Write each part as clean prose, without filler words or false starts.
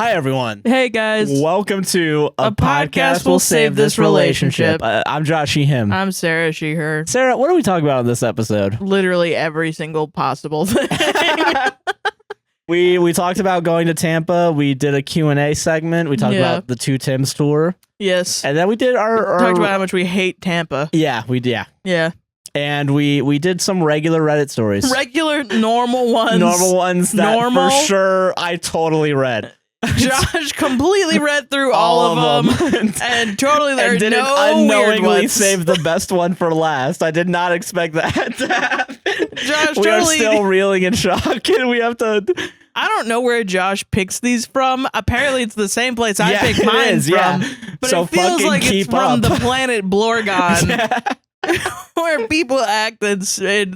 Hi, everyone. Hey, guys. Welcome to A Podcast Will Save This Relationship. I'm Josh, she, him. I'm Sarah, she, her. Sarah, what are we talking about in this episode? Literally every single possible thing. We talked about going to Tampa. We did a Q&A segment. We talked about the Two Tims tour. Yes. And then we did our talked about how much we hate Tampa. Yeah, we did. Yeah. And we did some regular Reddit stories. Regular, normal ones. Normal ones that for sure I totally read. Josh completely read through all of them. And totally there and are didn't no unknowingly weird ones. save the best one for last. I did not expect that to happen. Josh we are still reeling in shock, and we have to... I don't know where Josh picks these from. Apparently, it's the same place I pick mine from. Yeah. But so it feels like it's from the planet Blorgon. Where people act in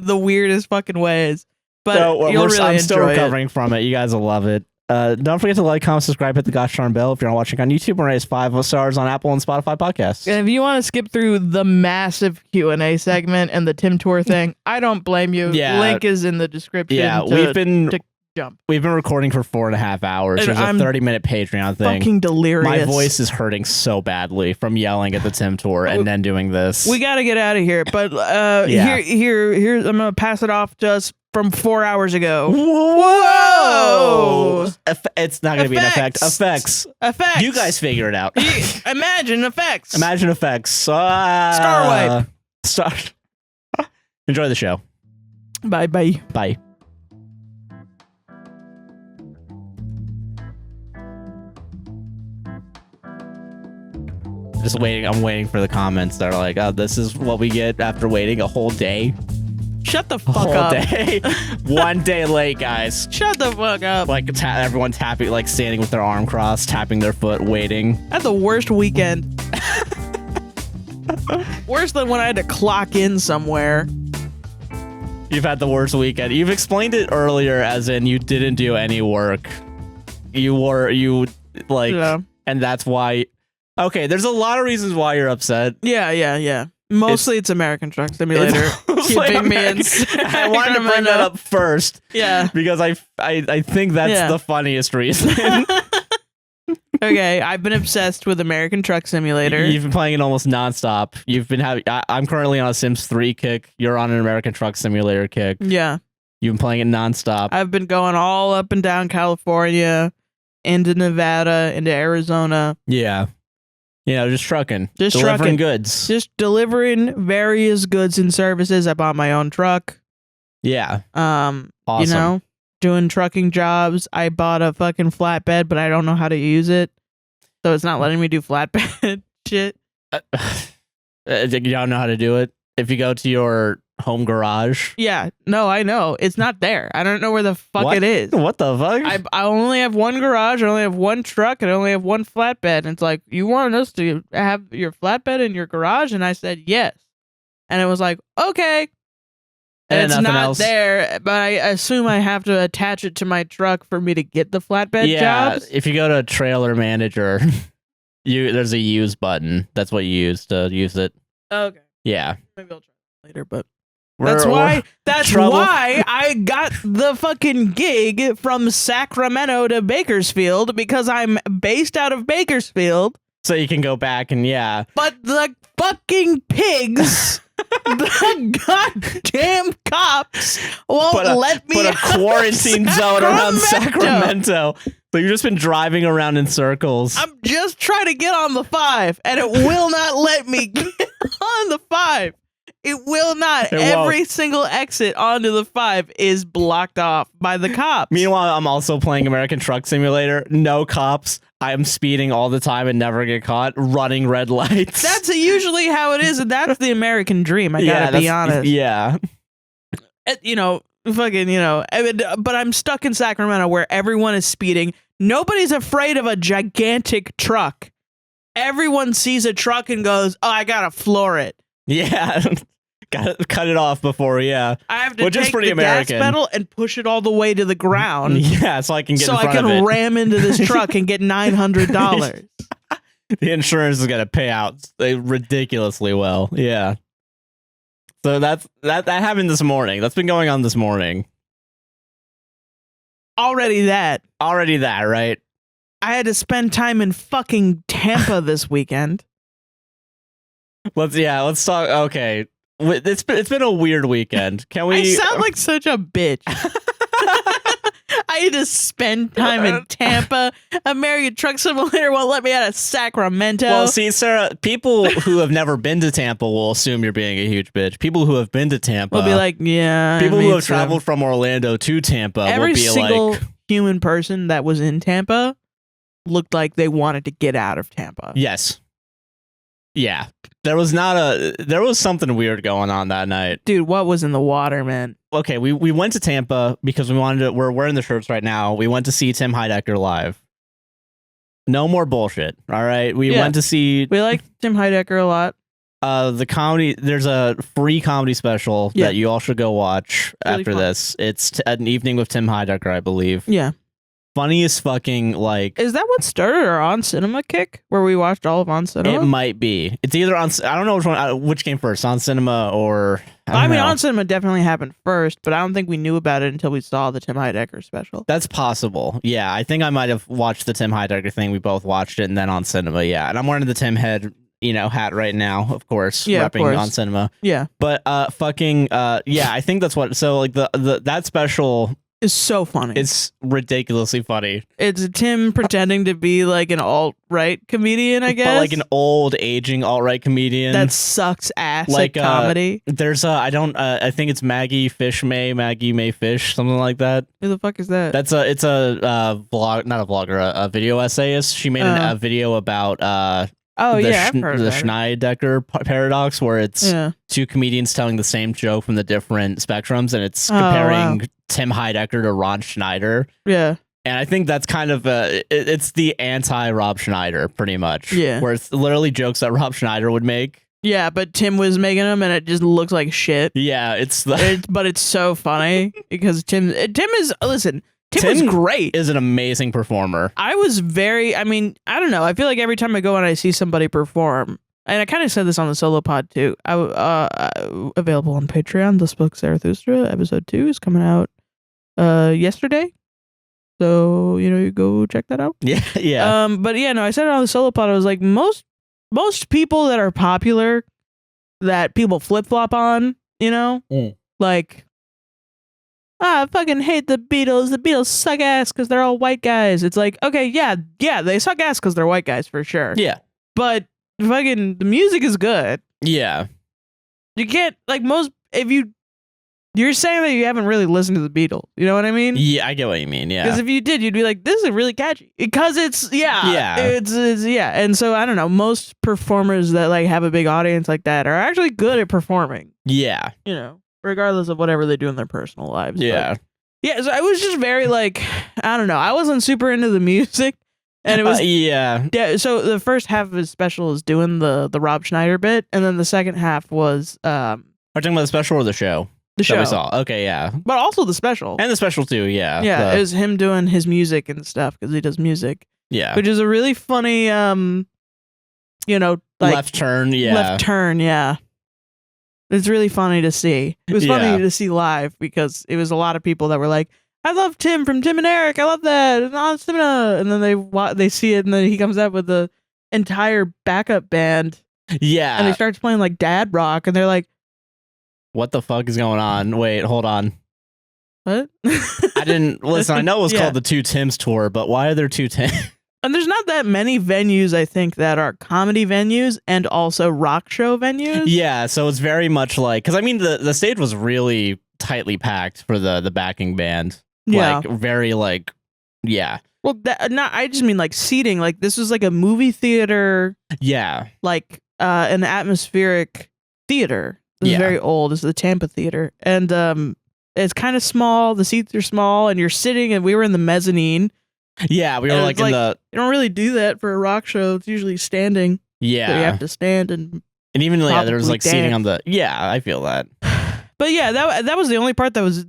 the weirdest fucking ways. But I'm still recovering from it. You guys will love it. Don't forget to like, comment, subscribe, hit the gosh darn bell if you're not watching on YouTube, and raise 5 stars on Apple and Spotify podcasts. And if you want to skip through the massive Q&A segment and the Tim Tour thing, I don't blame you. Yeah. Link is in the description. Yeah, we've been recording for 4.5 hours. And There's I'm a 30-minute Patreon thing. Fucking delirious. My voice is hurting so badly from yelling at the Tim Tour and then doing this. We got to get out of here. But here, I'm going to pass it off to us from 4 hours ago. Whoa! It's not going to be an effect. Effects. You guys figure it out. Imagine effects. Imagine effects. Star wipe. Enjoy the show. Bye. Bye. Just waiting. I'm waiting for the comments that are like, "Oh, this is what we get after waiting a whole day." Shut the fuck up. Day. 1 day late, guys. Shut the fuck up. Like everyone tapping, like standing with their arm crossed, tapping their foot, waiting. I had the worst weekend. Worse than when I had to clock in somewhere. You've had the worst weekend. You've explained it earlier, as in you didn't do any work. And that's why. Okay, there's a lot of reasons why you're upset. Yeah. Mostly it's American Truck Simulator keeping me in. I wanted to bring that up first. Yeah. Because I think that's the funniest reason. Okay, I've been obsessed with American Truck Simulator. You've been playing it almost nonstop. You've been having. I'm currently on a Sims 3 kick. You're on an American Truck Simulator kick. Yeah. You've been playing it nonstop. I've been going all up and down California, into Nevada, into Arizona. Yeah. Just trucking. Delivering goods. Just delivering various goods and services. I bought my own truck. Yeah. Awesome. Doing trucking jobs. I bought a fucking flatbed, but I don't know how to use it. So it's not letting me do flatbed shit. You don't know how to do it? If you go to your home garage? Yeah. No, I know. It's not there. I don't know where the fuck it is. What the fuck? I only have one garage. I only have one truck. And I only have one flatbed. And it's like, you want us to have your flatbed in your garage? And I said, yes. And it was like, okay. And it's not there, but I assume I have to attach it to my truck for me to get the flatbed jobs. If you go to Trailer Manager, there's a use button. That's what you use to use it. Okay. Yeah. Maybe I'll try it later, but that's why I got the fucking gig from Sacramento to Bakersfield, because I'm based out of Bakersfield. So you can go back and But the fucking pigs, the goddamn cops won't let me put a quarantine zone around Sacramento. So you've just been driving around in circles. I'm just trying to get on the 5, and it will not let me get on the 5. It will not. Every single exit onto the 5 is blocked off by the cops. Meanwhile, I'm also playing American Truck Simulator. No cops. I am speeding all the time and never get caught. Running red lights. That's usually how it is, and that's the American dream. I gotta be honest. Yeah. But I'm stuck in Sacramento where everyone is speeding. Nobody's afraid of a gigantic truck. Everyone sees a truck and goes, "Oh, I gotta floor it." Yeah. Gotta cut it off before, I have to take the gas pedal and push it all the way to the ground. Yeah, so I can get in front of it. So I can ram into this truck and get $900. The insurance is gonna pay out ridiculously well. Yeah. So that happened this morning. That's been going on this morning. Already that, right? I had to spend time in fucking Tampa this weekend. Let's talk. Okay, it's been a weird weekend. Can we? I sound like such a bitch. I had to spend time in Tampa. American Truck Simulator won't let me out of Sacramento. Well, see, Sarah, people who have never been to Tampa will assume you're being a huge bitch. People who have been to Tampa will be like, yeah. People who have traveled from Orlando to Tampa will be single like, human person that was in Tampa looked like they wanted to get out of Tampa. Yes. Yeah. There was something weird going on that night. Dude, what was in the water, man? Okay, we went to Tampa because we wanted to, we're wearing the shirts right now. We went to see Tim Heidecker live. No more bullshit. All right. We went to see. We like Tim Heidecker a lot. The comedy, there's a free comedy special that you all should go watch after this. It's an evening with Tim Heidecker, I believe. Yeah. Funniest fucking, like... Is that what started our On Cinema kick? Where we watched all of On Cinema? It might be. It's either on... I don't know which came first, On Cinema or... I mean, On Cinema definitely happened first, but I don't think we knew about it until we saw the Tim Heidecker special. That's possible. Yeah, I think I might have watched the Tim Heidecker thing. We both watched it, and then On Cinema, yeah. And I'm wearing the Tim Head, hat right now, of course. Yeah, repping On Cinema. Yeah. But, I think that's what... So, like, that special... Is so funny. It's ridiculously funny. It's Tim pretending to be like an alt-right comedian, I guess. But like an old, aging alt-right comedian. That sucks ass like, at comedy. There's I think it's Maggie May Fish, something like that. Who the fuck is that? It's a vlog, not a vlogger, a video essayist. She made a video about I've heard the of Schneidecker paradox, where it's two comedians telling the same joke from the different spectrums, and it's comparing Tim Heidecker to Ron Schneider. Yeah. And I think that's kind of it's the anti-Rob Schneider, pretty much. Yeah. Where it's literally jokes that Rob Schneider would make. Yeah, but Tim was making them, and it just looks like shit. Yeah, but it's so funny because Tim is great. Is an amazing performer. I don't know. I feel like every time I go and I see somebody perform, and I kind of said this on the solo pod too. Available on Patreon. This book, Zarathustra, episode 2 is coming out yesterday. So you go check that out. Yeah, yeah. But yeah, no, I said it on the solo pod. I was like, most people that are popular, that people flip flop on, like. I fucking hate the Beatles. The Beatles suck ass because they're all white guys. It's like, okay, yeah, they suck ass because they're white guys for sure. Yeah. But fucking the music is good. Yeah. You can't, you're saying that you haven't really listened to the Beatles. You know what I mean? Yeah, I get what you mean. Yeah. Because if you did, you'd be like, this is really catchy. Because it's. And so, I don't know, most performers that have a big audience like that are actually good at performing. Yeah. Regardless of whatever they do in their personal lives. Yeah. So I was just very I don't know. I wasn't super into the music. And it was so the first half of his special is doing the Rob Schneider bit, and then the second half was Are you talking about the special or the show? The show we saw. Okay, yeah. But also the special. And the special too, yeah. Yeah, it was him doing his music and stuff because he does music. Yeah. Which is a really funny left turn, yeah. Left turn, yeah. It's really funny to see. It was funny to see live because it was a lot of people that were like, I love Tim from Tim and Eric. I love that. And on Cinema. And then they see it, and then he comes out with the entire backup band. Yeah. And he starts playing dad rock, and they're like, what the fuck is going on? Wait, hold on. What? I didn't listen. I know it was called the Two Tims tour, but why are there two Tims? And there's not that many venues, I think, that are comedy venues and also rock show venues. Yeah, so it's very much because the stage was really tightly packed for the backing band. Yeah, very yeah. Well, I just mean seating. This was a movie theater. Yeah, an atmospheric theater. It's very old. It's the Tampa Theater, and it's kind of small. The seats are small, and you're sitting. And we were in the mezzanine. Yeah, we were in the. You don't really do that for a rock show. It's usually standing. Yeah, so you have to stand and even there was seating on the. Yeah, I feel that. But yeah, that was the only part that was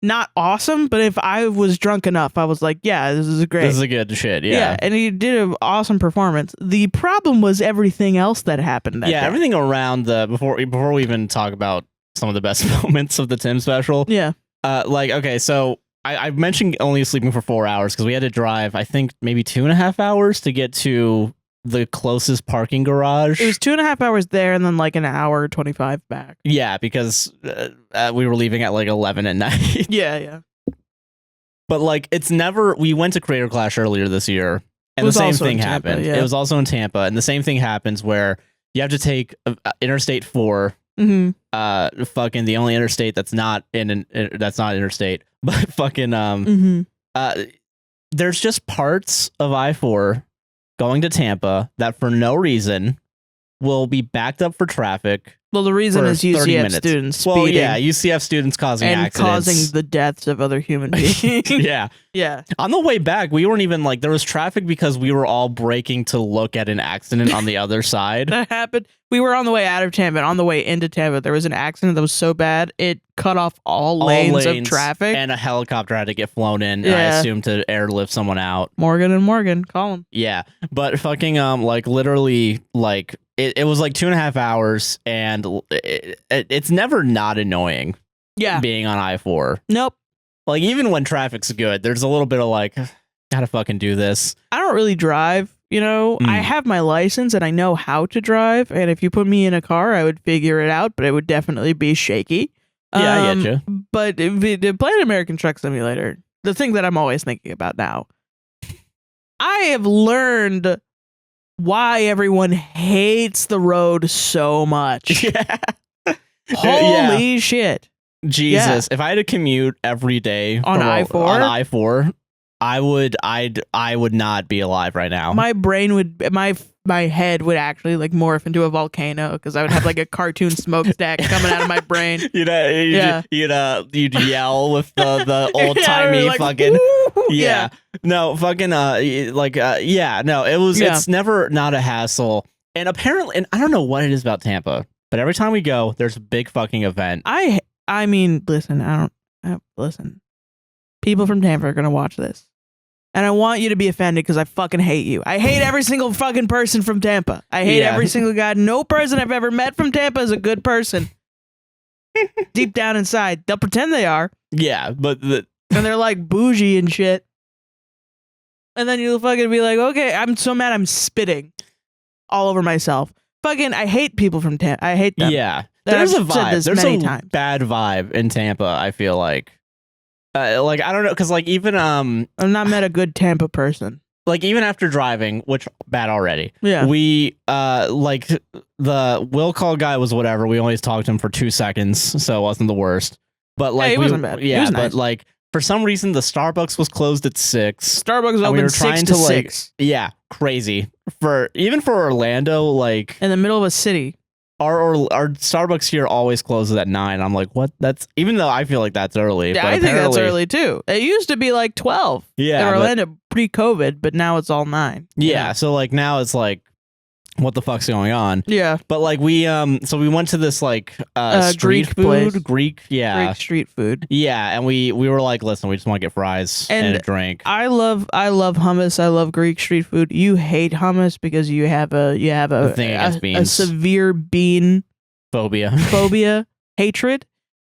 not awesome. But if I was drunk enough, I was like, yeah, this is great. This is a good shit. Yeah, and he did an awesome performance. The problem was everything else that happened. That day. Everything around before we even talk about some of the best moments of the Tim special. Yeah. Okay, so. I mentioned only sleeping for 4 hours because we had to drive, I think, maybe 2.5 hours to get to the closest parking garage. It was 2.5 hours there and then like an hour 25 back. Yeah, because we were leaving at like 11 at night. Yeah. But like, it's never. We went to Creator Clash earlier this year, and the same thing happened. Yeah. It was also in Tampa, and the same thing happens where you have to take Interstate 4. Fucking the only interstate that's not that's not interstate, but fucking there's just parts of I-4 going to Tampa that for no reason will be backed up for traffic. Well, the reason is UCF students speeding. Well, yeah, UCF students causing accidents. And causing the deaths of other human beings. Yeah. On the way back, we weren't even like, there was traffic because we were all braking to look at an accident on the other side. That happened. We were on the way out of Tampa, and on the way into Tampa, there was an accident that was so bad, it cut off all lanes of traffic. And a helicopter had to get flown in, I assume, to airlift someone out. Morgan, call him. Yeah. But fucking, like, literally, like, it was like 2.5 hours, and it's never not annoying. Yeah. Being on I-4. Nope. Like, even when traffic's good, there's a little bit of like, gotta fucking do this. I don't really drive, you know. I have my license and I know how to drive. And if you put me in a car, I would figure it out, but it would definitely be shaky. Yeah, I get you. But playing American Truck Simulator, the thing that I'm always thinking about now, I have learned why everyone hates the road so much. Yeah. Holy shit. Jesus, if I had to commute every day on I-4, I would not be alive right now. My brain would, my head would actually like morph into a volcano because I would have like a cartoon smokestack coming out of my brain. You'd yell with the old timey like, fucking no fucking no, it's never not a hassle. And apparently, and I don't know what it is about Tampa, but every time we go, there's a big fucking event. I mean, listen, listen. People from Tampa are going to watch this. And I want you to be offended because I fucking hate you. I hate every single fucking person from Tampa. I hate every single guy. No person I've ever met from Tampa is a good person. Deep down inside. They'll pretend they are. Yeah, but... And they're like bougie and shit. And then you'll fucking be like, okay, I'm so mad I'm spitting all over myself. Fucking, I hate people from Tampa. I hate them. Yeah. There's a vibe. There's a bad vibe in Tampa, I feel like. Like, I don't know, because like even I've not met a good Tampa person. Like even after driving, which bad already. Yeah. We like the will call guy was whatever. We only talked to him for 2 seconds, so it wasn't the worst. But like it wasn't bad. Yeah, it was but nice. like for some reason the Starbucks was closed at 6. Starbucks was open 6 to 6. Yeah, crazy. Even for Orlando, like in the middle of a city. Our Starbucks here always closes at 9. I'm like, what? That's even though I feel like that's early. Yeah, but I think that's early too. It used to be like 12. Yeah, in Orlando pre-COVID, but now it's all 9. Yeah, so like now it's like, what the fuck's going on? Yeah, but like we so we went to this like street Greek place. Greek street food. Yeah, and we were like, listen, we just want to get fries and a drink. I love hummus. I love Greek street food. You hate hummus because you have a thing against beans. A severe bean phobia hatred.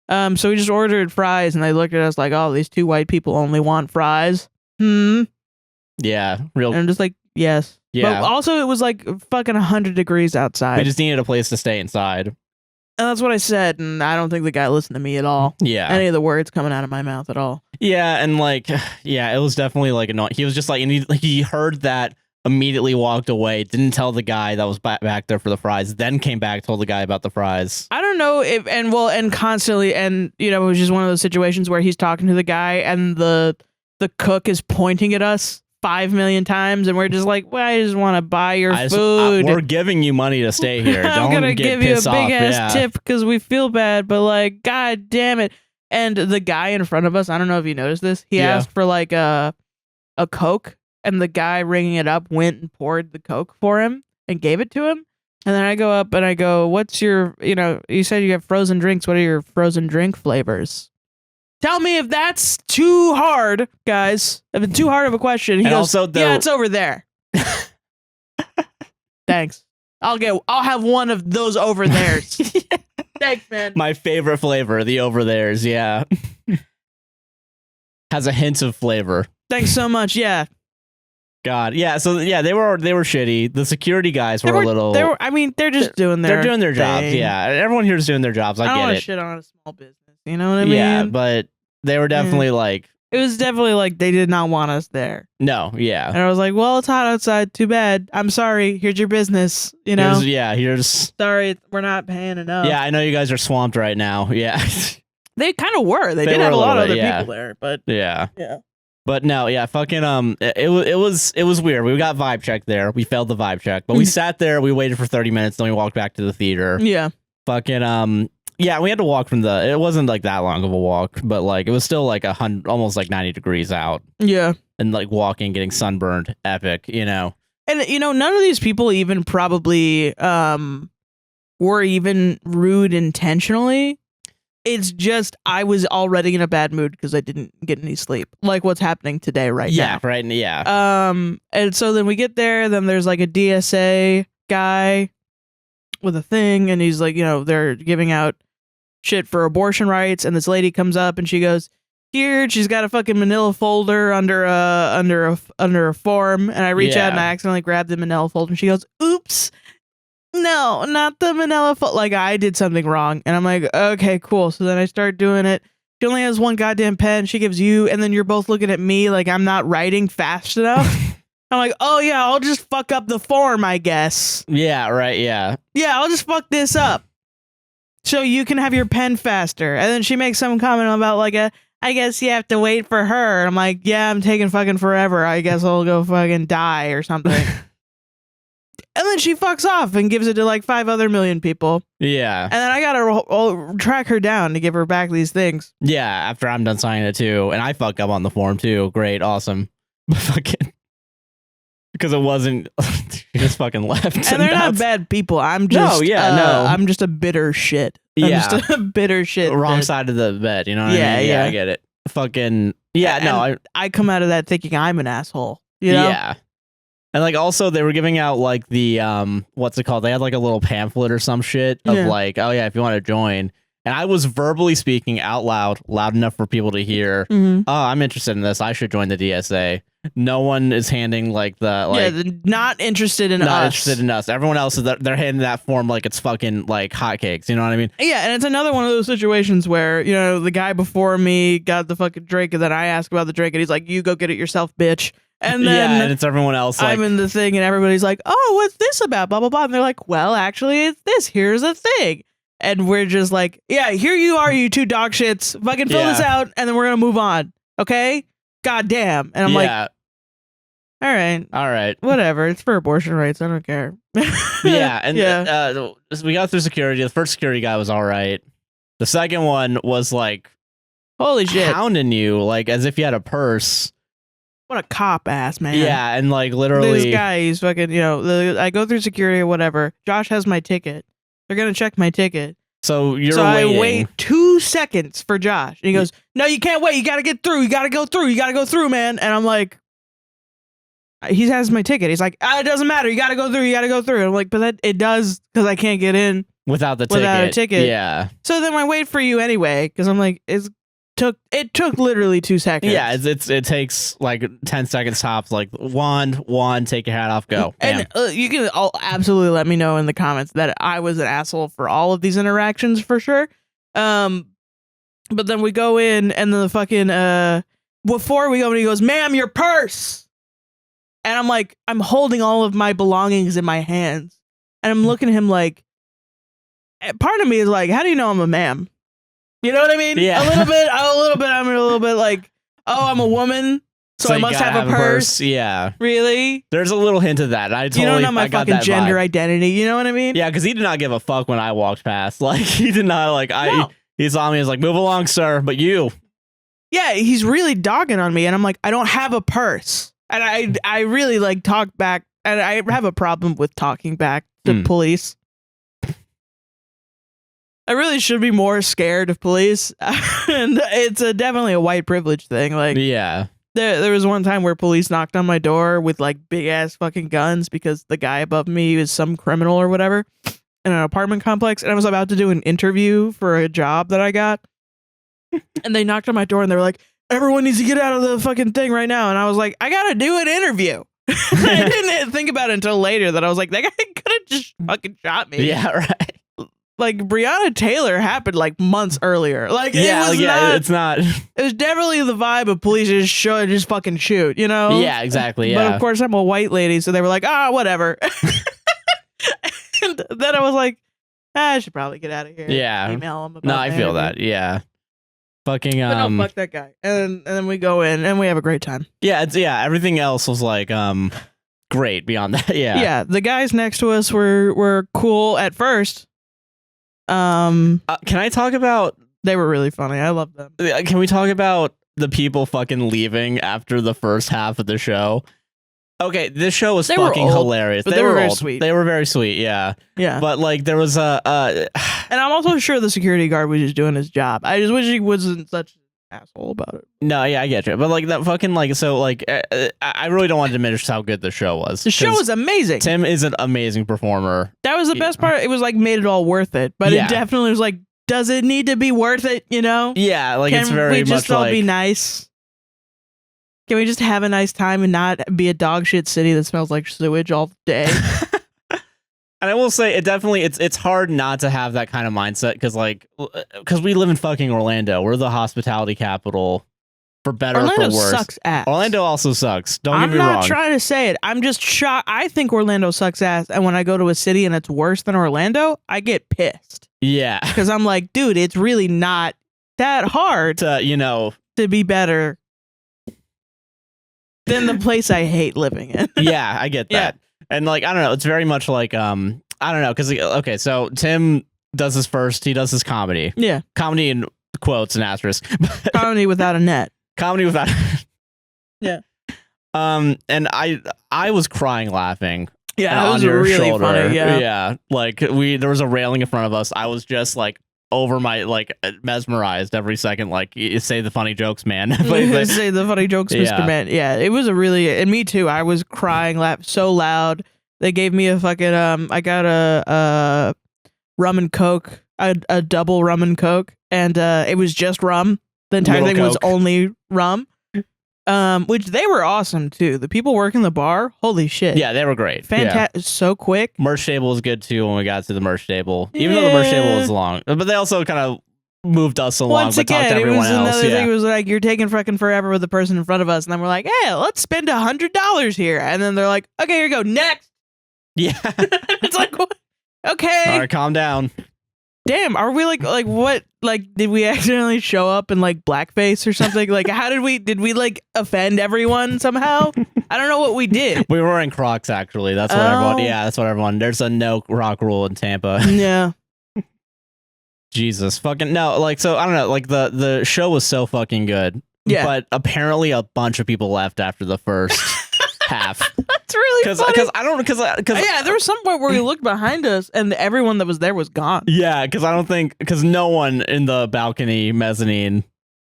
So we just ordered fries, and they looked at us like, oh, these 2 white people only want fries. Yeah, real. And I'm just like, yes. Yeah. But also, it was like fucking 100 degrees outside. We just needed a place to stay inside. And that's what I said, and I don't think the guy listened to me at all. Yeah. Any of the words coming out of my mouth at all. Yeah, and like, yeah, it was definitely like annoying. He was just like, and he heard that, immediately walked away, didn't tell the guy that was back there for the fries, then came back, told the guy about the fries. I don't know if, and constantly, and you know, it was just one of those situations where he's talking to the guy, and the cook is pointing at us 5 million times, and we're just like, well, I just want to buy your food. We're giving you money to stay here. I'm gonna give you a big ass tip because we feel bad, but like, god damn it. And the guy in front of us, I don't know if you noticed this, he asked for like a Coke, and the guy ringing it up went and poured the Coke for him and gave it to him. And then I go up and I go, what's your, you know, you said you have frozen drinks. What are your frozen drink flavors? Tell me if that's too hard, guys. If it's too hard of a question. He goes, yeah, it's over there. Thanks. I'll have one of those over theirs. Yeah. Thanks, man. My favorite flavor, the over theirs, yeah. has a hint of flavor. Thanks so much. Yeah. God, yeah. So yeah, they were shitty. The security guys were a little. I mean, they're just doing their. They're doing their thing. jobs. Yeah, everyone here is doing their jobs. I don't get want it. to shit on a small business. You know what I mean? Yeah, but they were definitely like. It was definitely like they did not want us there. No, yeah. And I was like, well, it's hot outside. Too bad. I'm sorry. Here's your business. You know? Here's. Sorry, we're not paying enough. Yeah, I know you guys are swamped right now. Yeah. They kind of were. They did have a lot of other people there, but. Yeah. Yeah. But no, yeah, fucking it was weird. We got vibe check there. We failed the vibe check, but we sat there. We waited for 30 minutes, then we walked back to the theater. Yeah. Fucking yeah, we had to walk from the. It wasn't like that long of a walk, but like it was still like almost like 90 degrees out. Yeah. And like walking, getting sunburned, epic, you know. And you know, none of these people even probably were even rude intentionally. It's just I was already in a bad mood because I didn't get any sleep, like what's happening today right now. Yeah, right. Yeah. And so then we get there. Then there's like a DSA guy with a thing, and he's like, you know, they're giving out shit for abortion rights, and this lady comes up and she goes, "Here," she's got a fucking manila folder under a form, and I reach out and I accidentally grab the manila folder, and she goes, "Oops. No, not the manila folder." Like I did something wrong. And I'm like, okay, cool. So then I start doing it. She only has one goddamn pen. She gives you, and then you're both looking at me like I'm not writing fast enough. I'm like, oh yeah, I'll just fuck up the form, I guess. Yeah, right, yeah. Yeah, I'll just fuck this up so you can have your pen faster. And then she makes some comment about like I guess you have to wait for her. And I'm like, yeah, I'm taking fucking forever. I guess I'll go fucking die or something. And then she fucks off and gives it to like 5 other million people. Yeah. And then I gotta track her down to give her back these things. Yeah, after I'm done signing it too. And I fuck up on the form too. Great, awesome. But fucking. Because it wasn't. She just fucking left. And they're not bad people. I'm just. I'm just a bitter shit. I'm just a bitter shit. Wrong side of the bed. You know what I mean? Yeah, I get it. Fucking. Yeah, and no. I come out of that thinking I'm an asshole. You know? Yeah. And like also they were giving out like the what's it called? They had like a little pamphlet or some shit of like, oh yeah, if you want to join. And I was verbally speaking out loud enough for people to hear. Oh, I'm interested in this. I should join the DSA. No one is handing like the not interested in us. Not interested in us. Everyone else is they're handing that form like it's fucking like hotcakes. You know what I mean? Yeah, and it's another one of those situations where, you know, the guy before me got the fucking drink, and then I ask about the drink, and he's like, "You go get it yourself, bitch." And then and it's everyone else. I'm in the thing, and everybody's like, "Oh, what's this about?" Blah blah blah. And they're like, "Well, actually, it's this. Here's the thing." And we're just like, "Yeah, here you are, you two dog shits. Fucking fill this out, and then we're gonna move on, okay? God damn." And I'm like, "All right, whatever. It's for abortion rights. I don't care." Yeah, and we got through security. The first security guy was all right. The second one was like, "Holy shit!" Hounding you like as if you had a purse. What a cop ass, man. Yeah, and like literally this guy, he's fucking, you know, I go through security or whatever. Josh has my ticket. They're going to check my ticket. So waiting. I wait 2 seconds for Josh. And he goes, "No, you can't wait. You got to get through. You got to go through. You got to go through, man." And I'm like, he has my ticket. He's like, "It doesn't matter. You got to go through. You got to go through." And I'm like, but it does, because I can't get in without a ticket. Yeah. So then I wait for you anyway, because I'm like, it took literally 2 seconds. Yeah, it takes like 10 seconds tops. Like one, take your hat off, go. And you can absolutely let me know in the comments that I was an asshole for all of these interactions for sure. But then we go in, and then the fucking before we go in, he goes, "Ma'am, your purse." And I'm like, I'm holding all of my belongings in my hands, and I'm looking at him like, part of me is like, how do you know I'm a ma'am? You know what I mean? Yeah. A little bit. I'm a little bit like, oh, I'm a woman, so I must have a purse. Yeah. Really? There's a little hint of that. You don't know my fucking gender identity. You know what I mean? Yeah, because he did not give a fuck when I walked past. Like, he did not, like, he saw me and was like, "Move along, sir," but you. Yeah, he's really dogging on me, and I'm like, I don't have a purse. And I really, like, talk back, and I have a problem with talking back to police. I really should be more scared of police, and it's definitely a white privilege thing. Like, yeah, there was one time where police knocked on my door with like big ass fucking guns because the guy above me was some criminal or whatever in an apartment complex, and I was about to do an interview for a job that I got, and they knocked on my door and they were like, everyone needs to get out of the fucking thing right now. And I was like, I gotta do an interview. I didn't think about it until later that I was like, that guy could have just fucking shot me. Yeah, right. Like Breonna Taylor happened like months earlier. Like it's not. It was definitely the vibe of police just fucking shoot, you know? Yeah, exactly. Yeah. But of course I'm a white lady, so they were like, whatever. And then I was like, I should probably get out of here. Yeah. Email him about No, I feel that. Yeah. Fucking But no, fuck that guy. And then we go in and we have a great time. Yeah, everything else was like great beyond that. Yeah. Yeah, the guys next to us were cool at first. Can I talk about? They were really funny. I love them. Can we talk about the people fucking leaving after the first half of the show? Okay, this show was fucking hilarious. But they were very old. sweet. They were very sweet. Yeah. Yeah. But like there was a. And I'm also sure the security guard was just doing his job. I just wish he wasn't such an asshole about it. No, yeah, I get you. But like that fucking like so like I really don't want to diminish how good the show was. The show was amazing. Tim is an amazing performer. That was the best part. It was like made it all worth it. But it definitely was like, does it need to be worth it? You know? Yeah, like it's very much like. Can we just all be nice? Can we just have a nice time and not be a dog shit city that smells like sewage all day? And I will say it definitely it's hard not to have that kind of mindset because we live in fucking Orlando. We're the hospitality capital for better or for worse. Sucks ass. Orlando also sucks. Don't get me wrong. I'm not trying to say it. I'm just shocked. I think Orlando sucks ass. And when I go to a city and it's worse than Orlando, I get pissed. Yeah. Because I'm like, dude, it's really not that hard to be better than the place I hate living in. Yeah, I get that. Yeah. And like, I don't know, it's very much like, I don't know, because, okay, so Tim does his comedy. Yeah. Comedy in quotes and asterisks. Comedy without a net. Comedy without Yeah. And I was crying laughing. Yeah, it was really shoulder. funny, yeah. Yeah, like there was a railing in front of us. I was just like, over my mesmerized every second, like you say the funny jokes, man. Say the funny jokes, Mr. Man. Yeah, it was and me too. I was crying, laugh so loud. They gave me a fucking I got a rum and coke, a double rum and coke, and it was just rum. The entire thing was only rum. Which they were awesome too. The people working the bar, holy shit. Yeah, they were great. Fantastic, so quick. Merch table was good too when we got to the merch table. Even though the merch table was long. But they also kind of moved us along. Once again, talked to everyone else. Another thing was like, you're taking fucking forever with the person in front of us. And then we're like, hey, let's spend $100 here. And then they're like, okay, here you go, next. Yeah. It's like, okay. All right, calm down. Damn, are we like what? Like, did we accidentally show up in like blackface or something? Like, how did we like offend everyone somehow? I don't know what we did. We were wearing Crocs, actually. That's what everyone. Yeah, that's what everyone. There's a no rock rule in Tampa. Yeah. Jesus fucking no. Like, so I don't know. Like the show was so fucking good. Yeah. But apparently a bunch of people left after the first half. That's really funny. Because yeah, there was some point where we looked behind us and everyone that was there was gone. Yeah, because no one in the balcony mezzanine.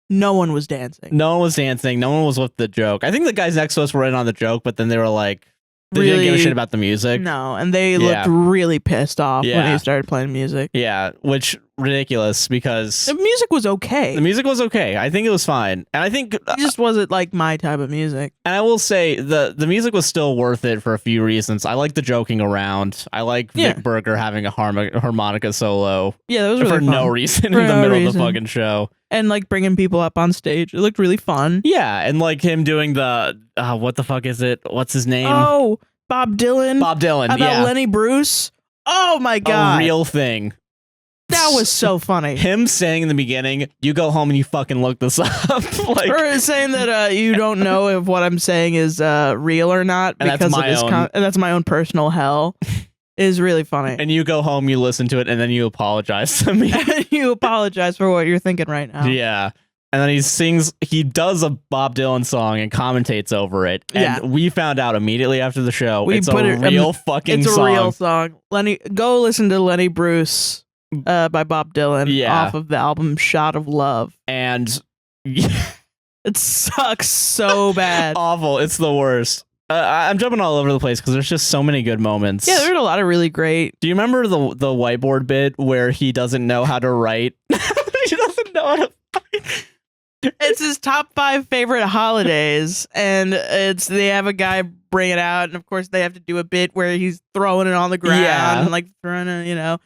No one was dancing. No one was dancing. No one was with the joke. I think the guys next to us were in on the joke, but then they were like, they didn't give a shit about the music. No, and they looked really pissed off when he started playing music. Yeah, which ridiculous because the music was okay. The music was okay. I think it was fine, and I think it just wasn't like my type of music. And I will say the music was still worth it for a few reasons. I like the joking around. I like Vic Berger having a harmonica solo. Yeah, that was really fun. No reason in the middle of the fucking show. And like bringing people up on stage. It looked really fun. Yeah, and like him doing the what the fuck is it? What's his name? Oh, Bob Dylan. About Lenny Bruce. Oh my god. A real thing. That was so funny. Him saying in the beginning, you go home and you fucking look this up. Like, or saying that you don't know if what I'm saying is real or not because of his and that's my own personal hell. Is really funny. And you go home, you listen to it, and then you apologize to me. You apologize for what you're thinking right now. Yeah. And then he does a Bob Dylan song and commentates over it. And we found out immediately after the show, it's a real fucking song. It's a real song. Go listen to Lenny Bruce by Bob Dylan off of the album Shot of Love. And it sucks so bad. Awful. It's the worst. I'm jumping all over the place because there's just so many good moments. Yeah, there's a lot of really great. Do you remember the whiteboard bit where he doesn't know how to write? He doesn't know how to write. It's his top 5 favorite holidays, and they have a guy bring it out, and of course they have to do a bit where he's throwing it on the ground and like throwing it,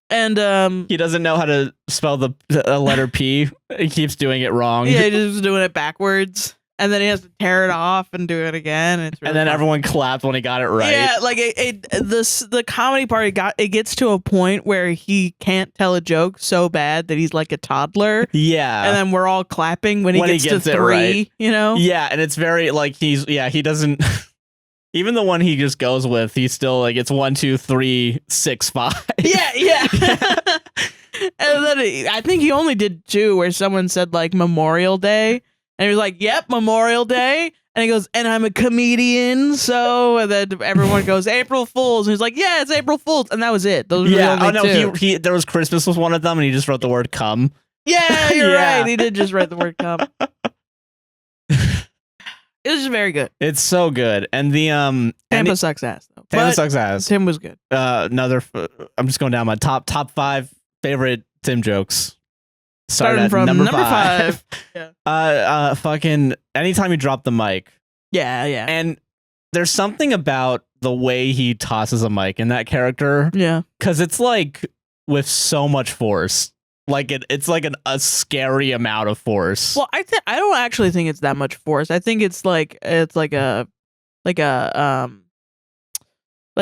and he doesn't know how to spell the letter P. He keeps doing it wrong. Yeah, he's just doing it backwards. And then he has to tear it off and do it again. It's really and then fun. everyone clapped when he got it right. Yeah, like the comedy part, it gets to a point where he can't tell a joke so bad that he's like a toddler. Yeah. And then we're all clapping when he gets to 3, right. Yeah, and it's very like he doesn't even the one he just goes with, he's still like it's 1, 2, 3, 6, 5. Yeah. And then I think he only did 2 where someone said like Memorial Day. And he was like, yep, Memorial Day. And he goes, and I'm a comedian. And then everyone goes, April Fools. And he's like, yeah, it's April Fools. And that was it. Those were the only 2. There was Christmas was one of them, and he just wrote the word come. Yeah, you're right. He did just write the word come. It was just very good. It's so good. And the Tampa sucks ass, though. Tampa sucks ass. Tim was good. I'm just going down my top 5 favorite Tim jokes. Starting from number 5. Yeah. Fucking anytime you drop the mic. Yeah. And there's something about the way he tosses a mic in that character. Yeah. Because it's like with so much force. Like it's like a scary amount of force. Well, I don't actually think it's that much force. I think it's like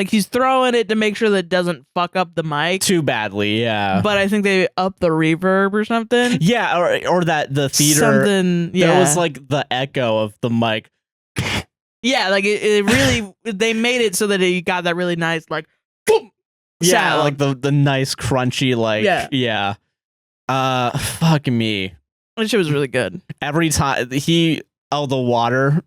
he's throwing it to make sure that it doesn't fuck up the mic too badly, yeah. But I think they up the reverb or something. Yeah, or that the theater. Something. Yeah. There was like the echo of the mic. Yeah, like it really. They made it so that you got that really nice like. Boom, yeah, sound. like the nice crunchy like. Yeah. Fuck me. That shit was really good. Every time the water.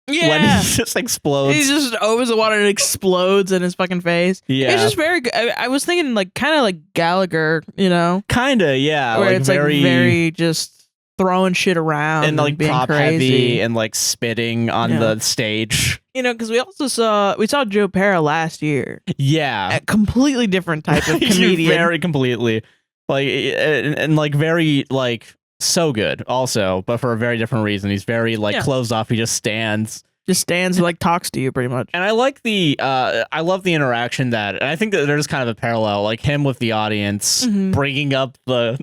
Yeah. When he just explodes. He just opens the water and it explodes in his fucking face. Yeah. It's just very good. I was thinking like kind of like Gallagher, Kinda, yeah. Where like it's very, like very just throwing shit around. And like being prop crazy. heavy and like spitting on the stage. Because we saw Joe Pera last year. Yeah. A completely different type of comedian. Very completely. Like, and like very like so good also, but for a very different reason. He's very like closed off. He just stands and like talks to you pretty much. And I like I love the interaction and I think that there's kind of a parallel, like him with the audience bringing up the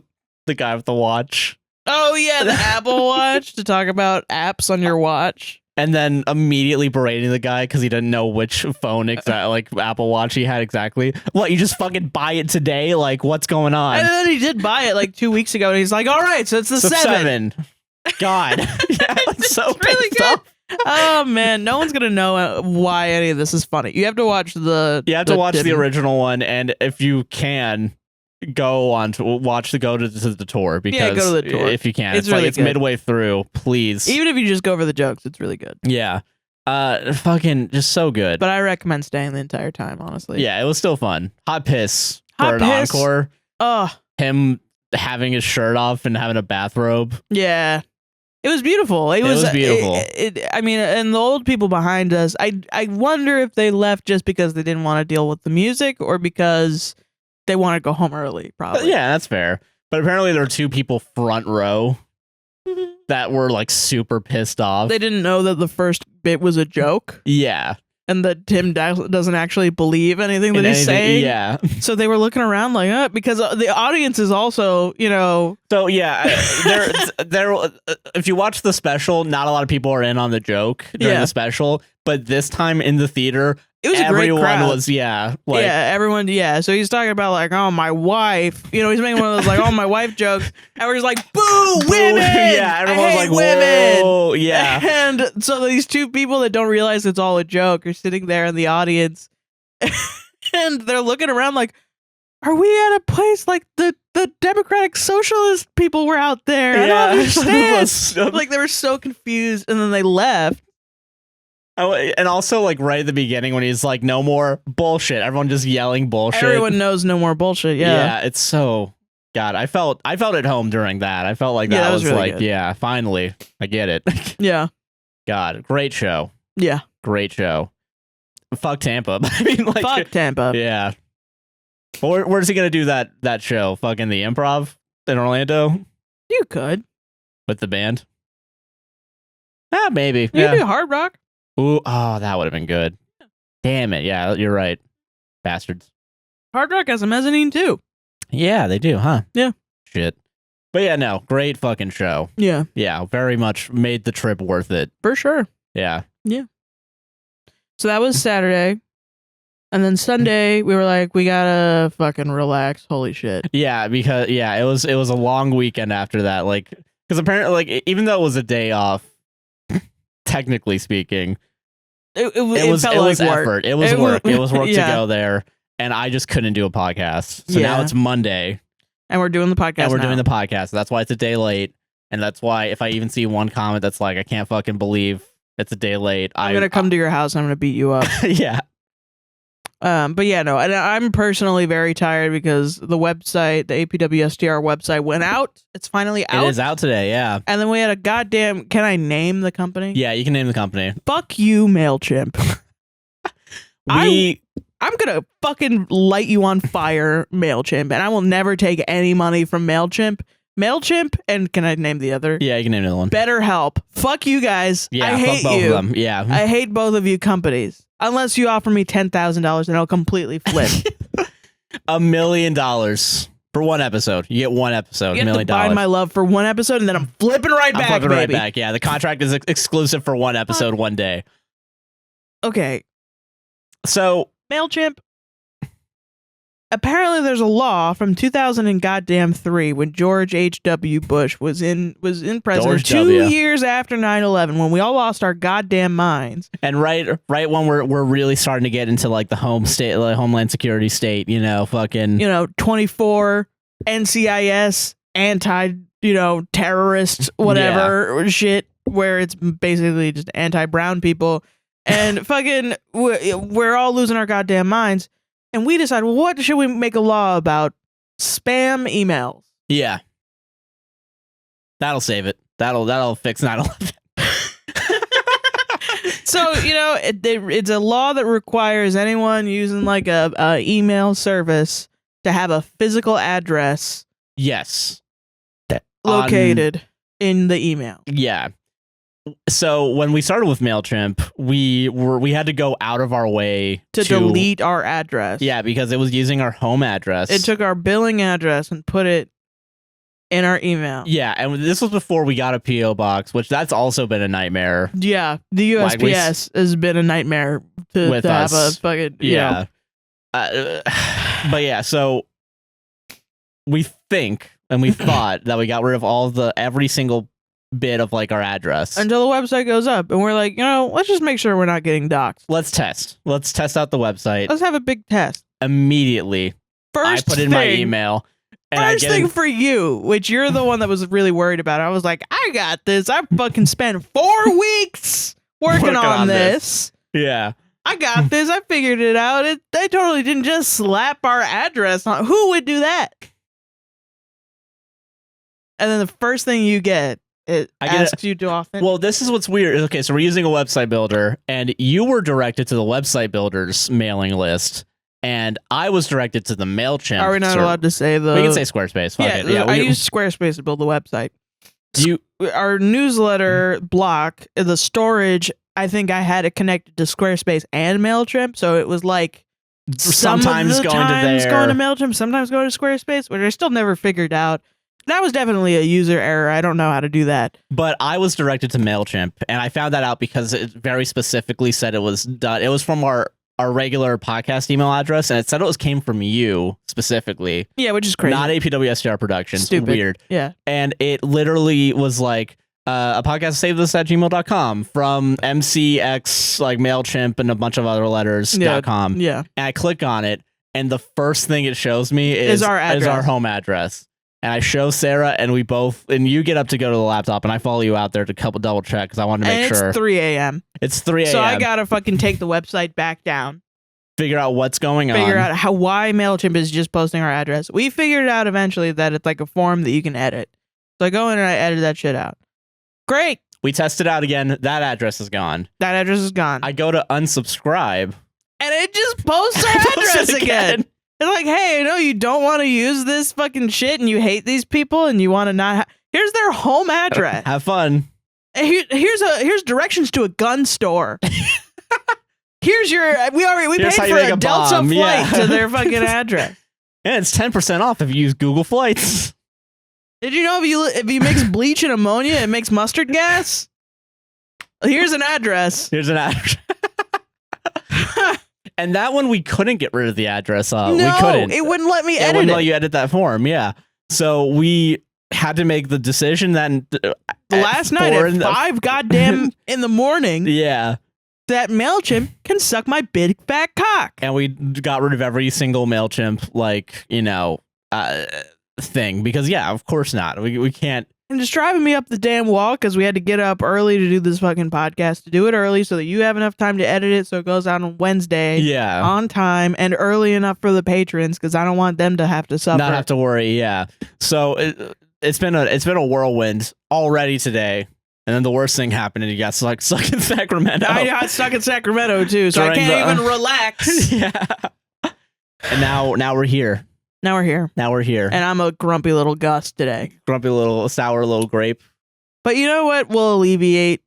guy with the watch. Oh yeah, the Apple Watch to talk about apps on your watch. And then immediately berating the guy because he didn't know which phone like Apple Watch he had exactly. What, you just fucking buy it today? Like, what's going on? And then he did buy it like 2 weeks ago, and he's like, "All right, so it's the 7." God, yeah, it's so really good. off. Oh man, no one's gonna know why any of this is funny. You have to watch the. You have to watch the original one, and if you can. Go to the tour because go to the tour if you can. It's really like it's midway through. Please, even if you just go for the jokes, it's really good. Yeah, fucking just so good. But I recommend staying the entire time. Honestly, yeah, it was still fun. Hot piss for an encore. Him having his shirt off and having a bathrobe. Yeah. It was beautiful. It was beautiful. I mean, and the old people behind us. I wonder if they left just because they didn't want to deal with the music or because. They want to go home early, probably. Yeah, that's fair. But apparently there were 2 people front row that were like super pissed off. They didn't know that the first bit was a joke. Yeah. And that Tim doesn't actually believe anything that he's saying. Yeah. So they were looking around like, because the audience is also, So yeah, there. If you watch the special, not a lot of people are in on the joke during the special. But this time in the theater, it was a great crowd. Everyone was, everyone, So he's talking about like, oh, my wife. He's making one of those like, oh, my wife jokes. And we're just like, boo, women. Yeah, everyone's like, women. Whoa, yeah. And so these 2 people that don't realize it's all a joke are sitting there in the audience. And they're looking around like, are we at a place like the Democratic Socialist people were out there? I don't understand. Like they were so confused, and then they left. Oh, and also, like, right at the beginning when he's like, no more bullshit. Everyone just yelling bullshit. Everyone knows no more bullshit, yeah. Yeah, it's so... God, I felt at home during that. I felt like that was really like, good. Yeah, finally. I get it. Yeah. God, great show. Yeah. Great show. Fuck Tampa. I mean, like... Fuck Tampa. Yeah. Where's he going to do that show? Fucking the Improv in Orlando? You could. with the band. Maybe. You can do Hard Rock. Ooh, oh, that would have been good. Damn it. Yeah, you're right. Bastards. Hard Rock has a mezzanine too. Yeah, they do, huh? Yeah. Shit. But yeah, no, great fucking show. Yeah. Yeah, very much made the trip worth it. For sure. Yeah. Yeah. So that was Saturday. And then Sunday, we were like, we gotta fucking relax. Holy shit. Yeah, because it was a long weekend after that. Like, because apparently, like, even though it was a day off, technically speaking, it was like effort. It was work. It was work to go there, and I just couldn't do a podcast. So now it's Monday, and we're doing the podcast. Doing the podcast. That's why it's a day late, and that's why if I even see one comment that's like, I can't fucking believe it's a day late, I'm gonna come to your house and I'm gonna beat you up. Yeah. But yeah, no, I'm personally very tired because the website, the APWSTR website went out. It's finally out. It is out today, yeah. And then we had a goddamn, can I name the company? Yeah, you can name the company. Fuck you, MailChimp. I'm going to fucking light you on fire, MailChimp, and I will never take any money from MailChimp. MailChimp, and can I name the other? Yeah, you can name another one. BetterHelp. Fuck you guys. Yeah, I hate fuck both you. of them. Yeah. I hate both of you companies. Unless you offer me $10,000 and I'll completely flip. $1 million for one episode. You get one episode. You $1 have million. to buy my love for one episode and then I'm flipping right back, baby. Right back. Yeah, the contract is exclusive for one episode, one day. Okay. So MailChimp. Apparently, there's a law from 2003 when George H.W. Bush was in president 2 years after 9/11 when we all lost our goddamn minds. And right when we're really starting to get into like the Homeland Security state, fucking 24 NCIS terrorist whatever shit where it's basically just anti-brown people and fucking we're all losing our goddamn minds. And we decided, well, what should we make a law about? Spam emails. Yeah. That'll save it. That'll fix 9/11. So, it's a law that requires anyone using like a email service to have a physical address. Yes. Located in the email. Yeah. So when we started with MailChimp, we had to go out of our way to delete our address. Yeah, because it was using our home address. It took our billing address and put it in our email. Yeah, and this was before we got a P.O. box, which that's also been a nightmare. Yeah, the USPS has been a nightmare to have a fucking but yeah, so we think and we thought that we got rid of every single bit of like our address until the website goes up and we're like, let's just make sure we're not getting doxxed. Let's test out the website. Let's have a big test. Immediately I put in my email and first thing for you, which you're the one that was really worried about it. I was like, I got this. I fucking spent 4 weeks working on this. Yeah, I got this. I figured it out. They totally didn't just slap our address on. Who would do that? And then the first thing you get, it asks you to often. Well, this is what's weird. Okay, so we're using a website builder, and you were directed to the website builder's mailing list, and I was directed to the MailChimp. Are we not allowed to say the? We can say Squarespace. Fuck it. Yeah, I used Squarespace to build the website. Our newsletter block, the storage, I think I had it connected to Squarespace and MailChimp, so it was like sometimes going to MailChimp, sometimes going to Squarespace, which I still never figured out. That was definitely a user error. I don't know how to do that. But I was directed to MailChimp, and I found that out because it very specifically said it was done. It was from our regular podcast email address, and it said came from you specifically. Yeah, which is crazy. Not APWSTR Productions. Stupid. Weird. Yeah. And it literally was like, a podcast save this at gmail.com from MCX, like MailChimp and a bunch of other letters.com. Yeah. And I click on it, and the first thing it shows me is our home address. And I show Sarah, and you get up to go to the laptop, and I follow you out there to double check because I wanted to make sure. It's 3 a.m. It's 3 a.m. So I gotta fucking take the website back down. Figure out what's going on. Figure out why MailChimp is just posting our address. We figured out eventually that it's like a form that you can edit. So I go in and I edit that shit out. Great. We test it out again. That address is gone. That address is gone. I go to unsubscribe. And it just posts our address again. It's like, hey, I know you don't want to use this fucking shit and you hate these people and you want to not Here's their home address. Have fun. Here's directions to a gun store. Here's your we Here's paid for a Delta flight to their fucking address. And it's 10% off if you use Google Flights. Did you know if you mix bleach and ammonia, it makes mustard gas? Here's an address. Here's an address. And that one we couldn't get rid of the address of. No, we couldn't. it wouldn't let me edit it. It wouldn't let you edit that form, yeah. So we had to make the decision that last night at 5 goddamn in the morning. Yeah. That MailChimp can suck my big fat cock. And we got rid of every single MailChimp, thing. Because, yeah, of course not. We can't. And just driving me up the damn wall because we had to get up early to do this fucking podcast, to do it early so that you have enough time to edit it so it goes out on Wednesday on time and early enough for the patrons because I don't want them to have to suffer. Not have to worry, yeah. So it's been a whirlwind already today. And then the worst thing happened and you got stuck in Sacramento. I got stuck in Sacramento too, so I can't even relax. Yeah. And now we're here. Now we're here. And I'm a grumpy little Gus today. Grumpy little sour little grape. But you know what will alleviate?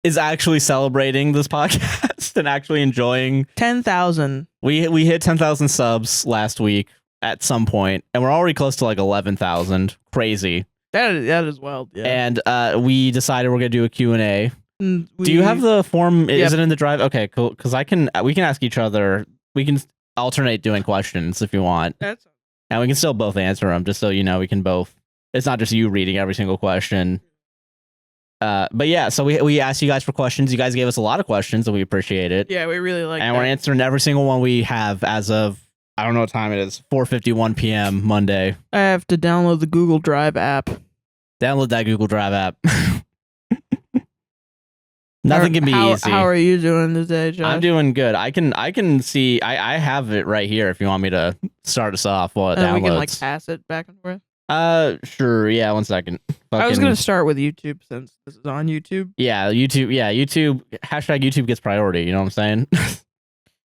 Is actually celebrating this podcast and actually enjoying 10,000. We hit 10,000 subs last week at some point, and we're already close to like 11,000. Crazy. That is wild. Yeah. And we decided we're gonna do a Q&A. Do you have the form? Yep. Is it in the drive? Okay, cool. Because we can ask each other. We can alternate doing questions if you want. And we can still both answer them, just so you know we can both. It's not just you reading every single question. But yeah, so we asked you guys for questions. You guys gave us a lot of questions, and we appreciate it. Yeah, we really like it. And we're answering every single one we have as of, I don't know what time it is, 4:51 p.m. Monday. I have to download the Google Drive app. Download that Google Drive app. Nothing can be easy. How are you doing today, Josh? I'm doing good. I can see. I have it right here. If you want me to start us off while it downloads, we can pass it back and forth. Sure. Yeah. 1 second. I was gonna start with YouTube since this is on YouTube. Yeah, YouTube. Yeah, YouTube. Hashtag YouTube gets priority. You know what I'm saying?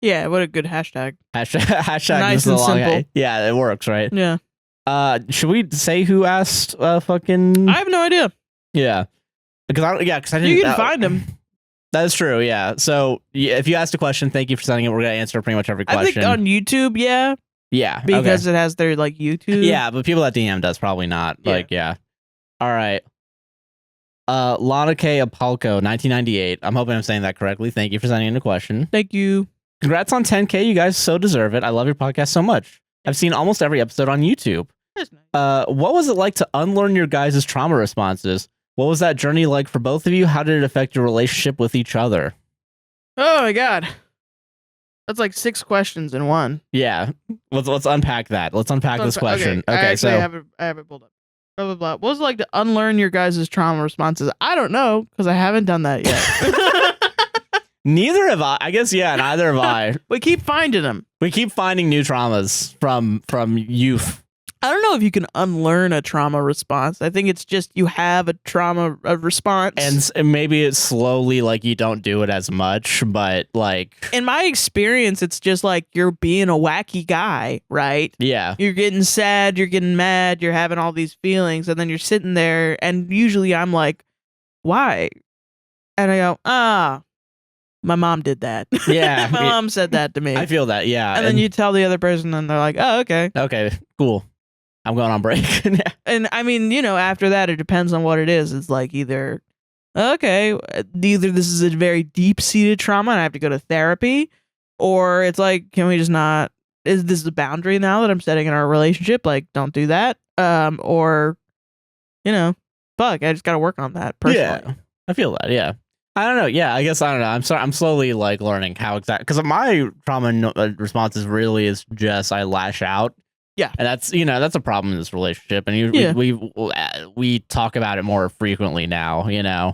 Yeah. What a good hashtag. Hashtag nice and simple. Yeah, it works, right? Yeah. Should we say who asked? Fucking. I have no idea. Yeah. Because I didn't. You can find them. That is true, yeah. So if you asked a question, thank you for sending it. We're going to answer pretty much every question. I think on YouTube, yeah. Yeah. Because it has their, YouTube. Yeah, but people that DM does probably not. Yeah. All right. Lana K. Apolco, 1998. I'm hoping I'm saying that correctly. Thank you for sending in a question. Thank you. Congrats on 10K. You guys so deserve it. I love your podcast so much. I've seen almost every episode on YouTube. That's nice. What was it like to unlearn your guys' trauma responses? What was that journey like for both of you? How did it affect your relationship with each other? Oh my God. That's like 6 questions in one. Yeah. Let's unpack that. Let's unpack this question. Okay, I have it pulled up. Blah, blah, blah. What was it like to unlearn your guys' trauma responses? I don't know, because I haven't done that yet. Neither have I. I guess, yeah, neither have I. We keep finding them. We keep finding new traumas from youth. I don't know if you can unlearn a trauma response. I think it's just you have a trauma response. And maybe it's slowly you don't do it as much, but in my experience, it's just you're being a wacky guy, right? Yeah. You're getting sad, you're getting mad, you're having all these feelings, and then you're sitting there, and usually I'm like, why? And I go, my mom did that. Yeah. My mom said that to me. I feel that, yeah. And then you tell the other person, and they're like, oh, okay. Okay, cool. I'm going on break. And I mean, after that, it depends on what it is. It's either this is a very deep-seated trauma and I have to go to therapy, or it's can we just not, is this a boundary now that I'm setting in our relationship? Don't do that. Or, fuck, I just got to work on that personally. Yeah, I feel that, yeah. I don't know. Yeah, I guess I don't know. I'm slowly learning how exactly, because my trauma response is really just I lash out. Yeah, and that's a problem in this relationship, and we talk about it more frequently now.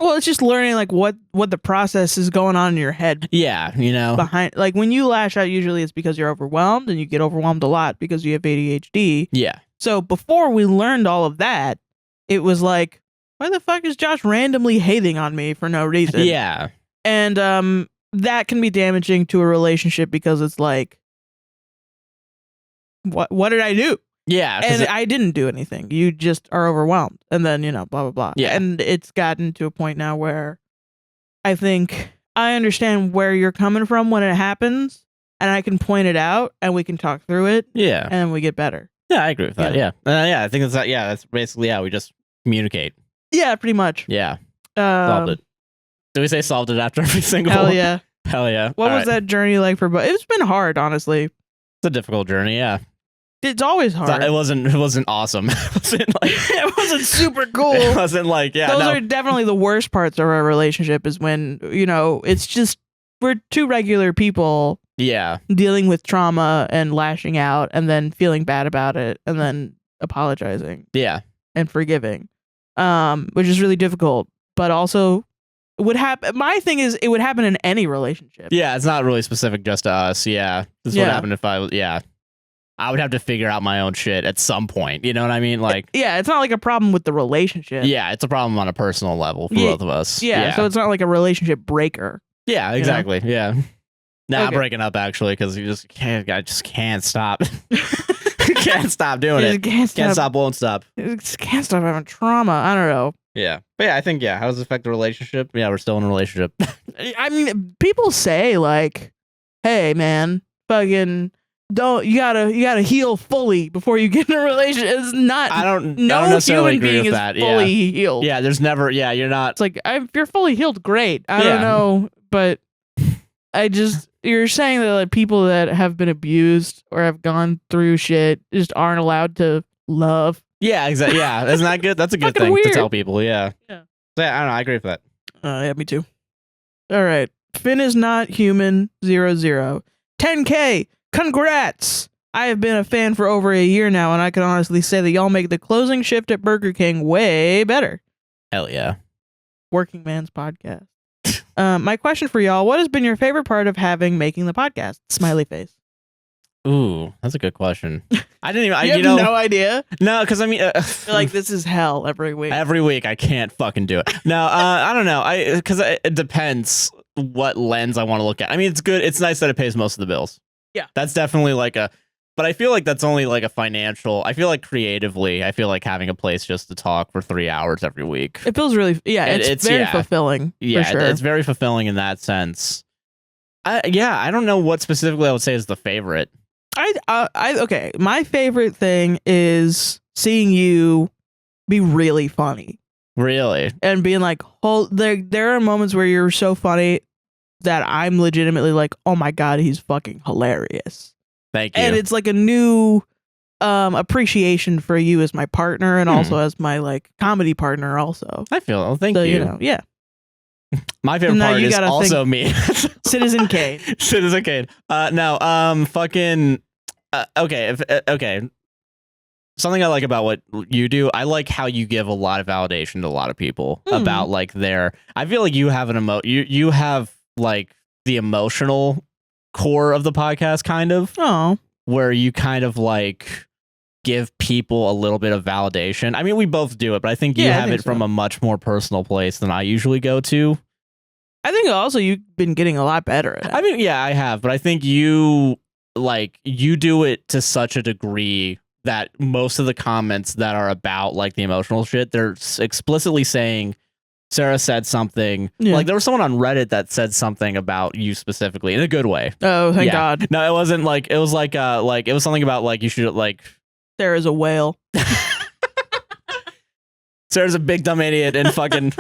Well, it's just learning what the process is going on in your head. Yeah, behind when you lash out, usually it's because you're overwhelmed, and you get overwhelmed a lot because you have ADHD. Yeah. So before we learned all of that, it was why the fuck is Josh randomly hating on me for no reason? Yeah, and that can be damaging to a relationship because it's what did I do? Yeah. And I didn't do anything. You just are overwhelmed. And then, blah, blah, blah. Yeah. And it's gotten to a point now where I think I understand where you're coming from when it happens, and I can point it out, and we can talk through it. Yeah. And we get better. Yeah, I agree with that. Yeah. I think that's basically how we just communicate. Yeah, pretty much. Yeah. Solved it. Do we say solved it after every single Hell one? yeah. Hell yeah. What was that journey like for both? It's been hard, honestly. It's a difficult journey, yeah. It's always hard. It wasn't awesome. It wasn't super cool. It wasn't like, yeah. Those are definitely the worst parts of our relationship is when, it's just we're two regular people dealing with trauma and lashing out and then feeling bad about it and then apologizing. Yeah. And forgiving. Which is really difficult, but also would happen. My thing is it would happen in any relationship. Yeah, it's not really specific just to us. Yeah. This would happen if I was I would have to figure out my own shit at some point. You know what I mean? Like, yeah, it's not like a problem with the relationship. Yeah, it's a problem on a personal level for both of us. Yeah, so it's not like a relationship breaker. Yeah, exactly. Yeah. Nah, Okay. breaking up actually because I just can't stop. Can't stop doing it. Can't stop, won't stop. Just can't stop having trauma. I don't know. Yeah. But yeah, I think, how does it affect the relationship? Yeah, we're still in a relationship. I mean, people say like, hey man, fucking you gotta heal fully before you get in a relationship. It's not I don't no necessarily human agree being with is that. fully healed. Yeah, there's never you're not It's like if you're fully healed, great. I don't know, but you're saying that like people that have been abused or have gone through shit just aren't allowed to love. Yeah, exactly. Yeah, isn't that good? That's a good thing weird. to tell people. Yeah. Yeah. So, I don't know. I agree with that. Yeah, me too. All right. Finn is not human 00. 10K. Congrats. I have been a fan for over a year now, and I can honestly say that y'all make the closing shift at Burger King way better. Hell yeah. Working Man's Podcast. My question for y'all, what has been your favorite part of making the podcast? Smiley face. Ooh, that's a good question. I didn't even. You have no idea? No, because I mean, like this is hell every week. Every week I can't fucking do it. No, I don't know. Because it depends what lens I want to look at. I mean, it's good. It's nice that it pays most of the bills. Yeah, that's definitely like but I feel like that's only like a financial. I feel like creatively, I feel like having a place just to talk for 3 hours every week. It feels really, it's very fulfilling. Yeah, for sure. It's very fulfilling in that sense. I don't know what specifically I would say is the favorite. Okay. My favorite thing is seeing you be really funny. Really? And being like, there are moments where you're so funny that I'm legitimately like, oh my God, he's fucking hilarious. Thank you. And it's like a new appreciation for you as my partner and also as my like comedy partner also. I feel, thank you. Yeah. My favorite part is also me. Citizen Kane. Citizen Kane. Fucking. Okay. Something I like about what you do, I like how you give a lot of validation to a lot of people about like I feel like you have you have like the emotional core of the podcast kind of. Oh. Where you kind of like give people a little bit of validation. I mean, we both do it, but I think you have it from a much more personal place than I usually go to. I think also you've been getting a lot better at it. I mean, yeah, I have, but I think you do it to such a degree that most of the comments that are about like the emotional shit, they're explicitly saying Sarah said something. Yeah. Like there was someone on Reddit that said something about you specifically in a good way. Oh, thank God. No, it wasn't like, it was like it was something about like you should like. Sarah's a whale. Sarah's a big dumb idiot and fucking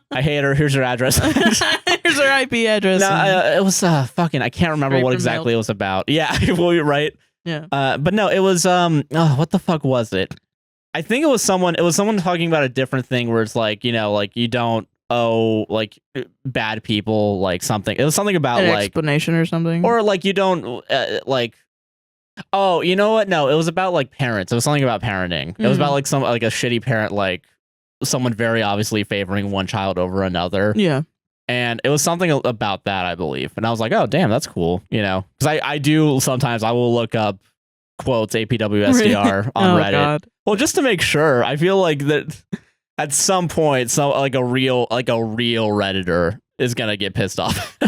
I hate her. Here's her address. Here's her IP address. No, it was fucking I can't remember what exactly it was about. Yeah, well, you're right. Yeah. But no, it was what the fuck was it? I think it was someone talking about a different thing where it's like, you know, like you don't owe like bad people like something. It was something about an like explanation or something. Or like you don't like oh, you know what? No, it was about like parents. It was something about parenting. It was about like a shitty parent, like someone very obviously favoring one child over another. Yeah. And it was something about that, I believe. And I was like, oh, damn, that's cool. You know, because I do sometimes I will look up quotes APWSTR on Reddit. God. Well, just to make sure. I feel like that at some point, a real Redditor is going to get pissed off.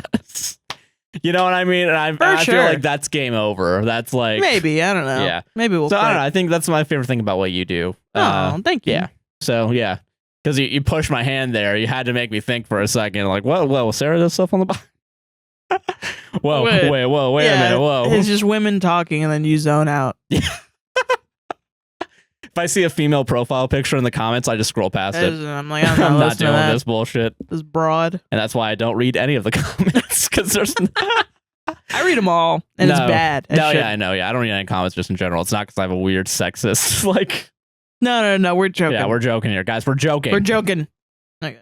You know what I mean? And I sure. feel like that's game over. That's like maybe, I don't know. Yeah. Maybe we'll. So I don't know. I think that's my favorite thing about what you do. Oh, thank you. Yeah. So yeah, because you pushed my hand there. You had to make me think for a second. Like, whoa, Sarah does stuff on the bottom. whoa, wait a minute, whoa. It's just women talking and then you zone out. Yeah. If I see a female profile picture in the comments, I just scroll past it. I'm like, I'm not doing this bullshit. This broad. And that's why I don't read any of the comments, because there's. I read them all, and it's bad. Yeah, I know. Yeah, I don't read any comments just in general. It's not because I have a weird sexist like. No, we're joking. Yeah, we're joking here, guys. We're joking. We're joking. Okay.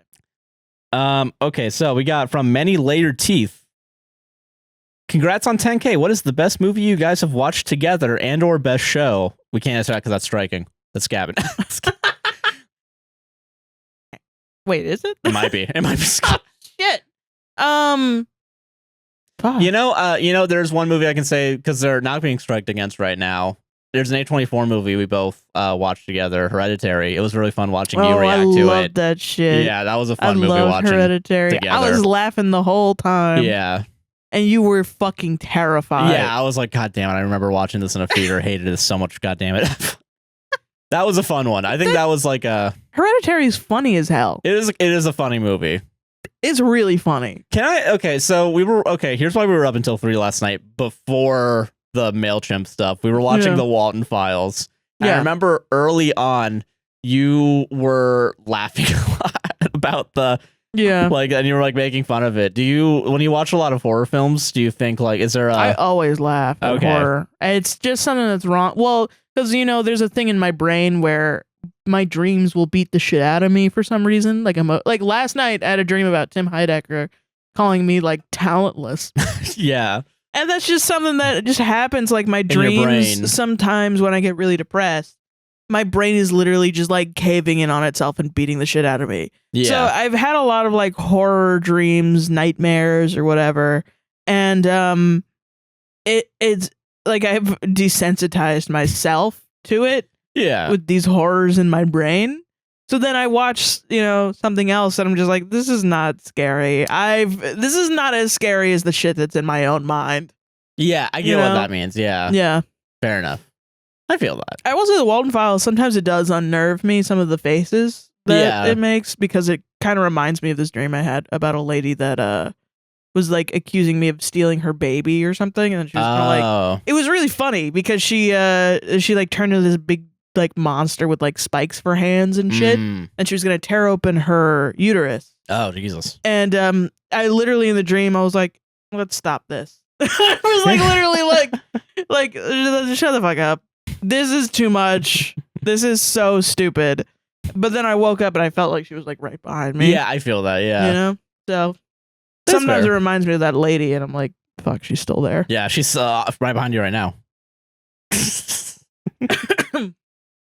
Okay, so we got from Many Layered Teeth. Congrats on 10K. What is the best movie you guys have watched together and/or best show? We can't answer that because that's striking. That's Gavin. Wait, is it? It might be. It might be. Oh, shit. Fuck. You know, there's one movie I can say because they're not being striked against right now. There's an A24 movie we both watched together, Hereditary. It was really fun watching you react to it. I love that shit. Yeah, that was a fun movie love watching Hereditary. together. I was laughing the whole time. Yeah. And you were fucking terrified. Yeah, I was like, God damn it. I remember watching this in a theater, hated it so much, God damn it. That was a fun one. I think that was like a... Hereditary is funny as hell. It is a funny movie. It's really funny. Okay, so here's why we were up until 3 last night before the MailChimp stuff. We were watching the Walton Files. And I remember early on, you were laughing a lot about the... Yeah. Like, and you were like making fun of it. When you watch a lot of horror films, do you think like, is there I always laugh at horror. It's just something that's wrong. Well, because, there's a thing in my brain where my dreams will beat the shit out of me for some reason. Like, like last night, I had a dream about Tim Heidecker calling me like talentless. Yeah. And that's just something that just happens. Like my dreams, sometimes when I get really depressed, my brain is literally just like caving in on itself and beating the shit out of me. Yeah. So I've had a lot of like horror dreams, nightmares or whatever. And it's like I've desensitized myself to it. Yeah. With these horrors in my brain. So then I watch, something else and I'm just like, this is not scary. This is not as scary as the shit that's in my own mind. Yeah, I get what that means. Yeah. Yeah. Fair enough. I feel that. I will say the Walton Files, sometimes it does unnerve me, some of the faces that it makes, because it kind of reminds me of this dream I had about a lady that was like accusing me of stealing her baby or something. And then she was kind of like, it was really funny because she like turned into this big like monster with like spikes for hands and shit. And she was going to tear open her uterus. Oh, Jesus. And I literally in the dream, I was like, let's stop this. I was like, literally like, shut the fuck up. This is too much. This is so stupid. But then I woke up and I felt like she was like right behind me. Yeah, I feel that. Yeah. So That's sometimes fair. it reminds me of that lady and I'm like, fuck, she's still there. Yeah, she's right behind you right now.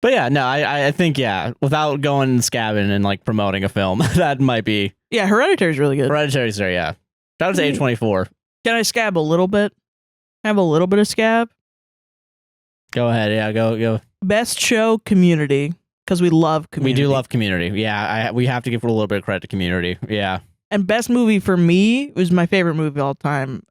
But yeah, no, I think, without going scabbing and like promoting a film, that might be. Yeah, Hereditary's really good. Hereditary's there, yeah. That was A24. Can I scab a little bit? Have a little bit of scab? Go ahead, yeah, go. Best show, Community, because we love Community. We do love Community. Yeah, we have to give a little bit of credit to Community. Yeah. And best movie for me was my favorite movie of all time.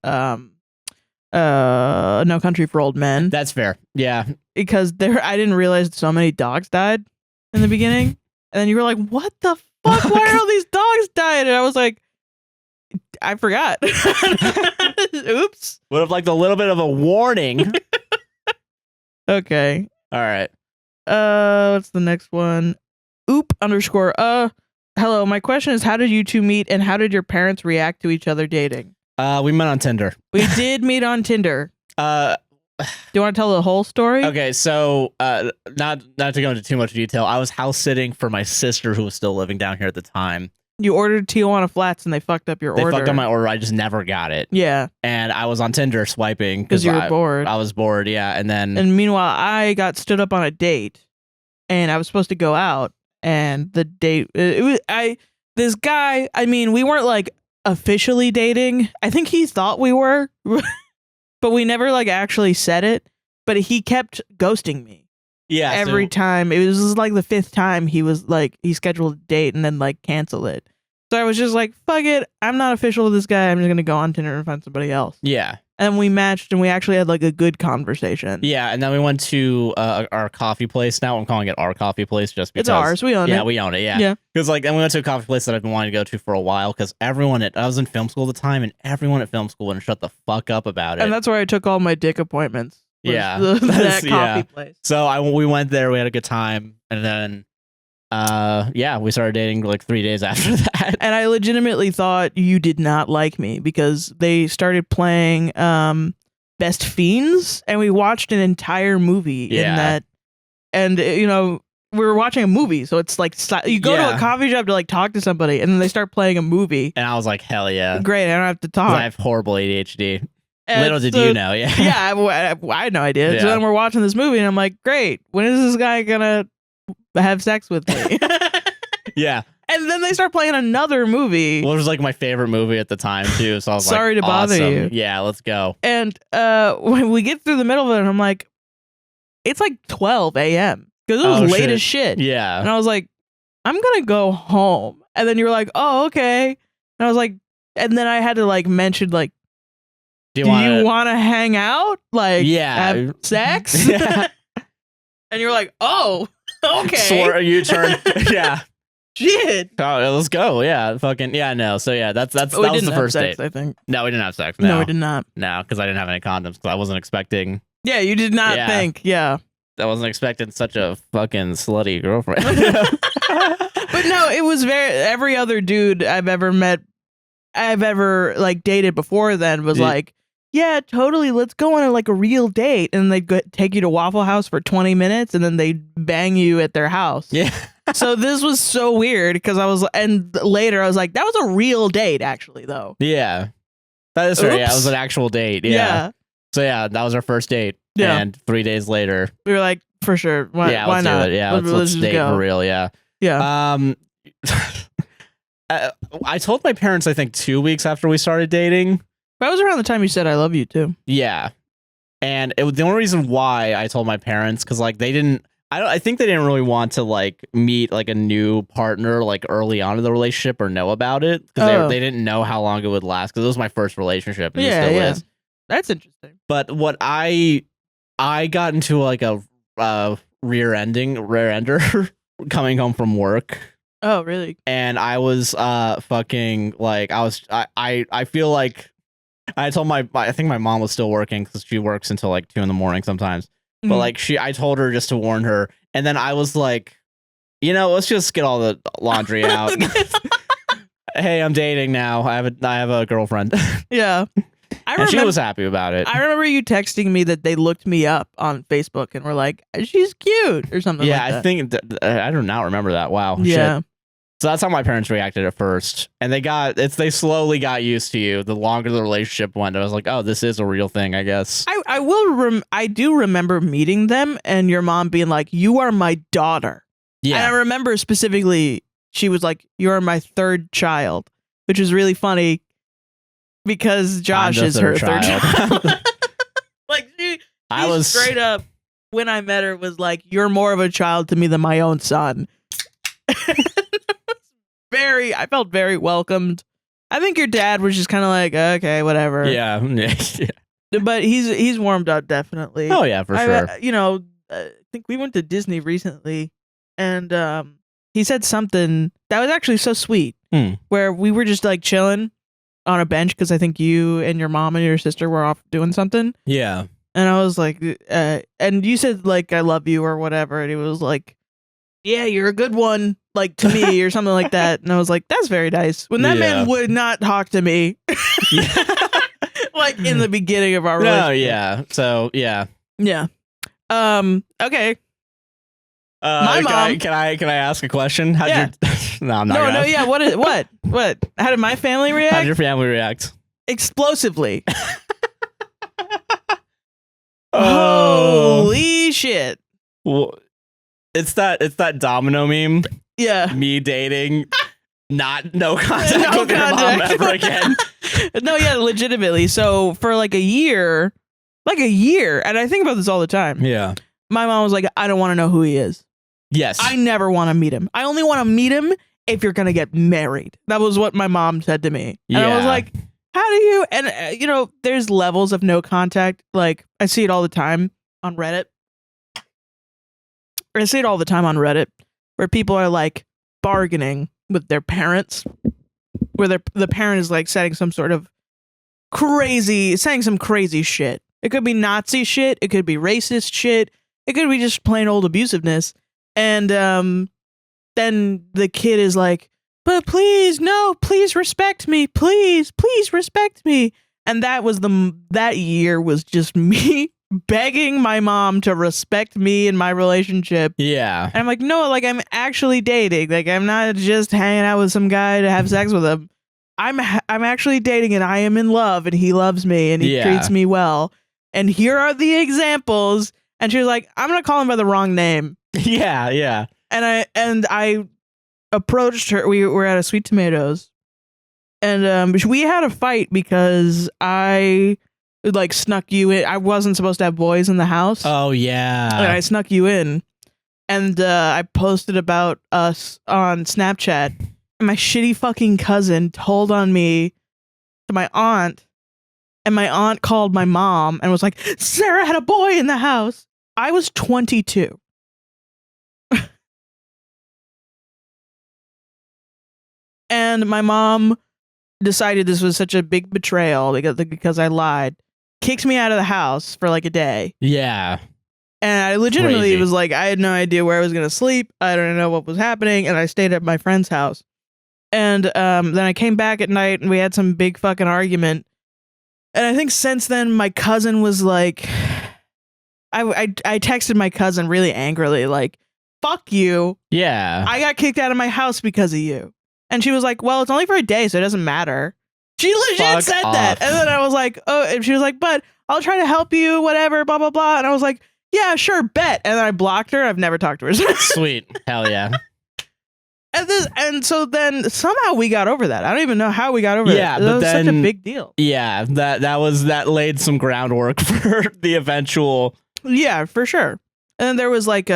No Country for Old Men. That's fair. Yeah. Because I didn't realize so many dogs died in the beginning. And then you were like, what the fuck? Why are all these dogs dying? And I was like, I forgot. Oops. Would have liked a little bit of a warning. Okay. All right. What's the next one? Oop_. Hello. My question is, how did you two meet and how did your parents react to each other dating? We met on Tinder. We did meet on Tinder. Do you want to tell the whole story? Okay, so not to go into too much detail, I was house sitting for my sister who was still living down here at the time. You ordered Tijuana Flats and they fucked up your order. They fucked up my order. I just never got it. Yeah. And I was on Tinder swiping because you were bored. I was bored, yeah. And meanwhile, I got stood up on a date, and I was supposed to go out, and the date this guy. I mean, we weren't like officially dating. I think he thought we were, but we never like actually said it. But he kept ghosting me. Yeah, every time. It was like the 5th time he was like, he scheduled a date and then like canceled it. So I was just like, fuck it. I'm not official with this guy. I'm just going to go on Tinder and find somebody else. Yeah. And we matched and we actually had like a good conversation. Yeah. And then we went to our coffee place. Now I'm calling it our coffee place just because. It's ours. We own it. Yeah, we own it. Yeah. Yeah. Because like, and we went to a coffee place that I've been wanting to go to for a while because I was in film school at the time and everyone at film school wouldn't shut the fuck up about it. And that's where I took all my dick appointments. Yeah. That coffee place. So we went there. We had a good time. And then we started dating like 3 days after that. And I legitimately thought you did not like me because they started playing Best Fiends and we watched an entire movie in that. And we were watching a movie, so it's like you go to a coffee shop to like talk to somebody and then they start playing a movie. And I was like, hell yeah. Great, I don't have to talk. I have horrible ADHD. And little did you know, yeah. Yeah, I had no idea. Yeah. So then we're watching this movie and I'm like, great, when is this guy gonna have sex with me? Yeah. And then they start playing another movie. Well, it was like my favorite movie at the time too. So I was Sorry to bother awesome. you. Yeah, let's go. And when we get through the middle of it, I'm like, it's like 12 a.m. because it was late as shit. Yeah. And I was like, I'm gonna go home. And then you were like, oh, okay. And I was like, and then I had to like mention like, do you want to hang out? Like, have sex? Yeah. And you're like, oh, okay. Swore you turn. Yeah. Shit. Oh, let's go. Yeah. Fucking yeah. No. So yeah, that was the first date. I think. No, we didn't have sex. No, we did not. No, because I didn't have any condoms. Because I wasn't expecting. Yeah, you did not think. Yeah. I wasn't expecting such a fucking slutty girlfriend. But no, it was every other dude I've ever like dated before then was like, yeah, totally. Let's go on a real date. And they'd take you to Waffle House for 20 minutes and then they'd bang you at their house. Yeah. So this was so weird because and later I was like, that was a real date actually though. Yeah. That is right. Yeah, it was an actual date. Yeah. So yeah, that was our first date. Yeah. And 3 days later. We were like, for sure. Why let's not? Do it. Yeah, let's date for real. Yeah. Yeah. I told my parents, I think 2 weeks after we started dating. That was around the time you said I love you too. Yeah. And the only reason why I told my parents, because like they didn't, I think they didn't really want to like meet like a new partner like early on in the relationship or know about it because they didn't know how long it would last because it was my first relationship and it still is. That's interesting. But what I got into like a rear ender coming home from work. Oh, really? And I was fucking like I feel like I told I think my mom was still working because she works until like 2 a.m. sometimes. But like I told her just to warn her, and then I was like, let's just get all the laundry out. Hey, I'm dating now. I have a girlfriend. Yeah. And she was happy about it. I remember you texting me that they looked me up on Facebook and were like, she's cute or something like that. Yeah, I think I do not remember that. Wow. Yeah. Shit. So that's how my parents reacted at first. And they slowly got used to you. The longer the relationship went, I was like, oh, this is a real thing, I guess. I do remember meeting them and your mom being like, you are my daughter. Yeah. And I remember specifically, she was like, you are my third child, which is really funny because Josh is her third child. Like she was straight up when I met her was like, you're more of a child to me than my own son. I felt very welcomed. I think your dad was just kind of like, okay, whatever. Yeah. But he's warmed up definitely. Oh yeah, for sure. I think we went to Disney recently, and he said something that was actually so sweet. Where we were just like chilling on a bench because I think you and your mom and your sister were off doing something. Yeah. And I was like, and you said like I love you or whatever, and he was like, yeah, you're a good one, like to me or something like that. And I was like, that's very nice. When that man would not talk to me, like in the beginning of our relationship. No, yeah. So yeah. Okay. My mom. Can I ask a question? No, I'm not. No. Yeah. What? How did my family react? How did your family react? Explosively. Holy shit. Well, it's that domino meme. Yeah. Me dating, no contact with your mom ever again. No, yeah, legitimately. So for like a year, and I think about this all the time. Yeah. My mom was like, I don't want to know who he is. Yes. I never want to meet him. I only want to meet him if you're going to get married. That was what my mom said to me. And I was like, how do you, and you know, there's levels of no contact. Like I see it all the time on Reddit. Where people are like bargaining with their parents, where the parent is like saying some crazy shit. It could be Nazi shit. It could be racist shit. It could be just plain old abusiveness. And then the kid is like, but please, no, please respect me. Please respect me. And that year was just me begging my mom to respect me and my relationship. Yeah. And I'm like, no, like I'm actually dating. Like I'm not just hanging out with some guy to have sex with him. I'm actually dating and I am in love and he loves me and he treats me well. And here are the examples. And she was like, I'm going to call him by the wrong name. Yeah, yeah. And I approached her. We were at a Sweet Tomatoes. And we had a fight because I like snuck you in. I wasn't supposed to have boys in the house. Oh, yeah. And I snuck you in. And I posted about us on Snapchat. And my shitty fucking cousin told on me to my aunt. And my aunt called my mom and was like, Sarah had a boy in the house. I was 22. And my mom decided this was such a big betrayal because I lied. Kicks me out of the house for like a day. Yeah. And I legitimately was like, I had no idea where I was going to sleep. I don't know what was happening. And I stayed at my friend's house. And then I came back at night and we had some big fucking argument. And I think since then, my cousin was like, I texted my cousin really angrily, like, fuck you. Yeah. I got kicked out of my house because of you. And she was like, well, it's only for a day, so it doesn't matter. She legit said that. And then I was like, oh, and she was like, but I'll try to help you, whatever, blah, blah, blah. And I was like, yeah, sure, bet. And then I blocked her. I've never talked to her since. Sweet. Hell yeah. And so then somehow we got over that. I don't even know how we got over that. Yeah, That was such a big deal. Yeah, that laid some groundwork for the eventual. Yeah, for sure. And then there was like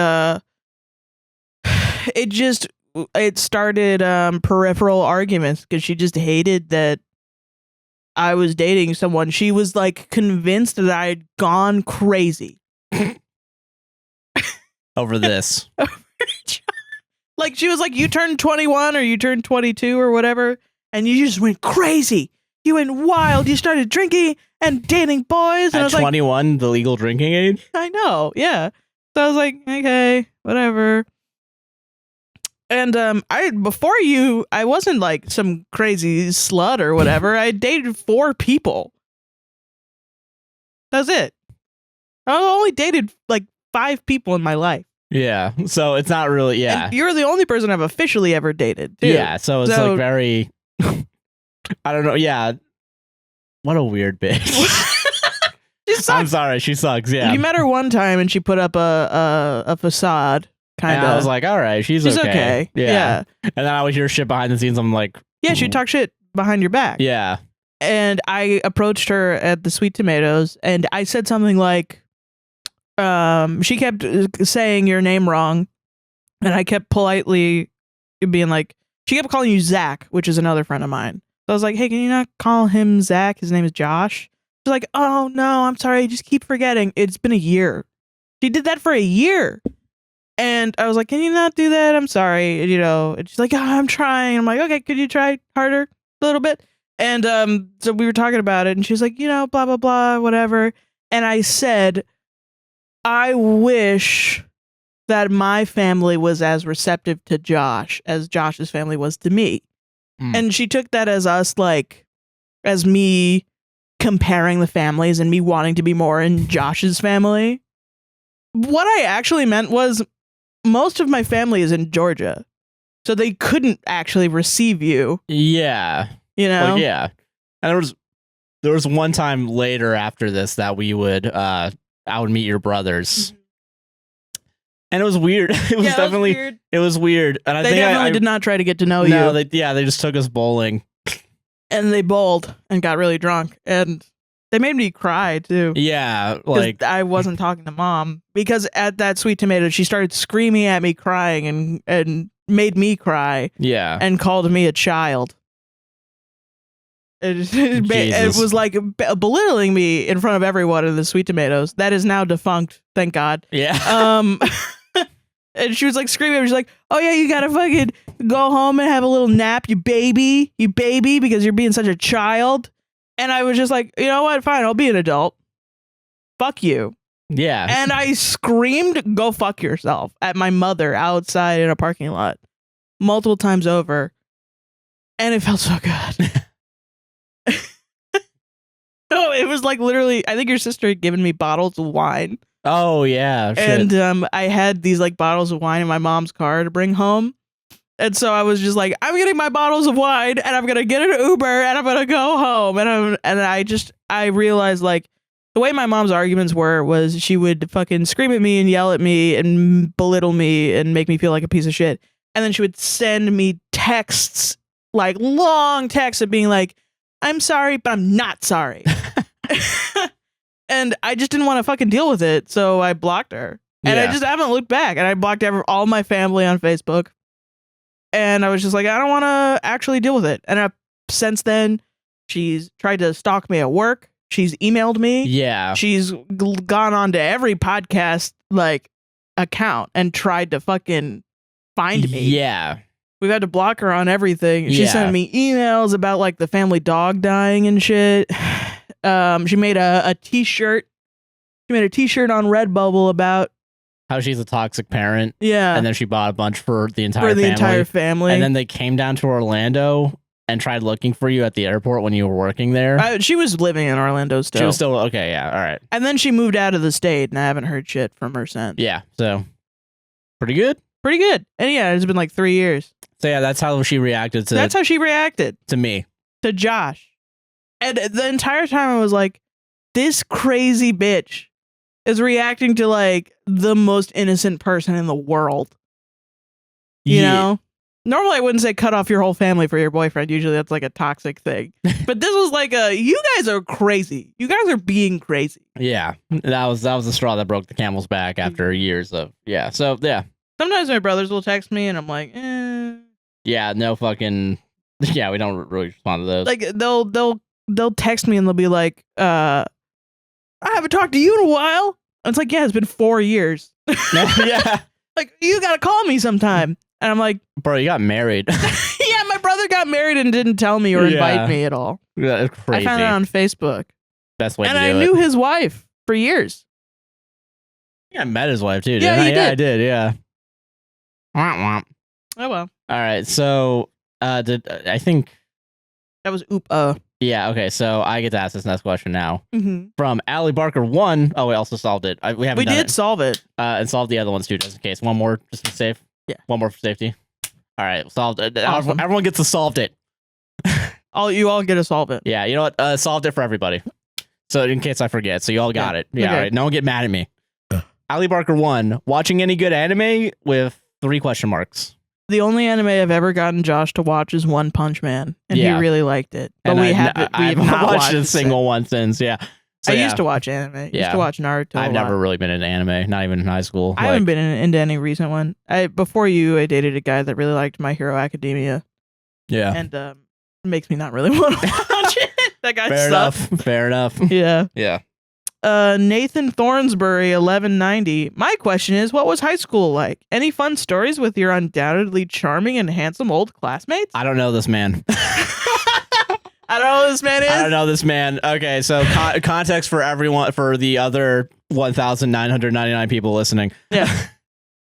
it started peripheral arguments because she just hated that I was dating someone. She was like convinced that I had gone crazy over this. Like she was like, you turned 21 or you turned 22 or whatever, and you just went crazy. You went wild. You started drinking and dating boys. And At I was 21, like, the legal drinking age? I know, yeah. So I was like, okay, whatever. And I wasn't like some crazy slut or whatever. I dated 4 people. That's it. I only dated like 5 people in my life. Yeah, so it's not really, yeah. And you're the only person I've officially ever dated, too. Yeah, so it's like very, I don't know, yeah. What a weird bitch. I'm sorry, she sucks, yeah. You met her one time and she put up a facade, kind of. I was like, all right, she's okay. Yeah. And then I would hear shit behind the scenes, I'm like. Yeah, she'd talk shit behind your back. Yeah. And I approached her at the Sweet Tomatoes and I said something like, she kept saying your name wrong, and I kept politely being like, she kept calling you Zach, which is another friend of mine. So I was like, hey, can you not call him Zach? His name is Josh. She's like, oh no, I'm sorry, I just keep forgetting. It's been a year. She did that for a year. And I was like, can you not do that? I'm sorry. And, and she's like, oh, I'm trying. I'm like, okay, could you try harder a little bit? And so we were talking about it, and she was like, blah, blah, blah, whatever. And I said, I wish that my family was as receptive to Josh as Josh's family was to me. And she took that as as me comparing the families and me wanting to be more in Josh's family. What I actually meant was most of my family is in Georgia, so they couldn't actually receive you. Yeah. Like, yeah. And there was one time later after this that I would meet your brothers. Mm-hmm. And it was weird. It was definitely weird. It was weird. And I think definitely did not try to get to know you. No, they just took us bowling. And they bowled and got really drunk. And they made me cry too. Yeah. Like I wasn't talking to mom because at that Sweet Tomato, she started screaming at me, crying and made me cry Yeah. and called me a child. It was like belittling me in front of everyone in the Sweet Tomatoes. That is now defunct, thank God. Yeah. And she was like screaming. She's like, "Oh yeah, you gotta fucking go home and have a little nap, you baby, because you're being such a child." And I was just like, you know what? Fine, I'll be an adult. Fuck you. Yeah. And I screamed, "Go fuck yourself," at my mother outside in a parking lot multiple times over. And it felt so good. No, it was like literally, I think your sister had given me bottles of wine. Oh, yeah. Shit. And I had these like bottles of wine in my mom's car to bring home. And so I was just like, I'm getting my bottles of wine and I'm going to get an Uber and I'm going to go home. And I realized like the way my mom's arguments was she would fucking scream at me and yell at me and belittle me and make me feel like a piece of shit. And then she would send me texts, like long texts of being like, "I'm sorry, but I'm not sorry." And I just didn't want to fucking deal with it. So I blocked her. And I just haven't looked back. And I blocked all my family on Facebook. And I was just like, I don't want to actually deal with it. And since then, she's tried to stalk me at work. She's emailed me. Yeah. She's gone on to every podcast like account and tried to fucking find me. Yeah. We've had to block her on everything. She sent me emails about like the family dog dying and shit. She made a t-shirt. She made a t-shirt on Redbubble about how she's a toxic parent. Yeah. And then she bought a bunch for the entire family. And then they came down to Orlando and tried looking for you at the airport when you were working there. She was living in Orlando still. She was still, okay, yeah, all right. And then she moved out of the state, and I haven't heard shit from her since. Yeah, so pretty good. Pretty good. And yeah, it's been like 3 years. So yeah, that's how she reacted to That's how she reacted. To me. To Josh. And the entire time I was like, this crazy bitch is reacting to like the most innocent person in the world. You know? Normally I wouldn't say cut off your whole family for your boyfriend. Usually that's like a toxic thing. But this was like you guys are crazy. You guys are being crazy. Yeah. That was the straw that broke the camel's back after years of So yeah. Sometimes my brothers will text me and I'm like, eh. Yeah, no fucking yeah, we don't really respond to those. Like they'll text me and they'll be like, I haven't talked to you in a while. And it's like, yeah, it's been 4 years. Yeah. Like, you gotta call me sometime. And I'm like, bro, you got married. Yeah, my brother got married and didn't tell me or invite me at all. Yeah, it's crazy. I found it on Facebook. Best way to do it. And I knew his wife for years. Yeah, I met his wife too. Yeah, did I did. Yeah. Oh well. All right. So, I think that was Yeah. Okay. So I get to ask this next question now from Allie Barker 1. Oh, we also solved it. We did solve it. And solved the other ones too, just in case. One more, just to be safe. Yeah. One more for safety. All right. Solved it. Awesome. Everyone gets to solved it. You all get to solve it. Yeah. You know what? Solved it for everybody. So in case I forget. So you all got it. Yeah. Okay. All right. No one get mad at me. Allie Barker 1. Watching any good anime with 3 question marks. The only anime I've ever gotten Josh to watch is One Punch Man, and he really liked it. But we have not watched a single one since. Yeah, so, I used to watch anime. I used to watch Naruto. I've never really been into anime, not even in high school. I haven't been into any recent one. Before you, I dated a guy that really liked My Hero Academia. Yeah, and it makes me not really want to watch it. That guy sucks. Fair enough. Yeah. Yeah. Nathan Thornsbury 1190. My question is, what was high school like? Any fun stories with your undoubtedly charming and handsome old classmates? I don't know this man. I don't know who this man is. I don't know this man. Okay, so context for everyone, for the other 1,999 people listening. Yeah.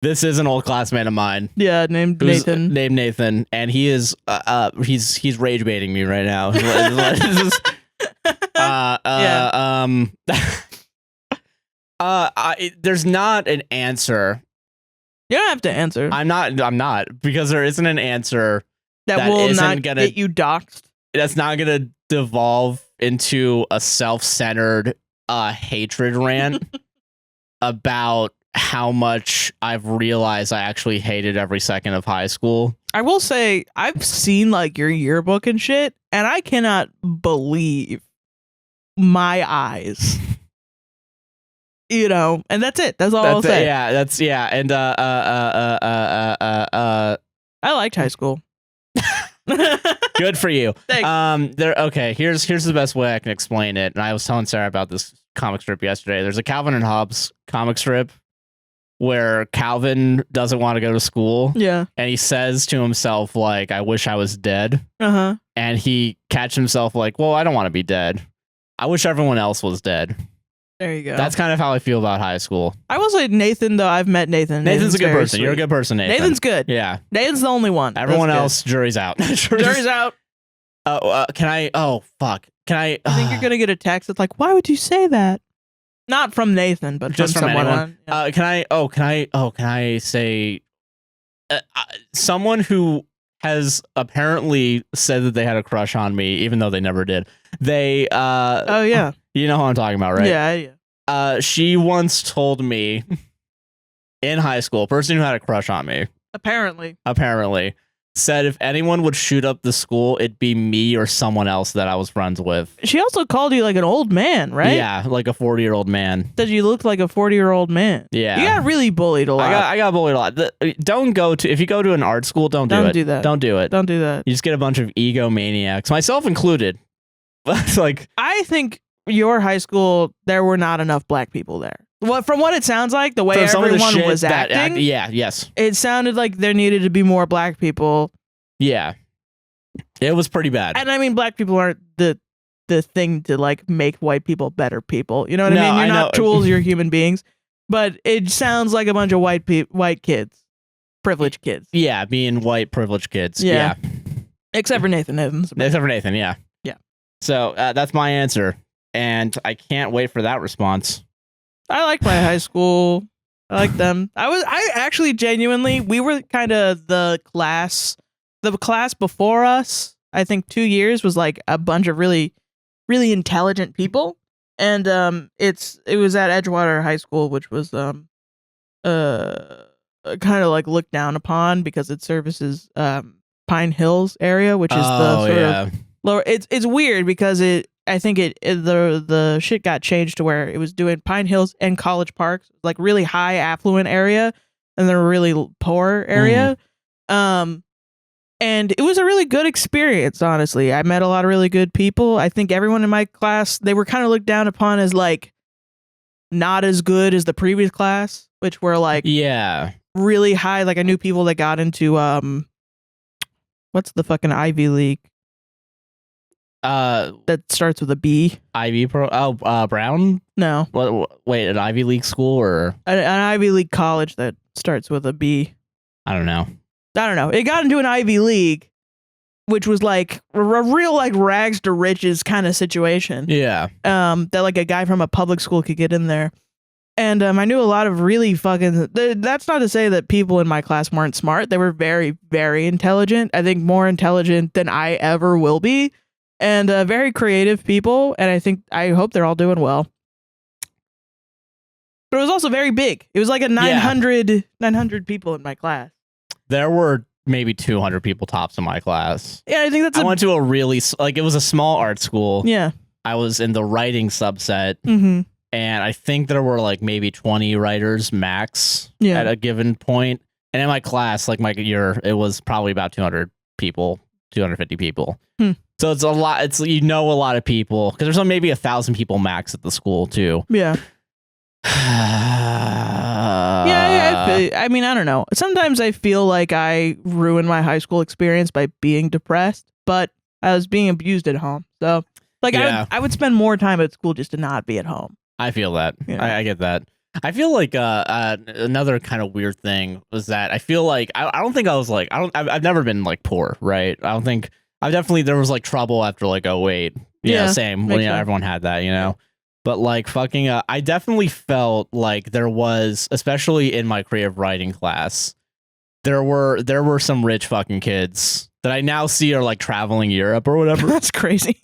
This is an old classmate of mine. Yeah, named Nathan. Named Nathan, and he is he's rage baiting me right now. There's not an answer. You don't have to answer. I'm not because there isn't an answer that will not get you doxxed. That's not gonna devolve into a self-centered hatred rant about how much I've realized I actually hated every second of high school. I will say I've seen like your yearbook and shit, and I cannot believe my eyes. You know, and that's it. That's all I'll say. Yeah, and I liked high school. Good for you. Thanks. Okay, here's the best way I can explain it. And I was telling Sarah about this comic strip yesterday. There's a Calvin and Hobbes comic strip where Calvin doesn't want to go to school. Yeah. And he says to himself, like, I wish I was dead. Uh-huh. And he catches himself like, well, I don't want to be dead. I wish everyone else was dead. There you go. That's kind of how I feel about high school. I will say Nathan, though. I've met Nathan. Nathan's a good person. Sweet. You're a good person, Nathan. Nathan's good. Yeah. Nathan's the only one. Everyone else, jury's out. Jury's out. Can I? Oh, fuck. Can I? I think you're going to get a text that's like, why would you say that? Not from Nathan, but just from someone anyone. Can I say someone who has apparently said that they had a crush on me, even though they never did. They oh yeah. You know who I'm talking about, right? Yeah. She once told me in high school, a person who had a crush on me, apparently, said if anyone would shoot up the school, it'd be me or someone else that I was friends with. She also called you like an old man, right? Yeah, like a 40-year-old man. Said you looked like a 40-year-old man. Yeah. You got really bullied a lot. I got bullied a lot. If you go to an art school, don't do it. Don't do that. Don't do it. Don't do that. You just get a bunch of egomaniacs, myself included. Like, I think your high school, there were not enough black people there. Well, from what it sounds like, the way everyone was acting, it sounded like there needed to be more black people. Yeah, it was pretty bad. And I mean, black people aren't the thing to like make white people better people. You know what I mean? You're not tools. You're human beings. But it sounds like a bunch of white kids, privileged kids. Yeah, being white privileged kids. Yeah. Except for Nathan. Except for Nathan. Yeah. Yeah. So that's my answer, and I can't wait for that response. I liked my high school. I liked them. I actually genuinely, we were kind of the class before us. I think 2 years was like a bunch of really, really intelligent people. And it was at Edgewater High School, which was kind of like looked down upon because it services Pine Hills area, which is the sort of lower. It's weird because I think the shit got changed to where it was doing Pine Hills and College Park, like really high affluent area, and then a really poor area. And it was a really good experience, honestly. I met a lot of really good people. I think everyone in my class, they were kind of looked down upon as like not as good as the previous class, which were like really high. Like I knew people that got into what's the fucking Ivy League? That starts with a B. Ivy Pro? Oh, Brown? No. Wait, an Ivy League school or an Ivy League college that starts with a B? I don't know. It got into an Ivy League, which was like a real like rags to riches kind of situation. Yeah. That like a guy from a public school could get in there. And I knew a lot of really fucking. That's not to say that people in my class weren't smart. They were very, very intelligent. I think more intelligent than I ever will be. And very creative people. And I hope they're all doing well. But it was also very big. It was like a 900 people in my class. There were maybe 200 people tops in my class. Yeah, I think I went to a really, it was a small art school. Yeah. I was in the writing subset. Mm-hmm. And I think there were like maybe 20 writers max at a given point. And in my class, like my year, it was probably about 200 people, 250 people. So it's a lot. It's, a lot of people because there's maybe 1,000 people max at the school too. Yeah. I mean, I don't know. Sometimes I feel like I ruined my high school experience by being depressed, but I was being abused at home. So, like, I would spend more time at school just to not be at home. I feel that. Yeah. I get that. I feel like another kind of weird thing was that I feel like I don't think I was like I've never been like poor, right? I don't think there was like trouble after like 08. Yeah, same. Well, everyone had that, But like fucking, I definitely felt like there was, especially in my creative writing class, there were some rich fucking kids that I now see are like traveling Europe or whatever. That's crazy.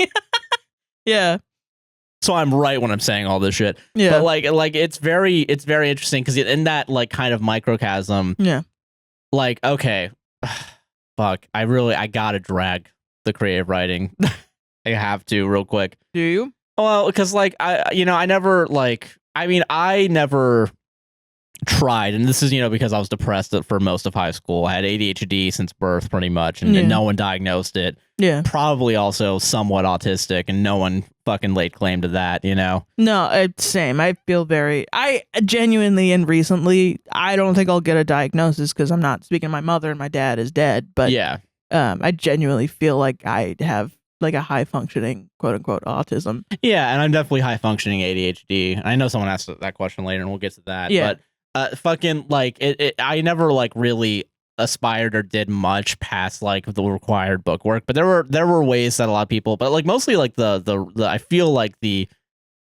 Yeah. So I'm right when I'm saying all this shit. Yeah. But like it's very interesting because in that like kind of microcosm. Yeah. Like, okay, fuck, I gotta drag the creative writing. I have to real quick. Do you? Well, because like I never tried, and this is, because I was depressed for most of high school. I had ADHD since birth pretty much, and no one diagnosed it. Yeah. Probably also somewhat autistic, and no one fucking laid claim to that, No, same. I genuinely and recently, I don't think I'll get a diagnosis because I'm not speaking to my mother and my dad is dead. But yeah. I genuinely feel like I have like a high functioning quote unquote autism. Yeah, and I'm definitely high functioning ADHD. I know someone asked that question later, and we'll get to that. Yeah. But fucking like I never like really aspired or did much past like the required book work, but there were ways that a lot of people, but like mostly like the I feel like the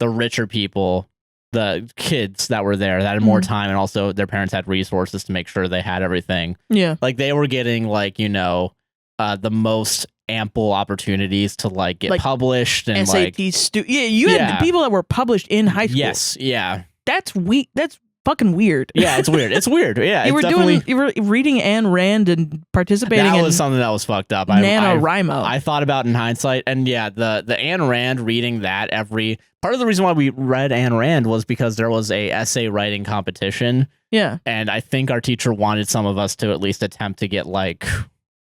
richer people, the kids that were there that had more time, and also their parents had resources to make sure they had everything. Yeah, like they were getting like the most ample opportunities to like get published and SAT you had people that were published in high school. Yes, yeah, that's fucking weird. Yeah, it's weird. It's weird. Yeah, you were reading Ayn Rand and participating. That was something that was fucked up. NaNoWriMo. I thought about in hindsight, and yeah, the Ayn Rand reading that part of the reason why we read Ayn Rand was because there was a essay writing competition. Yeah, and I think our teacher wanted some of us to at least attempt to get like.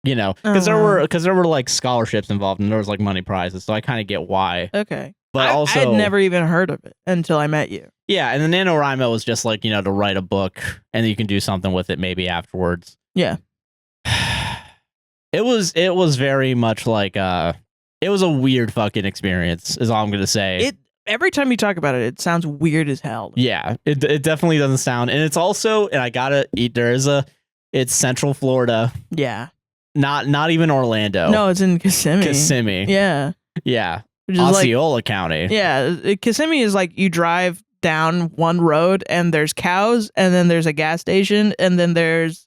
Because there were like scholarships involved and there was like money prizes, so I kind of get why. Okay, but I also had never even heard of it until I met you. Yeah, and the NaNoWriMo was just like to write a book and then you can do something with it maybe afterwards. Yeah, it was very much like it was a weird fucking experience, is all I'm gonna say. Every time you talk about it, it sounds weird as hell. Yeah, it definitely doesn't sound, and it's also, and I gotta eat. It's Central Florida. Yeah. Not even Orlando. No, it's in Kissimmee. Kissimmee. Yeah. Yeah. Osceola County. Yeah. Kissimmee is like you drive down one road and there's cows and then there's a gas station and then there's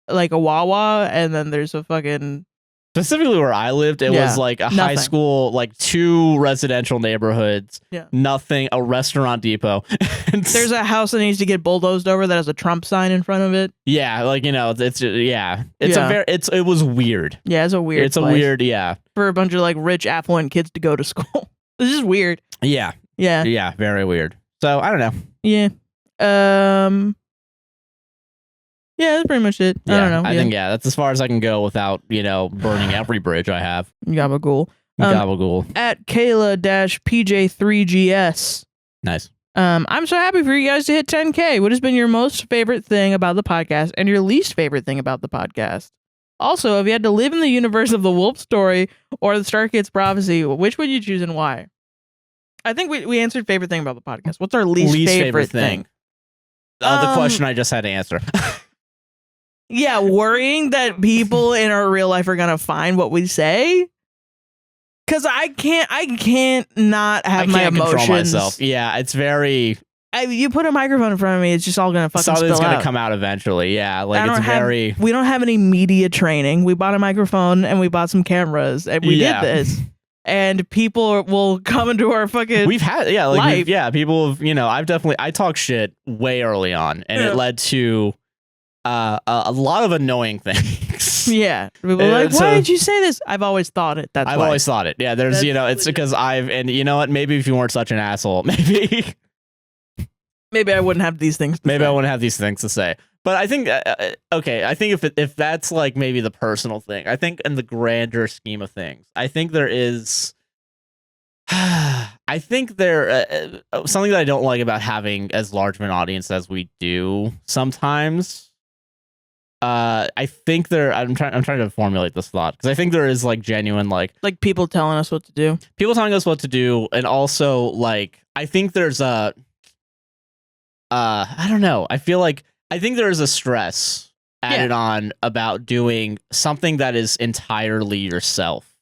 like a Wawa and then there's a fucking... Specifically where I lived, it was like a high school, like 2 residential neighborhoods, nothing, a restaurant depot. There's a house that needs to get bulldozed over that has a Trump sign in front of it. Yeah, like it was weird. Yeah, it's a weird place. For a bunch of like rich, affluent kids to go to school. It's just weird. Yeah. Yeah. Yeah, very weird. So, I don't know. Yeah. Yeah, that's pretty much it. Yeah, I don't know. I think that's as far as I can go without, burning every bridge I have. Gabagool. Gabagool. At Kayla-PJ3GS. Nice. I'm so happy for you guys to hit 10K. What has been your most favorite thing about the podcast and your least favorite thing about the podcast? Also, if you had to live in the universe of the Wolf story or the Star Kids prophecy, which would you choose and why? I think we answered favorite thing about the podcast. What's our least favorite thing? The question I just had to answer. Yeah, worrying that people in our real life are gonna find what we say. Cause I can't not have my emotions. Control myself. Yeah, it's very. You put a microphone in front of me, it's just all gonna fucking spill out. Something's gonna come out eventually. Yeah, like it's very. We don't have any media training. We bought a microphone and we bought some cameras and we did this. And people will come into our fucking. We've had life. People have I talk shit way early on, and it led to. A lot of annoying things. Yeah. People are like, why did you say this? I've always thought it. I've always thought it. Yeah, there's, it's because and you know what? Maybe if you weren't such an asshole, maybe I wouldn't have these things to say. I wouldn't have these things to say. But I think, I think if that's like maybe the personal thing, I think in the grander scheme of things, I think there is. I think there something that I don't like about having as large of an audience as we do sometimes. I think I'm trying to formulate this thought because I think there is like genuine like people telling us what to do. People telling us what to do, and also like I think there's a I don't know. I think there is a stress added on about doing something that is entirely yourself.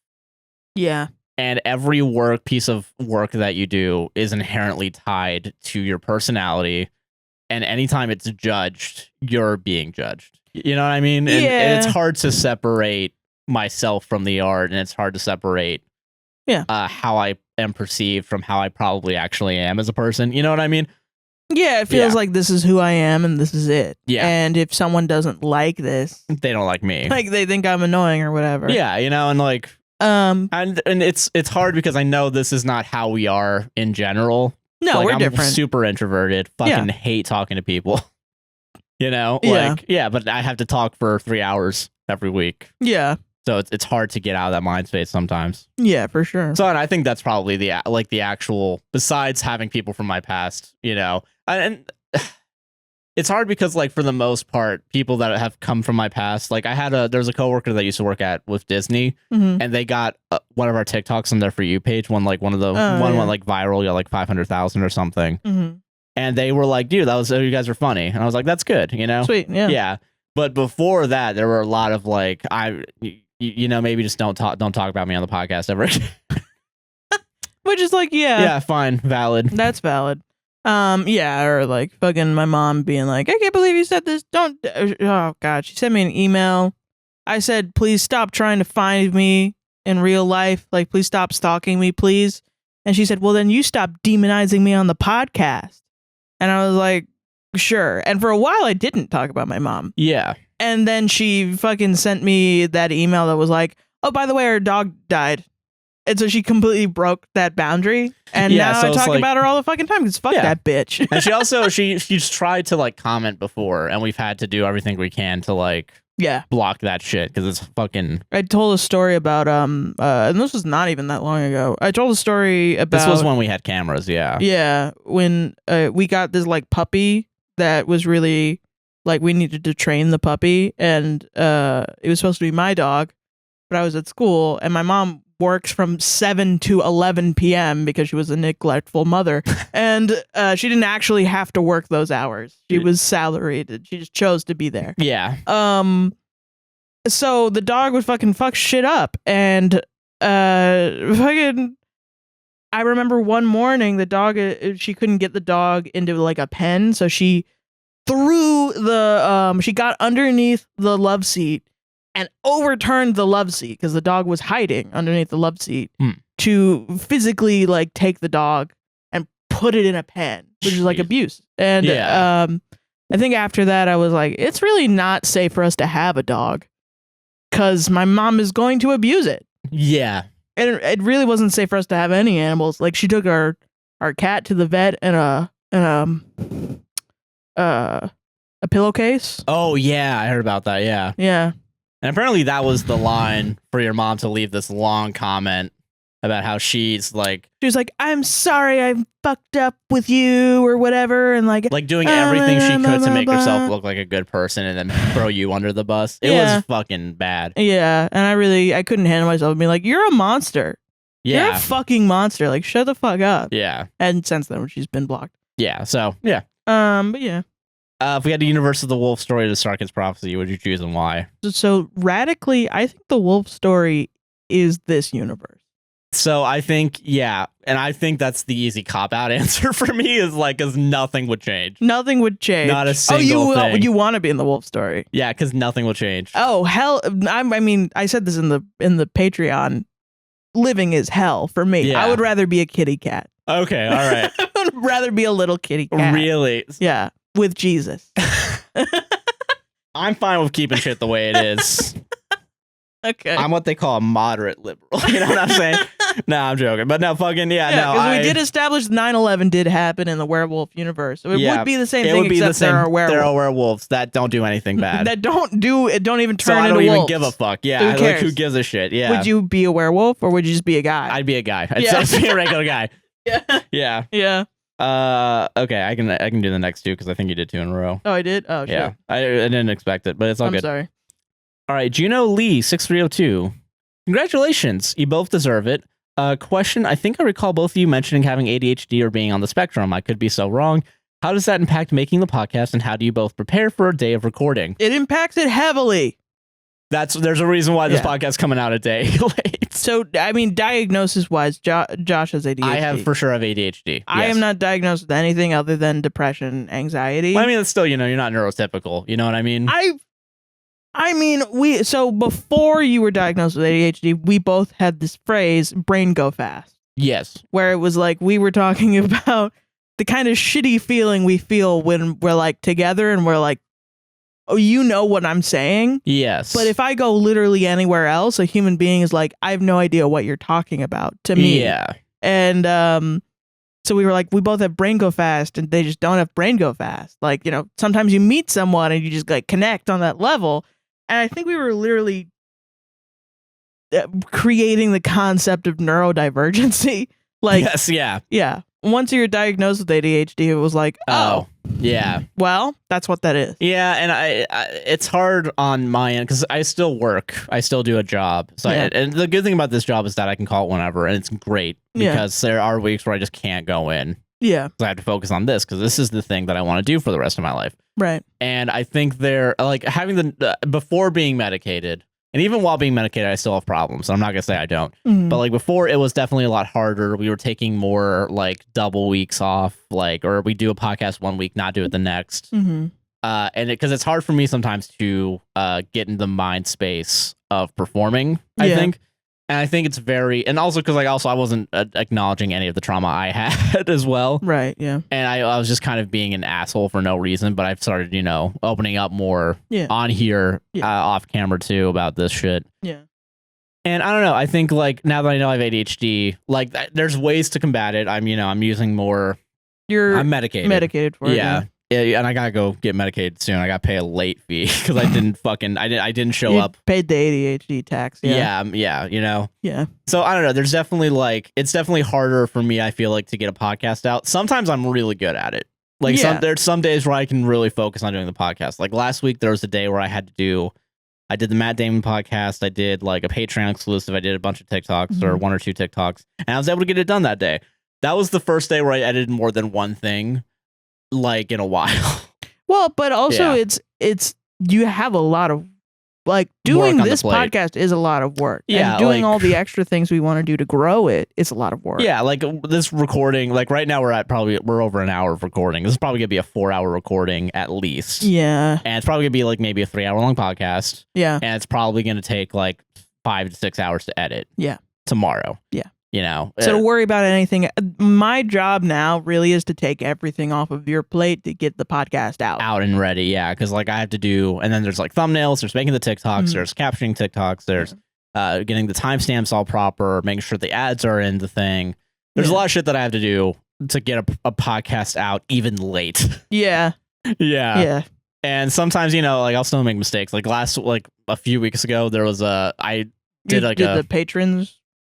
Yeah. And every piece of work that you do is inherently tied to your personality. And anytime it's judged, you're being judged. You know what I mean? And it's hard to separate myself from the art, and it's hard to separate how I am perceived from how I probably actually am as a person. You know what I mean? Yeah, it feels like this is who I am and this is it. Yeah. And if someone doesn't like this, they don't like me. Like they think I'm annoying or whatever. Yeah, and like and it's hard because I know this is not how we are in general. No, like, we're I'm different. Super introverted. Fucking hate talking to people. You know, Yeah. like, yeah, but I have to talk for 3 hours every week. Yeah. So it's hard to get out of that mind space sometimes. Yeah, for sure. So, and I think that's probably the actual, besides having people from my past, you know, and it's hard because, like, for the most part, people that have come from my past, like, there's a coworker that used to work with Disney, and they got one of our TikToks on their For You page, went like went like viral, got like 500,000 or something. And they were like, dude, you guys are funny. And I was like, that's good, you know? Sweet, yeah. Yeah. But before that, there were a lot of like, you know, maybe just don't talk about me on the podcast ever. Which is like, yeah. Yeah, fine, valid. That's valid. Yeah, or like fucking my mom being like, I can't believe you said this. Don't. Oh God, she sent me an email. I said, please stop trying to find me in real life. Like, please stop stalking me, please. And she said, well, then you stop demonizing me on the podcast. And I was like, sure. And for a while, I didn't talk about my mom. Yeah. And then she fucking sent me that email that was like, oh, by the way, her dog died. And so she completely broke that boundary. And now I talk about her all the fucking time because fuck that bitch. And she also, she's tried to like comment before, and we've had to do everything we can to like block that shit because it's fucking. I told a story about, and this was not even that long ago. I told a story about. This was when we had cameras, yeah. Yeah, when we got this like puppy that was really like we needed to train the puppy, and it was supposed to be my dog, but I was at school, and my mom works from 7 to 11 p.m. because she was a neglectful mother. And she didn't actually have to work those hours. She was salaried. She just chose to be there. Yeah. So the dog would fucking fuck shit up. And fucking... I remember one morning the dog, she couldn't get the dog into like a pen. So she threw she got underneath the love seat and overturned the love seat because the dog was hiding underneath the love seat to physically like take the dog and put it in a pen, which is like abuse. And I think after that I was like, it's really not safe for us to have a dog because my mom is going to abuse it. Yeah. And it really wasn't safe for us to have any animals. Like she took our cat to the vet in a pillowcase. Oh yeah, I heard about that. Yeah. Yeah. And apparently that was the line for your mom to leave this long comment about how she's like... She was like, I'm sorry I fucked up with you or whatever. And like doing everything she could to make herself look like a good person and then throw you under the bus. It was fucking bad. Yeah. And I couldn't handle myself and be like, you're a monster. Yeah. You're a fucking monster. Like, shut the fuck up. Yeah. And since then, she's been blocked. Yeah. So, yeah. But yeah. If we had the universe of the wolf story to Sarkis prophecy, would you choose and why? So radically, I think the wolf story is this universe. So I think, yeah, and I think that's the easy cop-out answer for me is like, because nothing would change. Nothing would change. Not a single thing. You want to be in the wolf story. Yeah, because nothing will change. Oh, hell. I mean, I said this in the Patreon. Living is hell for me. Yeah. I would rather be a kitty cat. Okay, all right. I would rather be a little kitty cat. Really? Yeah, with Jesus. I'm fine with keeping shit the way it is. Okay. I'm what they call a moderate liberal. You know what I'm saying? No, I'm joking. But no, fucking, yeah, no. Because we did establish 9/11 did happen in the werewolf universe. So it would be the same thing, except there are werewolves. There are werewolves that don't do anything bad. That don't even turn into wolves. So I don't even give a fuck. Yeah, who cares? Who gives a shit? Yeah. Would you be a werewolf or would you just be a guy? I'd be a guy. I'd just be a regular guy. Yeah. Yeah. Yeah. Okay, I can do the next two because I think you did two in a row. Oh, I did? Oh, shit. Yeah. I didn't expect it, but it's all good. I'm sorry. All right, Juno Lee 6302. Congratulations, you both deserve it. Question, I think I recall both of you mentioning having ADHD or being on the spectrum. I could be so wrong. How does that impact making the podcast, and how do you both prepare for a day of recording? It impacts it heavily. There's a reason why this podcast's coming out a day late. So, I mean, diagnosis-wise, Josh has ADHD. I have for sure have ADHD. I am not diagnosed with anything other than depression, anxiety. Well, I mean, it's still, you're not neurotypical. You know what I mean? I mean, so before you were diagnosed with ADHD, we both had this phrase, brain go fast. Yes. Where it was like, we were talking about the kind of shitty feeling we feel when we're like together and we're like, oh, you know what I'm saying? Yes. But if I go literally anywhere else, a human being is like, I have no idea what you're talking about to me. Yeah. And So we were like, we both have brain go fast, and they just don't have brain go fast. Like, you know, sometimes you meet someone and you just like connect on that level. And I think we were literally creating the concept of neurodivergency. Like, yes, yeah. Yeah. Once you're diagnosed with ADHD, it was like, oh, yeah. Well, that's what that is. Yeah, and I it's hard on my end because I still work. I still do a job. So and the good thing about this job is that I can call it whenever, and it's great because there are weeks where I just can't go in. Yeah. So I have to focus on this because this is the thing that I want to do for the rest of my life. Right. And I think they're like having the before being medicated. And even while being medicated, I still have problems. I'm not going to say I don't. Mm-hmm. But like before, it was definitely a lot harder. We were taking more like double weeks off, like, or we do a podcast 1 week, not do it the next. Mm-hmm. And because it's hard for me sometimes to get in the mind space of performing, I think. And I think it's very, and also because like I wasn't acknowledging any of the trauma I had as well. Right. Yeah. And I was just kind of being an asshole for no reason, but I've started, you know, opening up more on here off camera too about this shit. Yeah. And I don't know. I think like now that I know I have ADHD, like there's ways to combat it. I'm using more. I'm medicated. Medicated for it. Yeah. Yeah, and I gotta go get medicated soon. I gotta pay a late fee because I didn't show up. Paid the ADHD tax. Yeah, you know. Yeah. So I don't know. There's definitely like it's definitely harder for me. I feel like to get a podcast out. Sometimes I'm really good at it. Like there's some days where I can really focus on doing the podcast. Like last week, there was a day where I did the Matt Damon podcast. I did like a Patreon exclusive. I did a bunch of TikToks or 1 or 2 TikToks, and I was able to get it done that day. That was the first day where I edited more than one thing. Like in a while. Well, but also it's you have a lot of like doing this podcast is a lot of work. Yeah, and doing all the extra things we want to do to grow it is a lot of work. Yeah, like this recording, like right now we're over an hour of recording. This is probably gonna be a 4-hour recording at least. Yeah. And it's probably gonna be like maybe a 3-hour long podcast. Yeah. And it's probably gonna take like 5 to 6 hours to edit. Yeah. Tomorrow. Yeah. You know, so to worry about anything, my job now really is to take everything off of your plate to get the podcast out and ready. Yeah, because like I have to do, and then there's like thumbnails, there's making the TikToks, there's captioning TikToks, there's getting the timestamps all proper, making sure the ads are in the thing. There's a lot of shit that I have to do to get a podcast out even late. Yeah. Yeah. And sometimes, you know, like I'll still make mistakes. Like a few weeks ago, there was I did the patrons.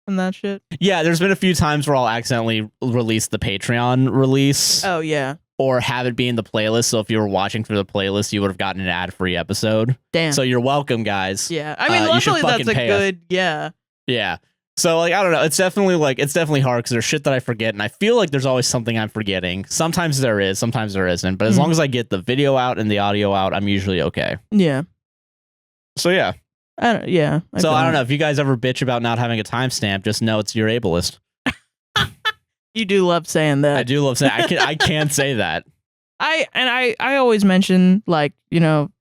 And that shit. Yeah, there's been a few times where I'll accidentally release the Patreon release. Oh yeah. Or have it be in the playlist. So if you were watching through the playlist, you would have gotten an ad-free episode. Damn. So you're welcome, guys. Yeah. I mean, luckily that's a good. Yeah. Yeah. So like I don't know. It's definitely hard because there's shit that I forget, and I feel like there's always something I'm forgetting. Sometimes there is, sometimes there isn't. But as long as I get the video out and the audio out, I'm usually okay. Yeah. So yeah. I don't know if you guys ever bitch about not having a timestamp. Just know it's your ableist. You do love saying that. I do love saying. I can't say that. I always mention like you know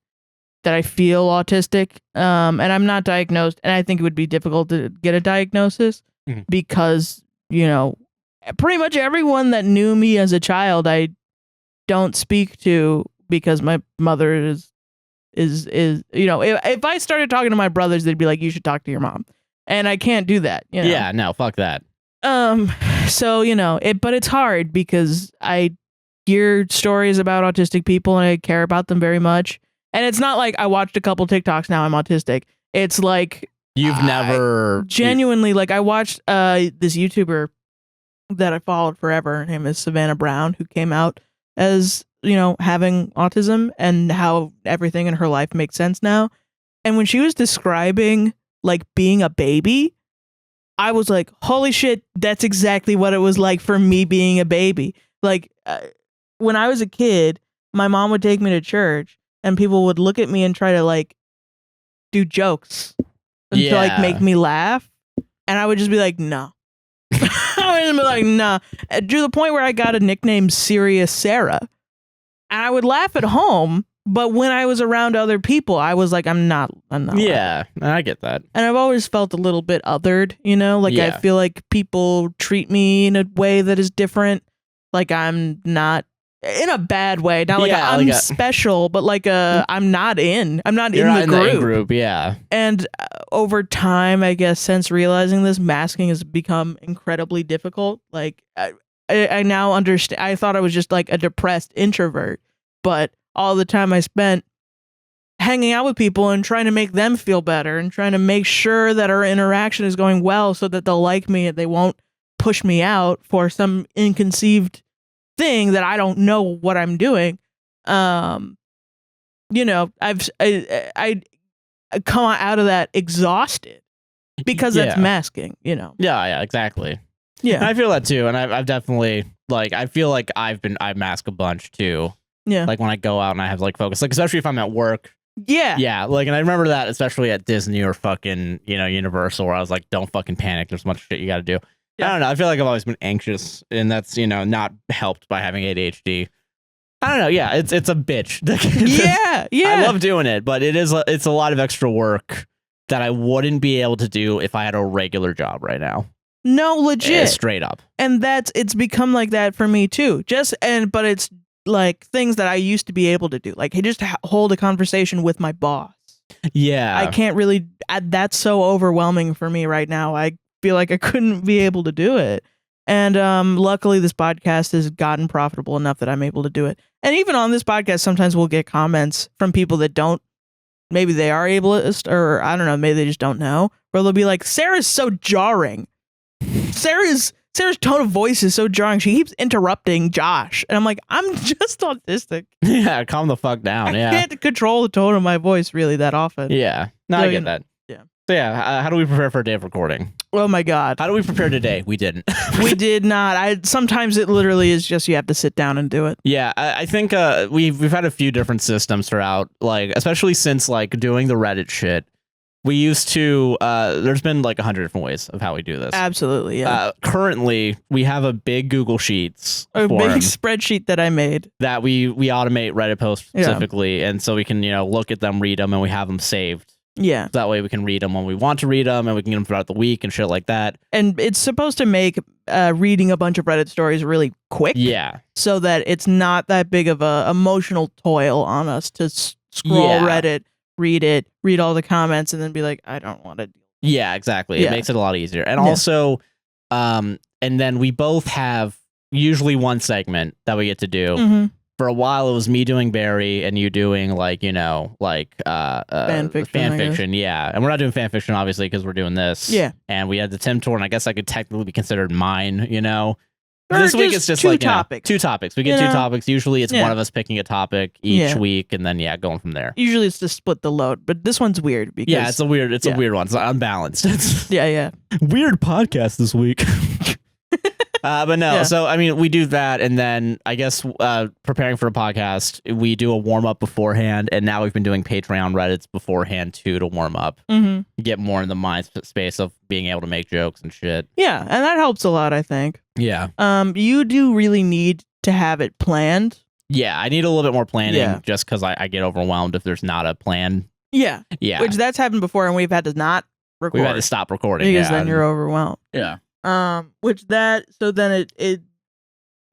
that I feel autistic. And I'm not diagnosed, and I think it would be difficult to get a diagnosis because you know pretty much everyone that knew me as a child I don't speak to because my mother is you know if I started talking to my brothers they'd be like you should talk to your mom, and I can't do that, you know? Yeah, no, fuck that. So you know but it's hard because I hear stories about autistic people and I care about them very much, and it's not like I watched a couple TikToks now I'm autistic. It's like you've never genuinely like I watched this YouTuber that I followed forever. Her name is Savannah Brown, who came out as you know, having autism and how everything in her life makes sense now. And when she was describing like being a baby, I was like, holy shit, that's exactly what it was like for me being a baby. Like when I was a kid, my mom would take me to church and people would look at me and try to like do jokes and to like make me laugh. And I would just be like, no. I would just be like, nah. To the point where I got a nickname Serious Sarah. And I would laugh at home, but when I was around other people, I was like, I'm not. Yeah, I get that. And I've always felt a little bit othered, you know? Like, I feel like people treat me in a way that is different. Like, I'm not, in a bad way. Not like I'm special, but like I'm not in the group. Yeah. And over time, I guess, since realizing this, masking has become incredibly difficult. Like, I now understand. I thought I was just like a depressed introvert, but all the time I spent hanging out with people and trying to make them feel better and trying to make sure that our interaction is going well so that they'll like me and they won't push me out for some inconceived thing that I don't know what I'm doing. You know, I come out of that exhausted because that's masking, you know. Yeah, exactly. Yeah. And I feel that too. And I've definitely like, I feel like I mask a bunch too. Yeah. Like when I go out and I have like focus, like especially if I'm at work. Yeah. Yeah. Like, and I remember that especially at Disney or fucking, you know, Universal, where I was like, don't fucking panic. There's much shit you got to do. Yeah. I don't know. I feel like I've always been anxious, and that's, you know, not helped by having ADHD. I don't know. Yeah. It's a bitch. Yeah. I love doing it, but it's a lot of extra work that I wouldn't be able to do if I had a regular job right now. No, legit. Straight up. And it's become like that for me too. But it's like things that I used to be able to do. Like, hey, just hold a conversation with my boss. Yeah. I can't really, that's so overwhelming for me right now. I feel like I couldn't be able to do it. And luckily this podcast has gotten profitable enough that I'm able to do it. And even on this podcast, sometimes we'll get comments from people that don't, maybe they are ableist, or I don't know, maybe they just don't know, where they'll be like, Sarah's so jarring. Sarah's tone of voice is so jarring. She keeps interrupting Josh. And I'm like, I'm just autistic. Yeah, calm the fuck down. I can't control the tone of my voice really that often. Yeah. No, I get that. Yeah. So yeah, how do we prepare for a day of recording? Oh my God. How do we prepare today? We didn't. We did not. Sometimes it literally is just you have to sit down and do it. Yeah, I think we've had a few different systems throughout, like especially since like doing the Reddit shit. We used to, there's been like 100 different ways of how we do this. Absolutely, yeah. Currently, we have a big Google Sheets big spreadsheet that I made. That we automate Reddit posts specifically, and so we can, you know, look at them, read them, and we have them saved. Yeah. So that way we can read them when we want to read them, and we can get them throughout the week and shit like that. And it's supposed to make reading a bunch of Reddit stories really quick. Yeah. So that it's not that big of a emotional toil on us to scroll Reddit, read all the comments, and then be like, I don't want to. Yeah, exactly. It makes it a lot easier. And also, and then we both have usually one segment that we get to do. Mm-hmm. For a while, it was me doing Barry and you doing like, you know, like fan fiction. Yeah. And we're not doing fan fiction, obviously, because we're doing this. Yeah. And we had the Tim tour, and I guess I could technically be considered mine, you know. Or this week it's just two like topics. Two topics. We get two topics. Usually it's one of us picking a topic each week, and then going from there. Usually it's to split the load, but this one's weird because it's a weird one. It's unbalanced. Yeah. Weird podcast this week. But no, so I mean, we do that, and then I guess preparing for a podcast, we do a warm up beforehand, and now we've been doing Patreon Reddits beforehand too to warm up, get more in the mind space of being able to make jokes and shit. Yeah, and that helps a lot, I think. Yeah. You do really need to have it planned. Yeah, I need a little bit more planning, just because I get overwhelmed if there's not a plan. Yeah. Yeah. Which that's happened before, and we've had to not record. We've had to stop recording because then you're overwhelmed. Yeah. So then it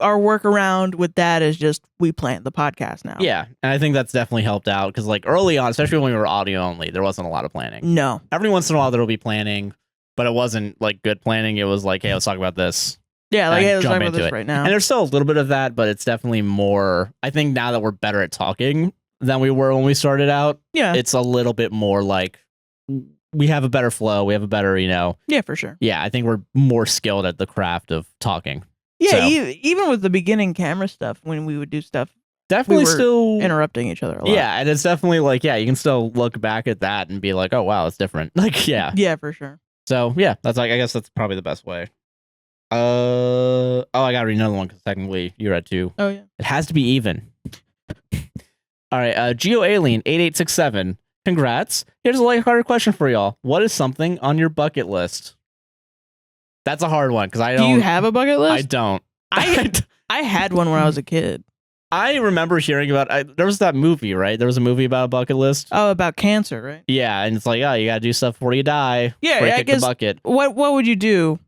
our workaround with that is just we plan the podcast now. Yeah, and I think that's definitely helped out because like early on, especially when we were audio only, there wasn't a lot of planning. No. Every once in a while there'll be planning, but it wasn't like good planning. It was like, hey, let's talk about this. Yeah, like, hey, let's talk about this right now. And there's still a little bit of that, but it's definitely more. I think now that we're better at talking than we were when we started out. Yeah, it's a little bit more like. We have a better flow. We have a better, you know. Yeah, for sure. Yeah, I think we're more skilled at the craft of talking. Yeah, so. Even with the beginning camera stuff, when we would do stuff, definitely we were still interrupting each other a lot. Yeah, and it's definitely like, you can still look back at that and be like, oh wow, it's different. Like, yeah. Yeah, for sure. So yeah, that's like, I guess that's probably the best way. I gotta read another one because technically you're at 2. Oh yeah. It has to be even. All right, Geo Alien 8867. Congrats. Here's a lighthearted question for y'all. What is something on your bucket list? That's a hard one because I don't. Do you have a bucket list? I don't. I had one when I was a kid. I remember hearing about. There was that movie, right? There was a movie about a bucket list. Oh, about cancer, right? Yeah, and it's like, oh, you gotta do stuff before you die. Yeah, before you I kick guess. The bucket. What would you do?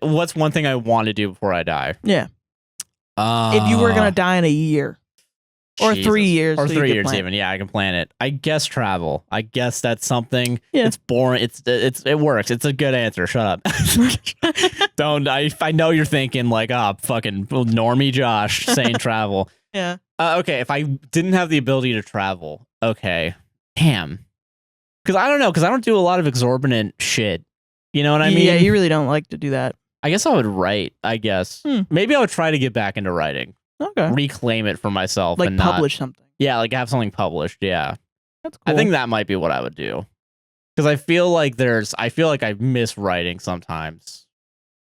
What's one thing I want to do before I die? Yeah. If you were gonna die in a year. Or Jesus. 3 years. Or so 3 you years can plan. even. Yeah, I can plan it. I guess travel. I guess that's something. Yeah. It's boring. It works. It's a good answer. Shut up. Don't. I know you're thinking like, fucking normie Josh saying travel. Yeah. Okay, if I didn't have the ability to travel, okay, damn. Because I don't know. Because I don't do a lot of exorbitant shit. You know what I mean? Yeah, you really don't like to do that. I guess I would write. I guess maybe I would try to get back into writing. Okay. Reclaim it for myself, Like and publish something. Yeah, like have something published. Yeah, that's cool. I think that might be what I would do. Because I feel like I miss writing sometimes.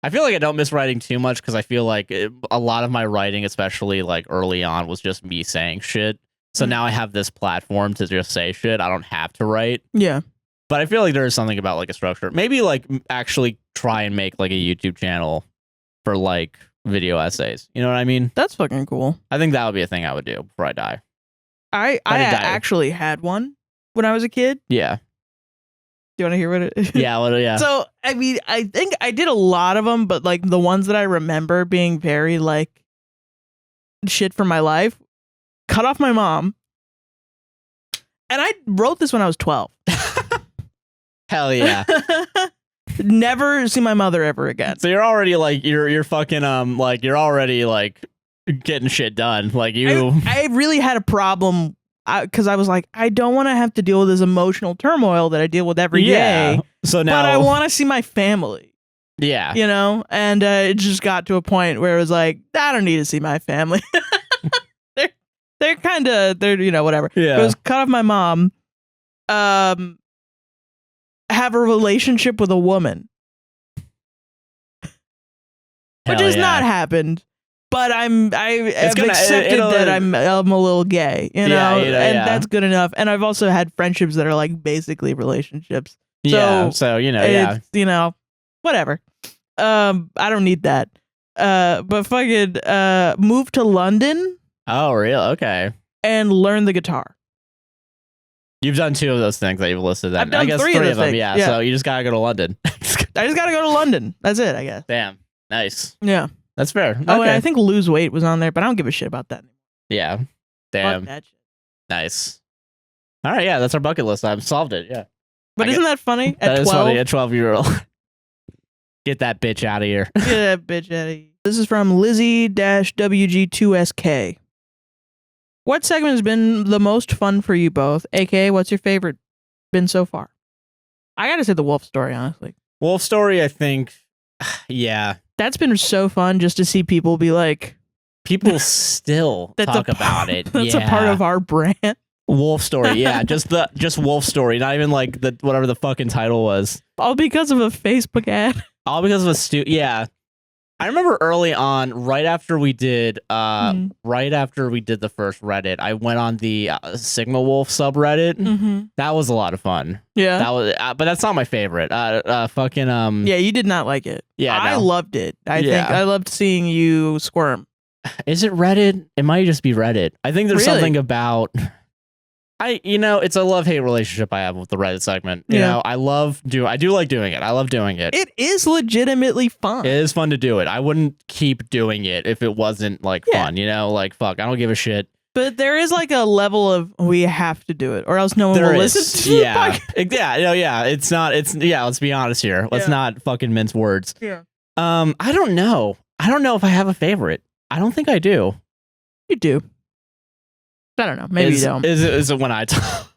I feel like I don't miss writing too much because I feel like a lot of my writing, especially like early on, was just me saying shit. So now I have this platform to just say shit. I don't have to write. Yeah. But I feel like there is something about like a structure. Maybe like actually try and make like a YouTube channel for like video essays. You know what I mean? That's fucking cool. I think that would be a thing I would do before I die. I actually had one when I was a kid. Yeah. Do you want to hear what it? Yeah. Well, yeah. So I mean, I think I did a lot of them, but like the ones that I remember being very like shit for my life, cut off my mom, and I wrote this when I was 12. Hell yeah. Never see my mother ever again. So you're already like you're fucking like you're already like getting shit done. Like you I really had a problem because I was like, I don't want to have to deal with this emotional turmoil that I deal with every day. So now but I want to see my family. Yeah. You know? And it just got to a point where it was like, I don't need to see my family. they're kind of, you know, whatever. Yeah. It was cut off my mom. Have a relationship with a woman. Which has not happened. But I've accepted that I'm a little gay, you know, and that's good enough. And I've also had friendships that are like basically relationships. So you know, it's, you know, whatever. I don't need that. But fucking move to London. Oh, really? Okay. And learn the guitar. You've done 2 of those things that you've listed. Then. I've done I guess 3 3 of them. Yeah. So you just gotta go to London. I just gotta go to London. That's it, I guess. Damn. Nice. Yeah. That's fair. Okay. Oh, and I think lose weight was on there, but I don't give a shit about that. Yeah. Damn. Fuck that shit. Nice. All right. Yeah, that's our bucket list. I've solved it. Yeah. But isn't that funny? At 12? That is funny. At 12-year-old. Get that bitch out of here. Get that bitch out of here. This is from Lizzie-WG2SK. What segment has been the most fun for you both? AKA, what's your favorite been so far? I gotta say the wolf story, honestly. Wolf story, I think. Yeah. That's been so fun just to see people be like... People still talk about it. That's a part of our brand. Wolf story, yeah. just wolf story. Not even like the whatever the fucking title was. All because of a Facebook ad. All because of a yeah. I remember early on, right after we did the first Reddit, I went on the Sigma Wolf subreddit. Mm-hmm. That was a lot of fun. Yeah, that was, but that's not my favorite. Yeah, you did not like it. Yeah, I loved it. I think I loved seeing you squirm. Is it Reddit? It might just be Reddit. I think there's something about. It's a love-hate relationship I have with the Reddit segment. You know, I do like doing it. I love doing it. It is legitimately fun. It is fun to do it. I wouldn't keep doing it if it wasn't like fun, you know, like fuck, I don't give a shit. But there is like a level of we have to do it or else no one will listen to it. Let's be honest here. Let's not fucking mince words. Yeah. I don't know. I don't know if I have a favorite. I don't think I do. You do. I don't know. Maybe you don't. Is it when I talk?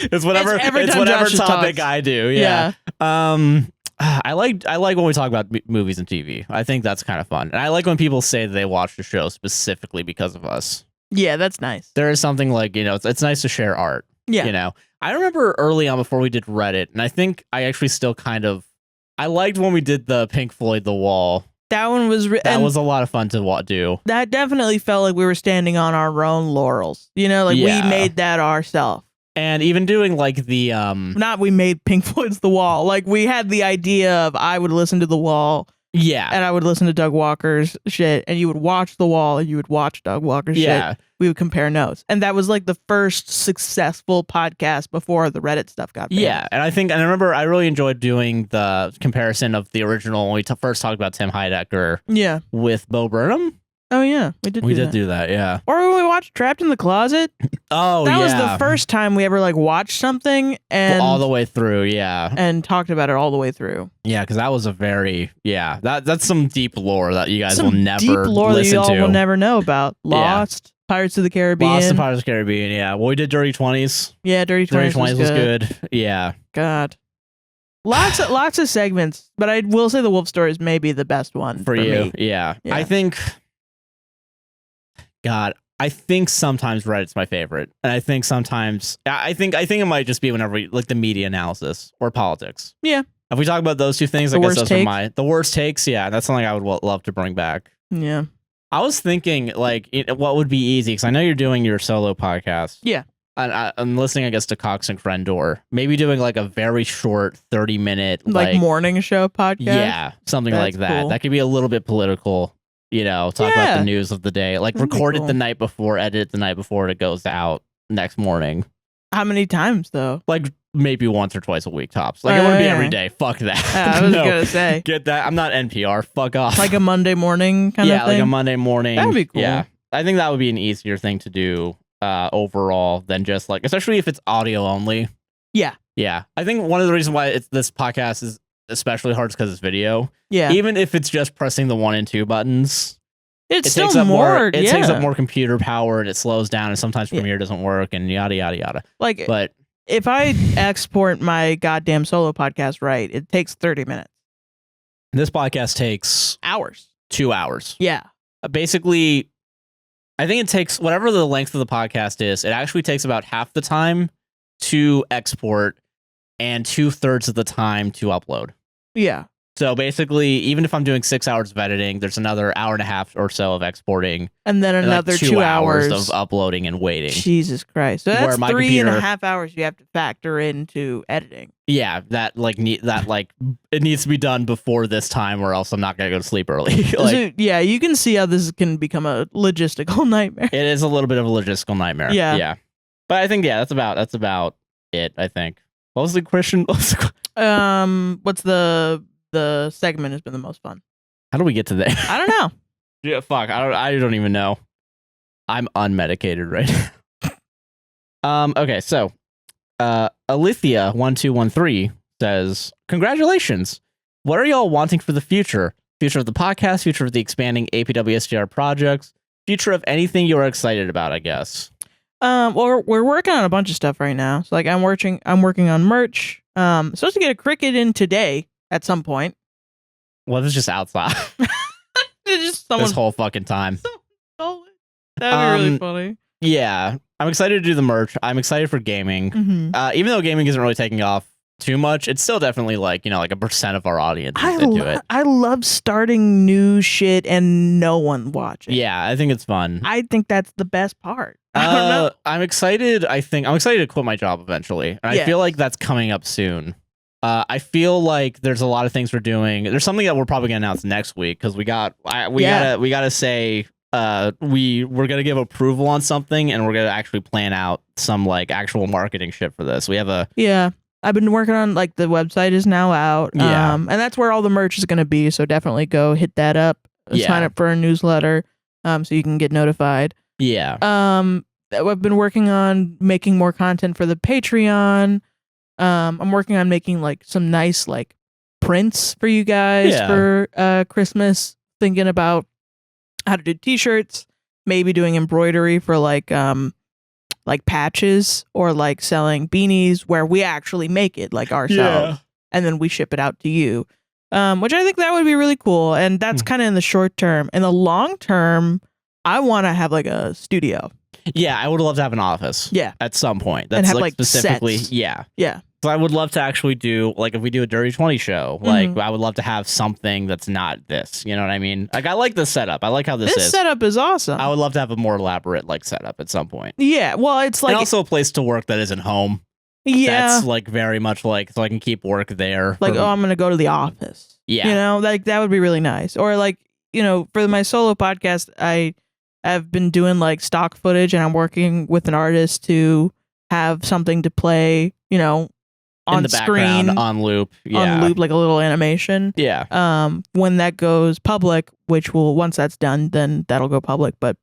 It's whatever. It's whatever topic I do. Yeah. I like when we talk about movies and TV. I think that's kind of fun, and I like when people say that they watch the show specifically because of us. Yeah, that's nice. There is something like it's nice to share art. Yeah. You know, I remember early on before we did Reddit, and I think I actually still I liked when we did the Pink Floyd The Wall. That one was that was a lot of fun to do. That definitely felt like we were standing on our own laurels. You know, like we made that ourselves. And even doing like the not we made Pink Floyd's The Wall. Like we had the idea of I would listen to The Wall. Yeah. And I would listen to Doug Walker's shit, and you would watch The Wall, and you would watch Doug Walker's shit. We would compare notes. And that was like the first successful podcast before the Reddit stuff got big. Yeah, and I remember I really enjoyed doing the comparison of the original when we first talked about Tim Heidecker. Yeah. With Bo Burnham. Oh yeah, we did do that, yeah. Or when we watched Trapped in the Closet. Oh, that yeah. was the first time we ever like watched something and all the way through, yeah. And talked about it all the way through. Yeah, because that was a very that's some deep lore that you guys some will never deep lore listen that you all to. will never know about. Lost, Pirates of the Caribbean. Lost and Pirates of the Caribbean, yeah. Well, we did Dirty 20s. Yeah, Dirty 20s was good. Yeah. God. Lots of segments, but I will say the Wolf Story is maybe the best one for you. me. Yeah. I think sometimes Reddit's my favorite. And I think sometimes I think it might just be whenever like the media analysis or politics. Yeah. If we talk about those two things, I guess those are the worst takes. Yeah, that's something I would love to bring back. Yeah. I was thinking like what would be easy because I know you're doing your solo podcast. Yeah. I'm listening, I guess, to Cox and Crendor. Maybe doing like a very short 30-minute like morning show podcast. Yeah, something like that. Cool. That could be a little bit political. Talk about the news of the day. Like record it the night before, edit it the night before it goes out next morning. How many times though? Like maybe once or twice a week tops. Like it wouldn't be every day. Fuck that. I was gonna say. Get that. I'm not NPR. Fuck off. Like a Monday morning kind of thing? Yeah, like a Monday morning. That'd be cool. Yeah. I think that would be an easier thing to do overall than just like, especially if it's audio only. Yeah. Yeah. I think one of the reasons why this podcast is especially hard is because it's video. Yeah. Even if it's just pressing the 1 and 2 buttons. It takes up more computer power and it slows down and sometimes Premiere doesn't work and yada yada yada. But if I export my goddamn solo podcast right, it takes 30 minutes. This podcast takes hours. 2 hours. Yeah. Basically, I think it takes whatever the length of the podcast is, it actually takes about half the time to export and 2/3 of the time to upload. Yeah. So basically, even if I'm doing 6 hours of editing, there's another hour and a half or so of exporting. And then another like 2 hours of uploading and waiting. Jesus Christ. So that's 3.5 hours you have to factor into editing. Yeah, that it needs to be done before this time or else I'm not going to go to sleep early. So, yeah, you can see how this can become a logistical nightmare. It is a little bit of a logistical nightmare. Yeah. Yeah. But I think, that's about it, I think. What was the question? What's the segment has been the most fun? How do we get to there? I don't know. Yeah, fuck. I don't even know. I'm unmedicated right now. Okay, so Alithia1213 says, congratulations. What are y'all wanting for the future? Future of the podcast, future of the expanding APWSTR projects, future of anything you are excited about, I guess. Well, we're working on a bunch of stuff right now. So like I'm working on merch. Supposed to get a cricket in today at some point. Well, it's just outside. Just this whole fucking time. That'd be really funny. Yeah, I'm excited to do the merch. I'm excited for gaming. Mm-hmm. Even though gaming isn't really taking off too much, it's still definitely like, like a % of our audience is into it. I love starting new shit and no one watching. Yeah, I think it's fun. I think that's the best part. I don't know. I'm excited. I'm excited to quit my job eventually. And I feel like that's coming up soon. I feel like there's a lot of things we're doing. There's something that we're probably gonna announce next week because we gotta say we're gonna give approval on something and we're gonna actually plan out some like actual marketing shit for this. We have I've been working on like the website is now out. And that's where all the merch is gonna be. So definitely go hit that up. Sign up for a newsletter, so you can get notified. Yeah. I've been working on making more content for the Patreon. I'm working on making like some nice like prints for you guys for Christmas. Thinking about how to do t-shirts, maybe doing embroidery for like patches or like selling beanies where we actually make it like ourselves and then we ship it out to you. Which I think that would be really cool. And that's kind of in the short term. In the long term, I want to have like a studio. Yeah, I would love to have an office. Yeah. At some point. That's and have, like specifically sets. Yeah. Yeah. So I would love to actually do like if we do a Dirty 20 show, like I would love to have something that's not this. You know what I mean? Like I like the setup. I like how this is. This setup is awesome. I would love to have a more elaborate like setup at some point. Yeah. Well, it's like and also a place to work that isn't home. Yeah. That's like very much like so I can keep work there. Like, I'm gonna go to the office. Yeah. You know, like that would be really nice. Or like, for my solo podcast, I've been doing like stock footage and I'm working with an artist to have something to play, on in the screen, background, on loop, like a little animation. Yeah. When that goes public, which will once that's done, then that'll go public. But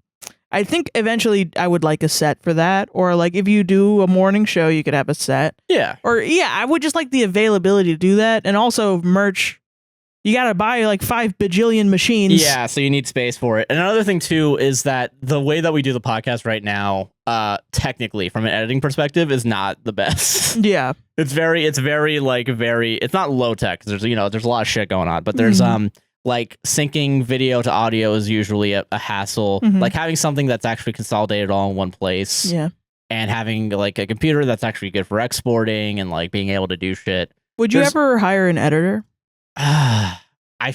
I think eventually I would like a set for that, or like if you do a morning show, you could have a set. Yeah. Or I would just like the availability to do that, and also merch. You gotta buy like 5 bajillion machines. Yeah, so you need space for it. And another thing too is that the way that we do the podcast right now, technically from an editing perspective, is not the best. Yeah, it's not low tech. There's there's a lot of shit going on, but there's like syncing video to audio is usually a hassle. Like having something that's actually consolidated all in one place. Yeah, and having like a computer that's actually good for exporting and like being able to do shit. Would you ever hire an editor? I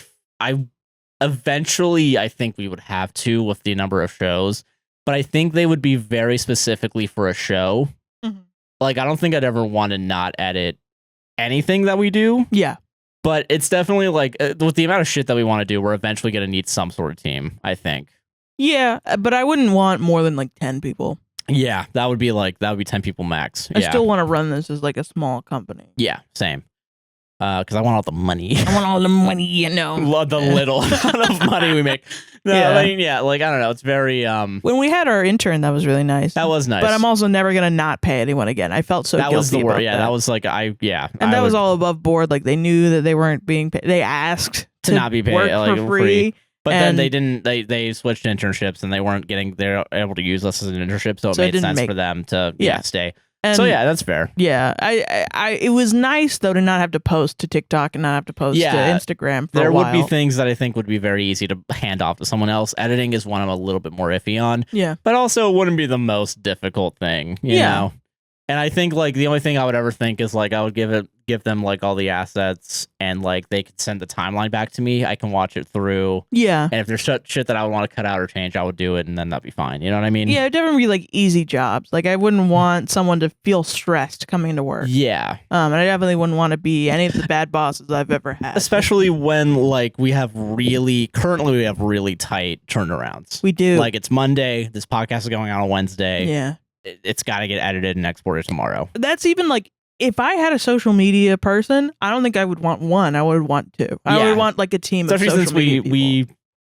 eventually I think we would have to with the number of shows, but I think they would be very specifically for a show. Like I don't think I'd ever want to not edit anything that we do. Yeah, but it's definitely like with the amount of shit that we want to do, we're eventually going to need some sort of team, I think. Yeah, but I wouldn't want more than like 10 people. Yeah, that would be 10 people max. I still want to run this as like a small company. Yeah, same. Because I want all the money. I want all the money, you know. Love the little amount of money we make. No, I mean, like I don't know. It's very. When we had our intern, that was really nice. That was nice. But I'm also never gonna not pay anyone again. I felt so guilty. That was the word. Yeah, that was like and that was all above board. Like they knew that they weren't being paid. They asked to not be paid work like for free. But then they didn't. They switched internships and they weren't getting. They're able to use us as an internship, so it made sense for them to stay. And so yeah, that's fair. Yeah, I it was nice though to not have to post to TikTok and not have to post to Instagram for a while. There would be things that I think would be very easy to hand off to someone else. Editing is one I'm a little bit more iffy on. Yeah, but also it wouldn't be the most difficult thing. You know? And I think like the only thing I would ever think is like I would give them like all the assets and like they could send the timeline back to me. I can watch it through. Yeah. And if there's shit that I would want to cut out or change, I would do it and then that'd be fine. You know what I mean? Yeah, it'd definitely be like easy jobs. Like I wouldn't want someone to feel stressed coming to work. Yeah. And I definitely wouldn't want to be any of the bad bosses I've ever had. Especially when like we have really tight turnarounds. We do. Like it's Monday. This podcast is going on a Wednesday. Yeah. It's got to get edited and exported tomorrow. That's even like if I had a social media person, I don't think I would want one. I would want two. I would want like a team. Especially of social since media we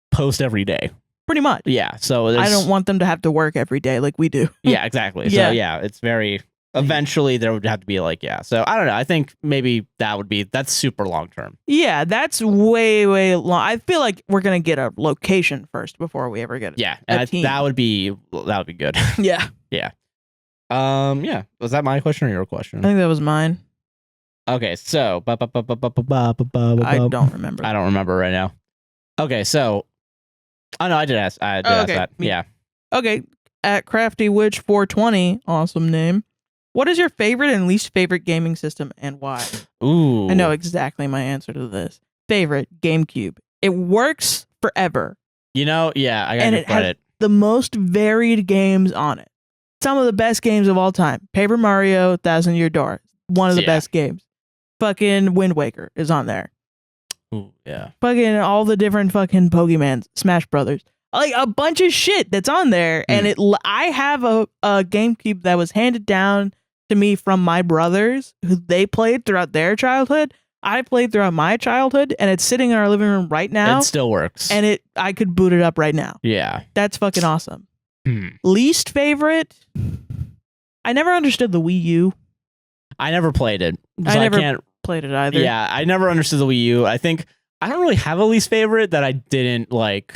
post every day. Pretty much. Yeah. So I don't want them to have to work every day like we do. Yeah, exactly. So yeah, it's very. Eventually, there would have to be like So I don't know. I think maybe that's super long term. Yeah, that's way long. I feel like we're gonna get a location first before we ever get a team. That would be good. Yeah. Yeah. Yeah. Was that my question or your question? I think that was mine. Okay, so I don't remember. I don't remember right now. Okay, so oh no, I did ask. I did ask that. Yeah. Okay. At Crafty Witch 420, awesome name. What is your favorite and least favorite gaming system and why? Ooh. I know exactly my answer to this. Favorite, GameCube. It works forever. I got to credit. Has the most varied games on it. Some of the best games of all time. Paper Mario, Thousand Year Door. One of the best games. Fucking Wind Waker is on there. Ooh, yeah. Fucking all the different fucking Pokemans, Smash Brothers. Like a bunch of shit that's on there. And I have a GameCube that was handed down to me from my brothers who they played throughout their childhood. I played throughout my childhood and it's sitting in our living room right now. It still works. And I could boot it up right now. Yeah. That's fucking awesome. Least favorite? I never understood the Wii U. I never played it. So I never played it either. Yeah, I never understood the Wii U. I think I don't really have a least favorite that I didn't like.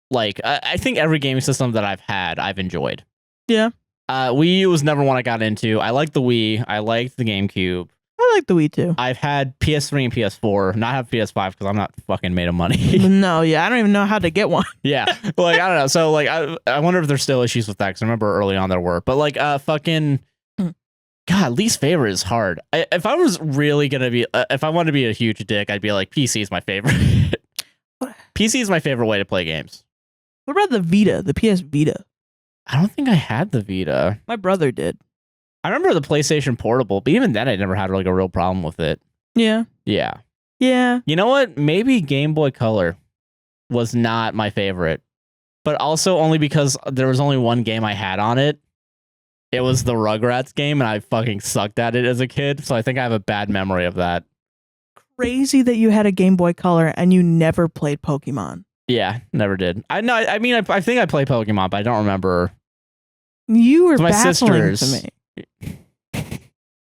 Like I think every gaming system that I've had, I've enjoyed. Yeah. Wii U was never one I got into. I liked the Wii. I liked the GameCube. I like the Wii too. I've had PS3 and PS4, not have PS5 because I'm not fucking made of money. No, yeah, I don't even know how to get one. Yeah, like I don't know. So like I wonder if there's still issues with that because I remember early on there were. But like fucking God, least favorite is hard. If I was really gonna be, if I wanted to be a huge dick, I'd be like PC is my favorite. PC is my favorite way to play games. What about the Vita, the PS Vita? I don't think I had the Vita. My brother did. I remember the PlayStation Portable, but even then I never had like a real problem with it. Yeah. Yeah. Yeah. You know what? Maybe Game Boy Color was not my favorite, but also only because there was only one game I had on it. it was the Rugrats game, and I fucking sucked at it as a kid. So I think I have a bad memory of that. Crazy that you had a Game Boy Color and you never played Pokemon. Yeah, never did. I mean, I think I played Pokemon, but I don't remember. You were My baffling sisters. to me.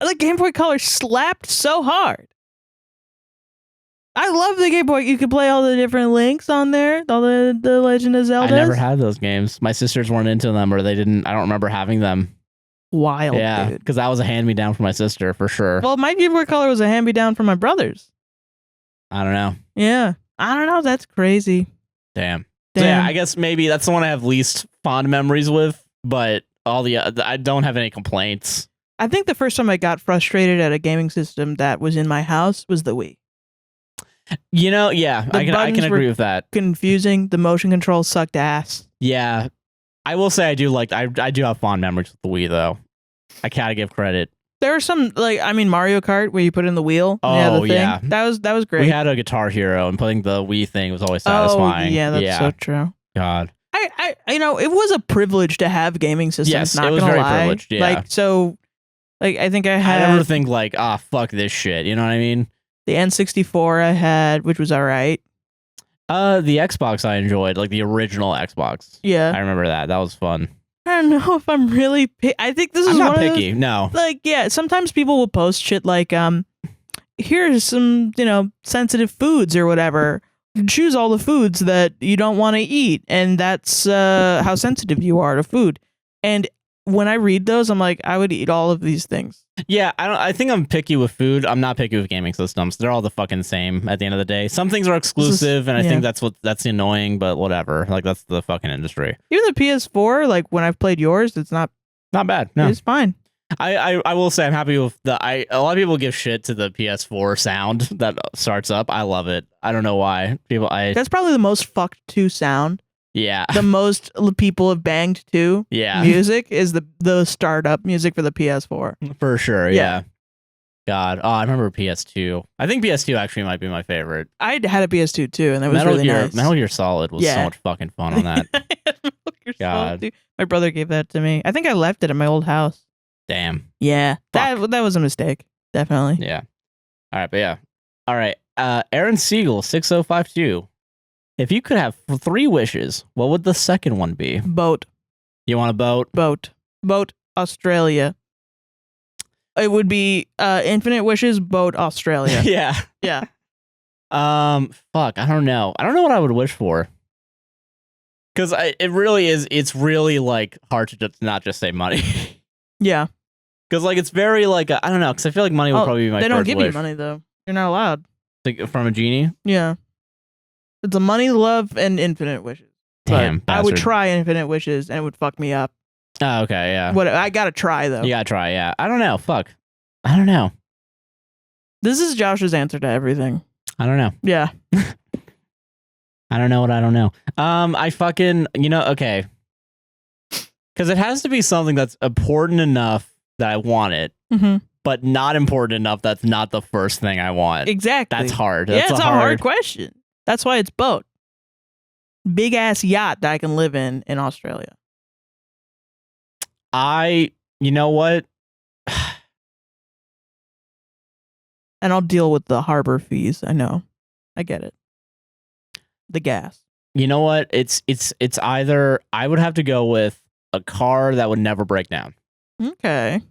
The Game Boy Color slapped so hard. I love the Game Boy. You could play all the different links on there, all the Legend of Zelda. I never had those games. My sisters weren't into them, or they didn't. I don't remember having them. Wild, Yeah, dude. because that was a hand-me-down for my sister, for sure. Well, my Game Boy Color was a hand-me-down from my brothers. I don't know. Yeah. I don't know. That's crazy. Damn. So yeah, I guess maybe that's the one I have least fond memories with, but all the I don't have any complaints. I think the first time I got frustrated at a gaming system that was in my house was the Wii. You know, yeah, The I can buttons agree were with that. Confusing. The motion control sucked ass. Yeah, I will say I do have fond memories with the Wii though. I gotta give credit. There were some Mario Kart where you put in the wheel. Oh, the thing. yeah. That was great. We had a Guitar Hero, and putting the Wii thing was always satisfying. Oh, yeah, that's so true. God. I it was a privilege to have gaming systems. Yes, not it was gonna very lie. privileged, yeah. I think I had I never think like, fuck this shit. You know what I mean? the N64 I had, which was all right. The Xbox I enjoyed, like the original Xbox. Yeah. I remember that. That was fun. I don't know if I'm really I think this is I'm not one picky. of those, No. like, yeah, sometimes people will post shit like, here's some, sensitive foods or whatever. Choose all the foods that you don't want to eat. And that's how sensitive you are to food. And when I read those, I'm like, I would eat all of these things. Yeah, I think I'm picky with food. I'm not picky with gaming systems. They're all the fucking same at the end of the day. Some things are exclusive, and I think that's annoying, but whatever. Like, that's the fucking industry. Even the PS4, like when I've played yours, it's not bad. No, it's fine. I will say I'm happy with a lot of people give shit to the PS4 sound that starts up. I love it. I don't know why. That's probably the most fucked to sound. Yeah. The most people have banged to music is the startup music for the PS4. For sure, yeah. God. Oh, I remember PS2. I think PS2 actually might be my favorite. I had a PS2 too, and that was really nice. Metal Gear Solid was so much fucking fun on that. Metal Gear Solid, dude. My brother gave that to me. I think I left it at my old house. Damn. Yeah. That was a mistake. Definitely. Yeah. All right, but yeah. All right. Aaron Siegel, 6052. If you could have 3 wishes, what would the second one be? Boat. You want a boat? Boat, Australia. It would be infinite wishes, boat, Australia. Yeah. Yeah. Fuck, I don't know. I don't know what I would wish for. Because it's really like hard to just not just say money. Yeah. Because like it's very like, I don't know, because I feel like money would probably be my first wish. They don't give you money though. You're not allowed. Like, from a genie? Yeah. It's a money, love, and infinite wishes. Damn, I would try infinite wishes, and it would fuck me up. Oh, okay, yeah. What I gotta try though. You gotta try, yeah. I don't know. Fuck. I don't know. This is Josh's answer to everything. I don't know. Yeah. I don't know what I don't know. I fucking, okay. Because it has to be something that's important enough that I want it, but not important enough that's not the first thing I want. Exactly. That's hard. It's a hard question. That's why it's boat. Big ass yacht that I can live in Australia. You know what? And I'll deal with the harbor fees. I know. I get it. The gas. You know what? It's either I would have to go with a car that would never break down. Okay.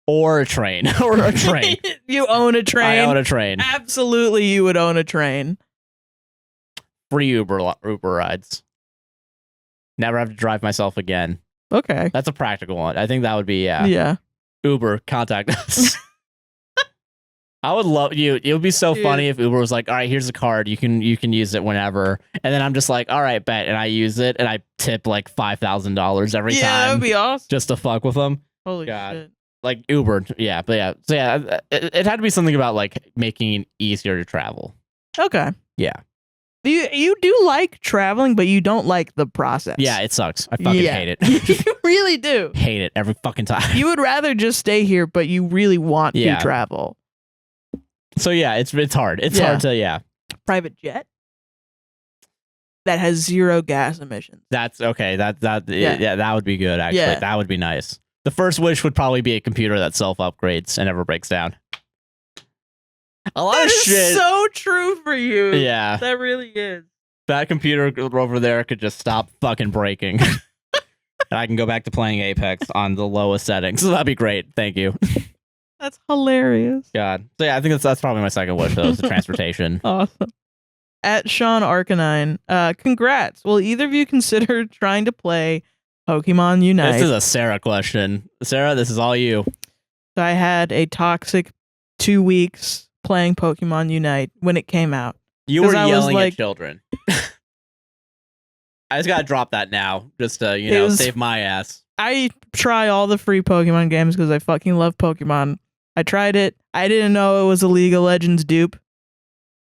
Or a train. Or a train. You own a train? I own a train. Absolutely, you would own a train. Free Uber rides. Never have to drive myself again. Okay. That's a practical one. I think that would be, Yeah. Uber, contact us. I would love you. It would be so funny if Uber was like, all right, here's a card. You can use it whenever. And then I'm just like, all right, bet. And I use it and I tip like $5,000 every time. Yeah, that would be awesome. Just to fuck with them. Holy God. shit. Like Uber. Yeah. But yeah. So yeah, it had to be something about like making it easier to travel. Okay. Yeah. You do like traveling, but you don't like the process. Yeah, it sucks. I fucking hate it. You really do. Hate it every fucking time. You would rather just stay here, but you really want to travel. So yeah, it's hard. It's hard to, Private jet? that has 0 gas emissions. That's okay. That would be good, actually. Yeah. That would be nice. The first wish would probably be a computer that self-upgrades and never breaks down. A lot of shit. That is so true for you. Yeah. That really is. That computer over there could just stop fucking breaking. And I can go back to playing Apex on the lowest settings. So that'd be great. Thank you. That's hilarious. God. So yeah, I think that's probably my second wish, though, is the transportation. Awesome. At ShaunArcanine, congrats. Will either of you consider trying to play Pokemon Unite? This is a Sarah question. Sarah, this is all you. So I had a toxic 2 weeks playing Pokemon Unite when it came out. You were I was yelling like- at children. I just gotta drop that now, just to save my ass. I try all the free Pokemon games because I fucking love Pokemon. I tried it. I didn't know it was a League of Legends dupe.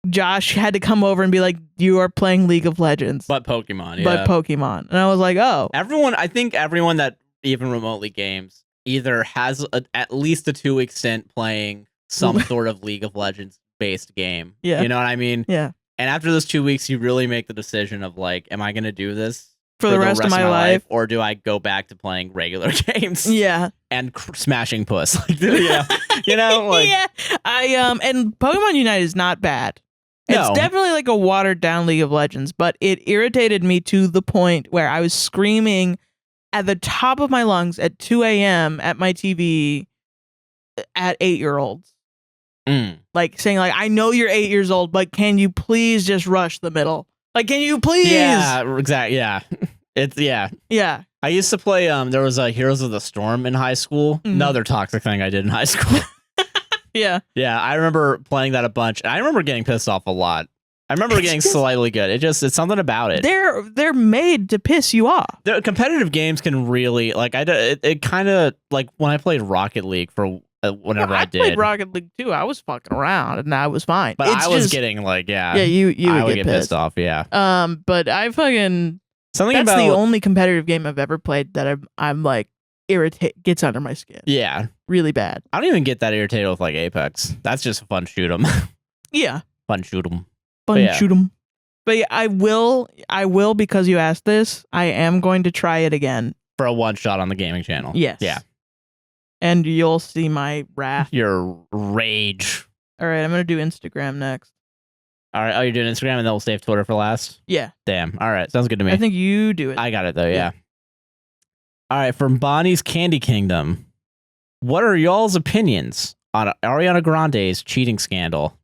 Josh had to come over and be like, "You are playing League of Legends, But Pokemon, yeah. but Pokemon." And I was like, "Oh, I think everyone that even remotely games either has at least a 2-week stint playing some sort of League of Legends based game. Yeah. You know what I mean? yeah." And after those 2 weeks, you really make the decision of like, am I going to do this For the rest of my life, or do I go back to playing regular games? Yeah. And smashing puss. Like, yeah. You know, like, yeah. And Pokemon Unite is not bad. It's No. definitely like a watered down League of Legends, but it irritated me to the point where I was screaming at the top of my lungs at 2 a.m. at my TV at 8-year-olds. Like saying like, I know you're 8 years old, but can you please just rush the middle? Like, can you please? Yeah, exactly. Yeah. Yeah. I used to play, there was a Heroes of the Storm in high school. Mhm. Another toxic thing I did in high school. Yeah. Yeah, I remember playing that a bunch. I remember getting pissed off a lot. I remember getting slightly good. It's something about it. They're made to piss you off. The competitive games can really, like, it kind of, like, when I played Rocket League for whenever I did. played Rocket League too. I was fucking around and I was fine. But I was getting, like, Yeah, you I would would get pissed off, yeah. But I fucking Something that's about the only competitive game I've ever played that I'm like gets under my skin. Yeah. Really bad. I don't even get that irritated with, like, Apex. That's just a fun shoot 'em. Yeah. Fun shoot 'em. Fun yeah. shoot 'em. But yeah, I will because you asked this. I am going to try it again. For a one shot on the gaming channel. Yes. Yeah. And you'll see my wrath. Your rage. All right, I'm gonna do Instagram next. All right. Oh, you're doing Instagram and then we'll save Twitter for last? Yeah. Damn. All right. Sounds good to me. I think you do it. I got it, though. Yeah. All right. From Bonnie's Candy Kingdom. What are y'all's opinions on Ariana Grande's cheating scandal?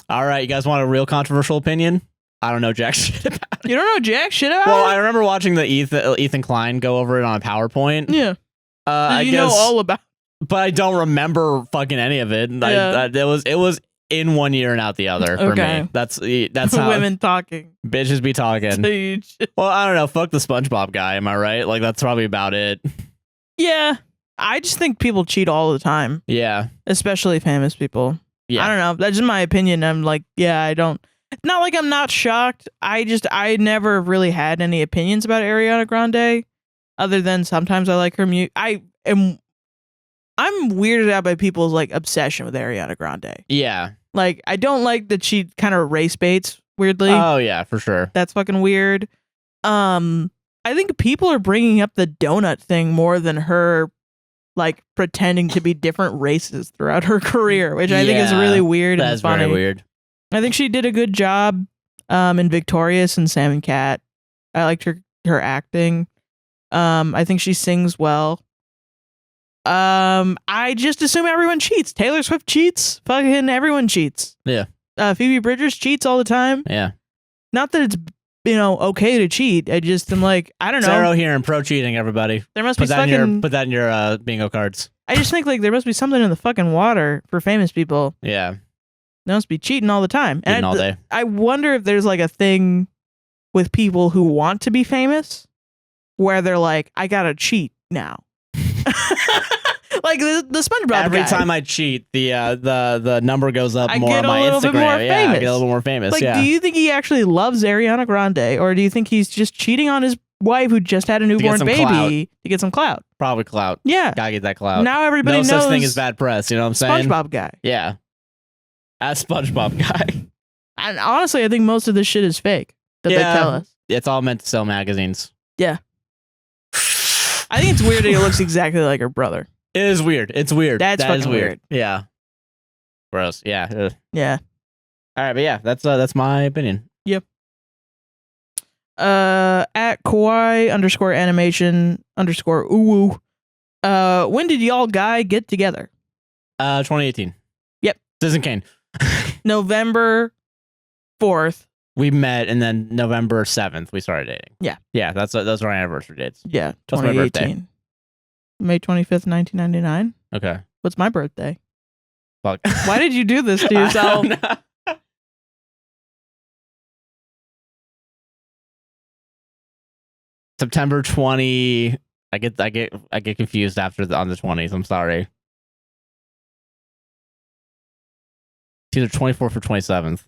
All right. You guys want a real controversial opinion? I don't know jack shit about it. You don't know jack shit about Well, it? I remember watching the Ethan Klein go over it on a PowerPoint. Yeah. I you guess, know all about but I don't remember fucking any of it. Yeah. It was in one ear and out the other for Okay. me. That's how women talking. bitches be talking. Well, I don't know. Fuck the SpongeBob guy. Am I right? Like, that's probably about it. Yeah. I just think people cheat all the time, Yeah. especially famous people. Yeah. I don't know. That's just my opinion. I'm like, yeah, I don't. It's not like I'm not shocked. I never really had any opinions about Ariana Grande, other than sometimes I like her music. I'm weirded out by people's like obsession with Ariana Grande. Yeah. Like, I don't like that she kind of race baits weirdly. Oh, yeah, for sure. That's fucking weird. I think people are bringing up the donut thing more than her like pretending to be different races throughout her career, which I think is Yeah, really weird and That's funny. very weird. I think she did a good job in Victorious and Sam and Cat. I liked her acting. I think she sings well. I just assume everyone cheats. Taylor Swift cheats. Fucking everyone cheats. Yeah. Phoebe Bridgers cheats all the time. Yeah. Not that it's okay to cheat. I just am like, I don't know. Zero here and pro cheating, everybody. There must be Put that in your bingo cards. I just think like there must be something in the fucking water for famous people. Yeah. They must be cheating all the time. Cheating all day. I wonder if there's like a thing with people who want to be famous where they're like, I gotta cheat now. Like the SpongeBob Every guy. time I cheat, the number goes up I more get on my a little Instagram. bit more Yeah, I famous. get a little more famous. Like, yeah. do you think he actually loves Ariana Grande, or do you think he's just cheating on his wife who just had a newborn some baby clout. to get some clout? Probably clout. Yeah. Gotta get that clout. Now everybody no knows such thing as bad press. You know what I'm saying? SpongeBob guy. Yeah. As SpongeBob guy. And honestly, I think most of this shit is fake that they tell us. It's all meant to sell magazines. Yeah. I think it's weird that he looks exactly like her brother. It is weird. It's weird. That's that is fucking weird. Yeah. Gross. Yeah. Ugh. Yeah. All right, but yeah, that's my opinion. Yep. At Kawaii_animation_uwu. When did y'all guy get together? 2018. Yep. Citizen Kane. November 4th. We met, and then November 7th we started dating. Yeah. Yeah, those are our anniversary dates. Yeah, What's my birthday? 2018. May 25th, 1999. Okay. What's my birthday? Fuck. Why did you do this to yourself? September 20. I get confused on the 20s. I'm sorry. It's either 24th or 27th.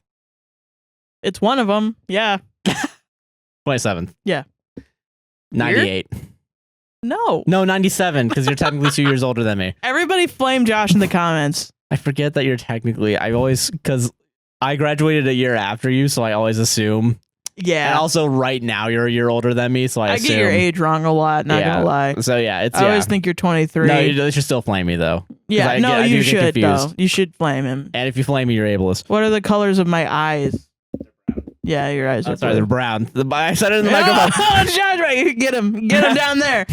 It's one of them. Yeah. 27th. Yeah. 98. No. No, 97, because you're technically 2 years older than me. Everybody flame Josh in the comments. I forget that you're technically, because I graduated a year after you, so I always assume. Yeah. And also right now you're a year older than me, so I assume. get your age wrong a lot, not gonna lie. So yeah, I always think you're 23. No, you should still flame me though. Yeah, you should though. You should flame him. And if you flame me, you're ableist. What are the colors of my eyes? Yeah, your eyes are sorry, they're brown. I said it in the microphone. Oh, Josh, right. Get him down there.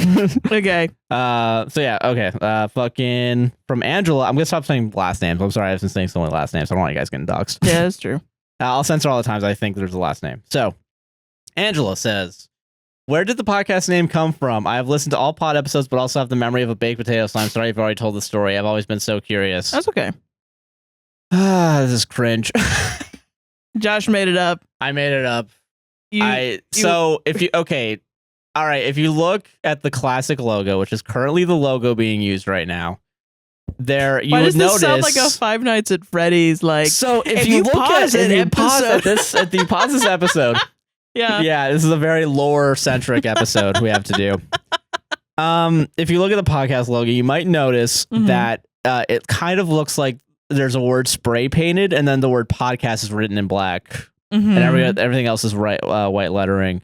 Okay. So yeah, okay. Fucking from Angela. I'm gonna stop saying last names. I'm sorry, I've been saying so many last names. I don't want you guys getting doxxed. Yeah, that's true. I'll censor all the times I think there's a last name. So Angela says, where did the podcast name come from? I have listened to all pod episodes, but also have the memory of a baked potato slime. Sorry, I've already told the story. I've always been so curious. That's okay. This is cringe. Josh made it up. I made it up. So if you all right, if you look at the classic logo, which is currently the logo being used right now, there you would notice. Why does this sound like a Five Nights at Freddy's? Like, so if you look at this episode, yeah, this is a very lore centric episode we have to do. If you look at the podcast logo, you might notice that it kind of looks like there's a word spray painted, and then the word podcast is written in black, and everything else is white lettering.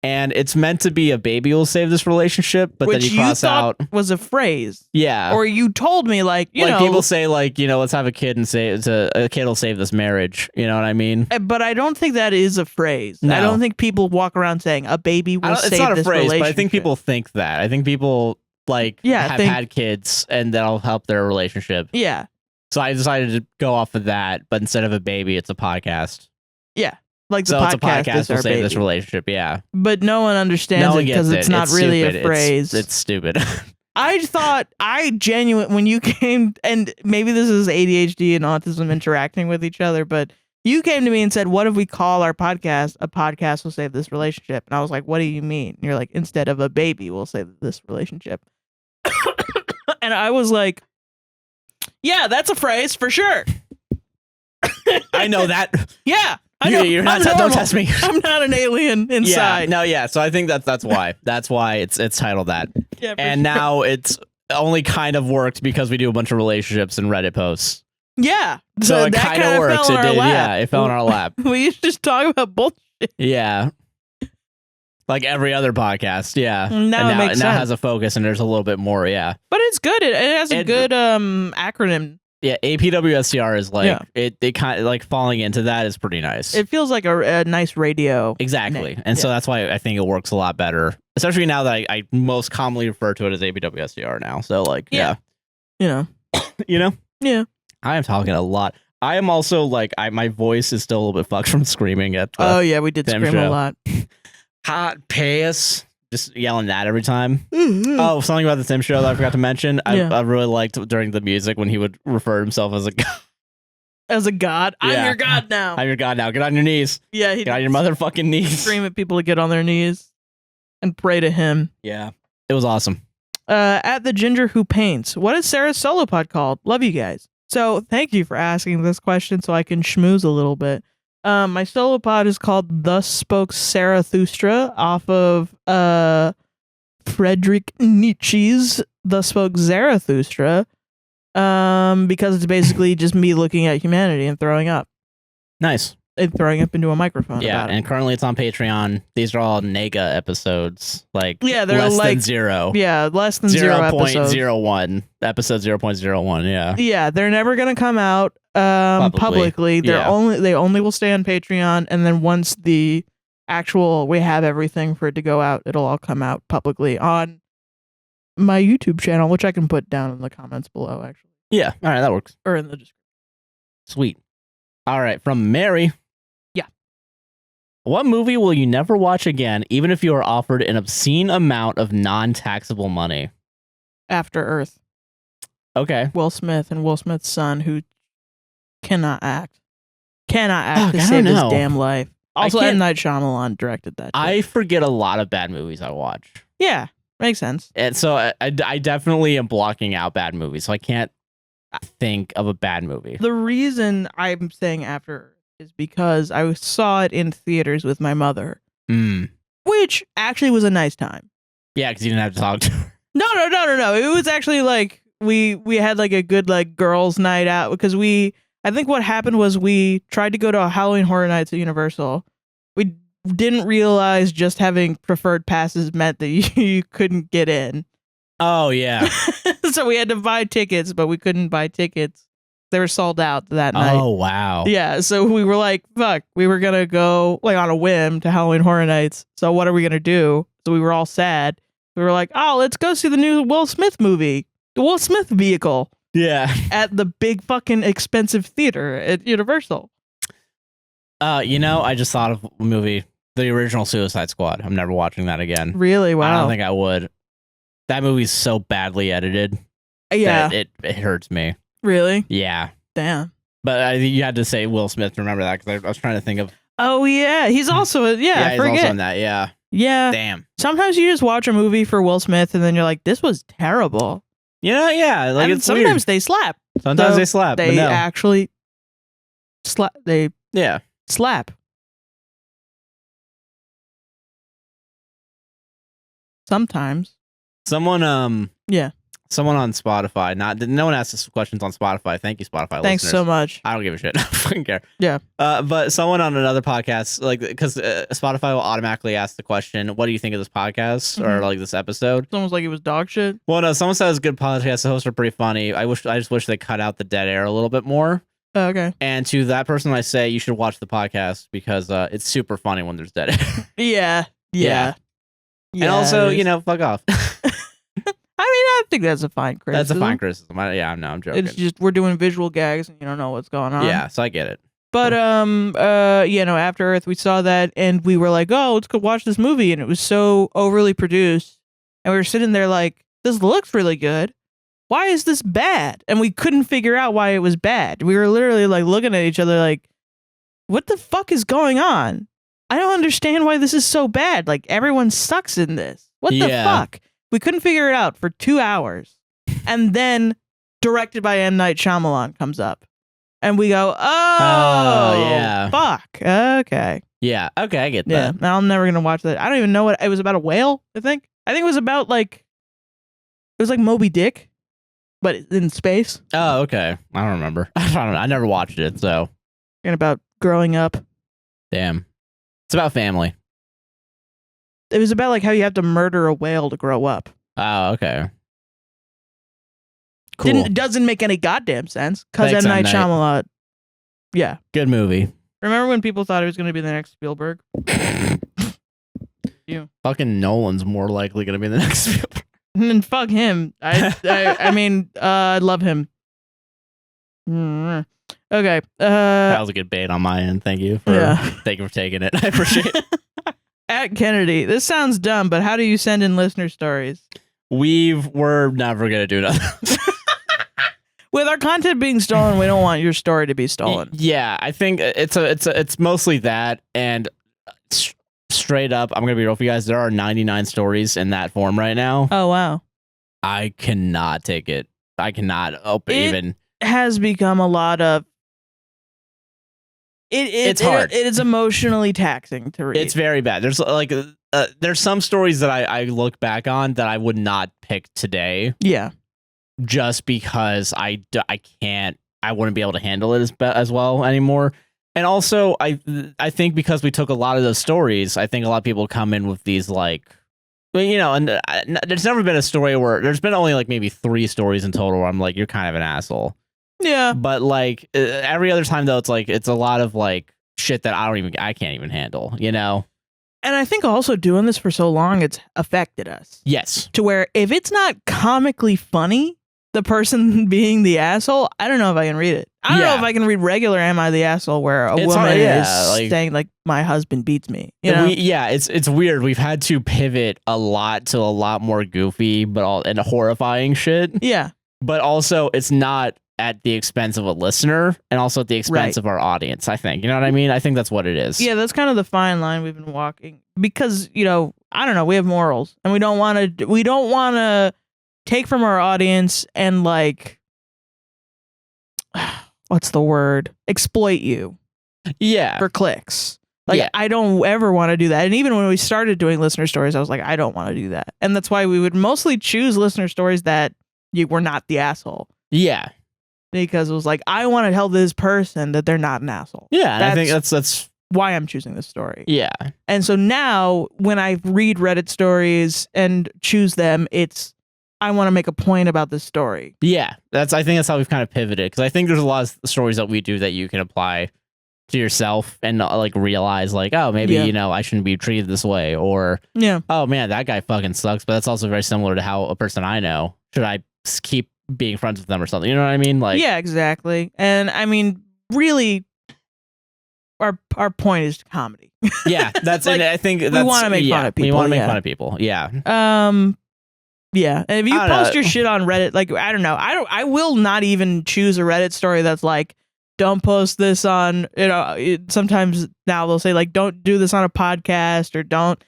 And it's meant to be a baby will save this relationship, but which then you cross out was a phrase. Yeah. Or you told me like people say like, let's have a kid and say a kid will save this marriage. You know what I mean? But I don't think that is a phrase. No. I don't think people walk around saying a baby will save this relationship. It's not a phrase, but I think people think that. I think people have had kids and that'll help their relationship. Yeah. So I decided to go off of that, but instead of a baby, it's a podcast. Yeah. Like so it's a podcast will save this relationship, yeah. But no one understands it because it's not really a phrase. It's stupid. I genuinely, when you came, and maybe this is ADHD and autism interacting with each other, but you came to me and said, what if we call our podcast, a podcast will save this relationship? And I was like, what do you mean? And you're like, instead of a baby will save this relationship. And I was like, yeah, that's a phrase for sure. I know that. Yeah. I know. You're not. Don't test me. I'm not an alien inside. Yeah, no, yeah. So I think that's why. That's why it's titled that. Yeah, and now it's only kind of worked because we do a bunch of relationships and Reddit posts. Yeah. So it kind of works. It did. Yeah, it fell in our lap. We used to just talk about bullshit. Yeah. Like every other podcast. Yeah. Now it makes sense. Now has a focus and there's a little bit more. Yeah. But it's good. It has a good acronym. Yeah, APWSTR is like it kind of like falling into that is pretty nice. It feels like a nice radio. Exactly. Name. And so that's why I think it works a lot better. Especially now that I most commonly refer to it as APWSTR now. So like You know. Yeah. I am talking a lot. I am also like my voice is still a little bit fucked from screaming at we did scream a lot. Hot pass. Just yelling that every time. Oh, something about the Tim show that I forgot to mention. I really liked during the music when he would refer himself as a god. As a god? I'm your god now. I'm your god now. Get on your knees. Yeah. Get on your motherfucking knees. Scream at people to get on their knees and pray to him. Yeah. It was awesome. At the Ginger Who Paints. What is Sarah's solo pod called? Love you guys. So thank you for asking this question so I can schmooze a little bit. My solo pod is called Thus Spoke Zarathustra off of Friedrich Nietzsche's Thus Spoke Zarathustra, because it's basically just me looking at humanity and throwing up. Nice. and throwing up into a microphone. Yeah, about it. and currently it's on Patreon. These are all Nega episodes, like Yeah, they're less like than zero. Yeah, less than 0.01 episode 0.01. Yeah, yeah, they're never gonna come out publicly. They only will stay on Patreon, and then once we have everything for it to go out, it'll all come out publicly on my YouTube channel, which I can put down in the comments below. Actually, yeah. All right, that works. Or in the description. Sweet. All right, from Mary. Yeah. What movie will you never watch again, even if you are offered an obscene amount of non-taxable money? After Earth. Okay. Will Smith and Will Smith's son, who cannot act to save his damn life. Also, M. Night Shyamalan directed that. I forget a lot of bad movies I watch. Yeah, makes sense. And so I definitely am blocking out bad movies, so I can't think of a bad movie. The reason I'm saying After Earth is because I saw it in theaters with my mother, which actually was a nice time. Yeah, because you didn't have to talk to her. No. It was actually like we had like a good like girls' night out because I think what happened was we tried to go to a Halloween Horror Nights at Universal. We didn't realize just having preferred passes meant that you couldn't get in. Oh, yeah. So we had to buy tickets, but we couldn't buy tickets. They were sold out that night. Oh, wow. Yeah, so we were like, fuck, we were going to go like on a whim to Halloween Horror Nights. So what are we going to do? So we were all sad. We were like, oh, let's go see the new Will Smith movie. The Will Smith vehicle. Yeah. At the big fucking expensive theater at Universal. I just thought of a movie, the original Suicide Squad. I'm never watching that again. Really? Wow. I don't think I would. That movie's so badly edited. Yeah. That it hurts me. Really? Yeah. Damn. But you had to say Will Smith to remember that because I was trying to think of. Oh, yeah. He's also, I he's forget. also in that, yeah. Yeah. Damn. Sometimes you just watch a movie for Will Smith and then you're like, this was terrible. Yeah. Like, and it's sometimes weird. they slap. Sometimes they slap. They actually slap. Yeah. Slap. Sometimes. Someone Yeah. Someone on Spotify. No one asks us questions on Spotify. Thank you, Spotify. Thanks listeners. so much. I don't give a shit. I fucking care. Yeah. But someone on another podcast, like, because Spotify will automatically ask the question, "What do you think of this podcast or like this episode?" It's almost like it was dog shit. Well, no. Someone says good podcast. The hosts are pretty funny. I just wish they cut out the dead air a little bit more. Oh, okay. And to that person, I say you should watch the podcast because it's super funny when there's dead air. Yeah. And also, fuck off. I mean, I think that's a fine criticism. That's a fine criticism. I'm joking. It's just we're doing visual gags and you don't know what's going on. Yeah, so I get it. But After Earth, we saw that and we were like, oh, let's go watch this movie, and it was so overly produced, and we were sitting there like, this looks really good. Why is this bad? And we couldn't figure out why it was bad. We were literally like looking at each other like, what the fuck is going on? I don't understand why this is so bad. Like, everyone sucks in this. What the fuck? We couldn't figure it out for 2 hours. And then, directed by M. Night Shyamalan comes up. And we go, yeah. Fuck. Okay. Yeah, okay, I get that. Yeah, I'm never going to watch that. I don't even know what, it was about a whale, I think. I think it was about, like, it was like Moby Dick, but in space. Oh, okay. I don't remember. I don't know. I never watched it, so. And about growing up. Damn. It's about family. It was about like how you have to murder a whale to grow up. Oh, okay. Cool. Doesn't make any goddamn sense. Because M. Night Shyamalan. Yeah. Good movie. Remember when people thought it was going to be the next Spielberg? You. Fucking Nolan's more likely going to be the next Spielberg. And fuck him. I mean, I love him. Okay. That was a good bait on my end. Thank you for taking it. I appreciate it. At Kennedy, this sounds dumb, but how do you send in listener stories? We're never gonna do that. With our content being stolen, we don't want your story to be stolen. Yeah, I think it's mostly that, and straight up, I'm gonna be real with you guys. There are 99 stories in that form right now. Oh wow! I cannot take it. I cannot even. Has become a lot of. It's hard. It is emotionally taxing to read. It's very bad. There's there's some stories that I look back on that I would not pick today. Yeah. Just because I can't, I wouldn't be able to handle it as well anymore. And also, I think because we took a lot of those stories, I think a lot of people come in with these like, well, you know, and there's never been a story where there's been only like maybe 3 stories in total where I'm like, you're kind of an asshole. Yeah. But like every other time though, it's like it's a lot of like shit that I can't even handle, you know. And I think also doing this for so long, it's affected us. Yes. To where if it's not comically funny, the person being the asshole, I don't know if I can read it. I don't know if I can read regular "Am I the Asshole?" where a woman is saying like, "My husband beats me." You know? It's weird. We've had to pivot a lot to a lot more goofy, and horrifying shit. Yeah. But also, it's not at the expense of a listener, and also at the expense of our audience. I think, you know what I mean. I think that's what it is. Yeah, that's kind of the fine line we've been walking because I don't know. We have morals, and we don't want to take from our audience and like. What's the word? Exploit you. Yeah. For clicks. Like, I don't ever want to do that. And even when we started doing listener stories, I was like, I don't want to do that. And that's why we would mostly choose listener stories that you were not the asshole. Yeah. Because it was like, I want to tell this person that they're not an asshole. Yeah. I think that's why I'm choosing this story. Yeah. And so now when I read Reddit stories and choose them, I want to make a point about this story. Yeah, I think that's how we've kind of pivoted, because I think there's a lot of stories that we do that you can apply to yourself and like realize like, oh, maybe I shouldn't be treated this way, or oh man, that guy fucking sucks. But that's also very similar to how a person I know, should I keep being friends with them or something? You know what I mean? Like, yeah, exactly. And I mean, really, our point is comedy. Yeah, that's like, and I think we want to make fun of people. We want to make fun of people. Yeah. Yeah, and if you post your shit on Reddit, like, I don't know, I will not even choose a Reddit story that's like, don't post this on, sometimes now they'll say like, don't do this on a podcast, or don't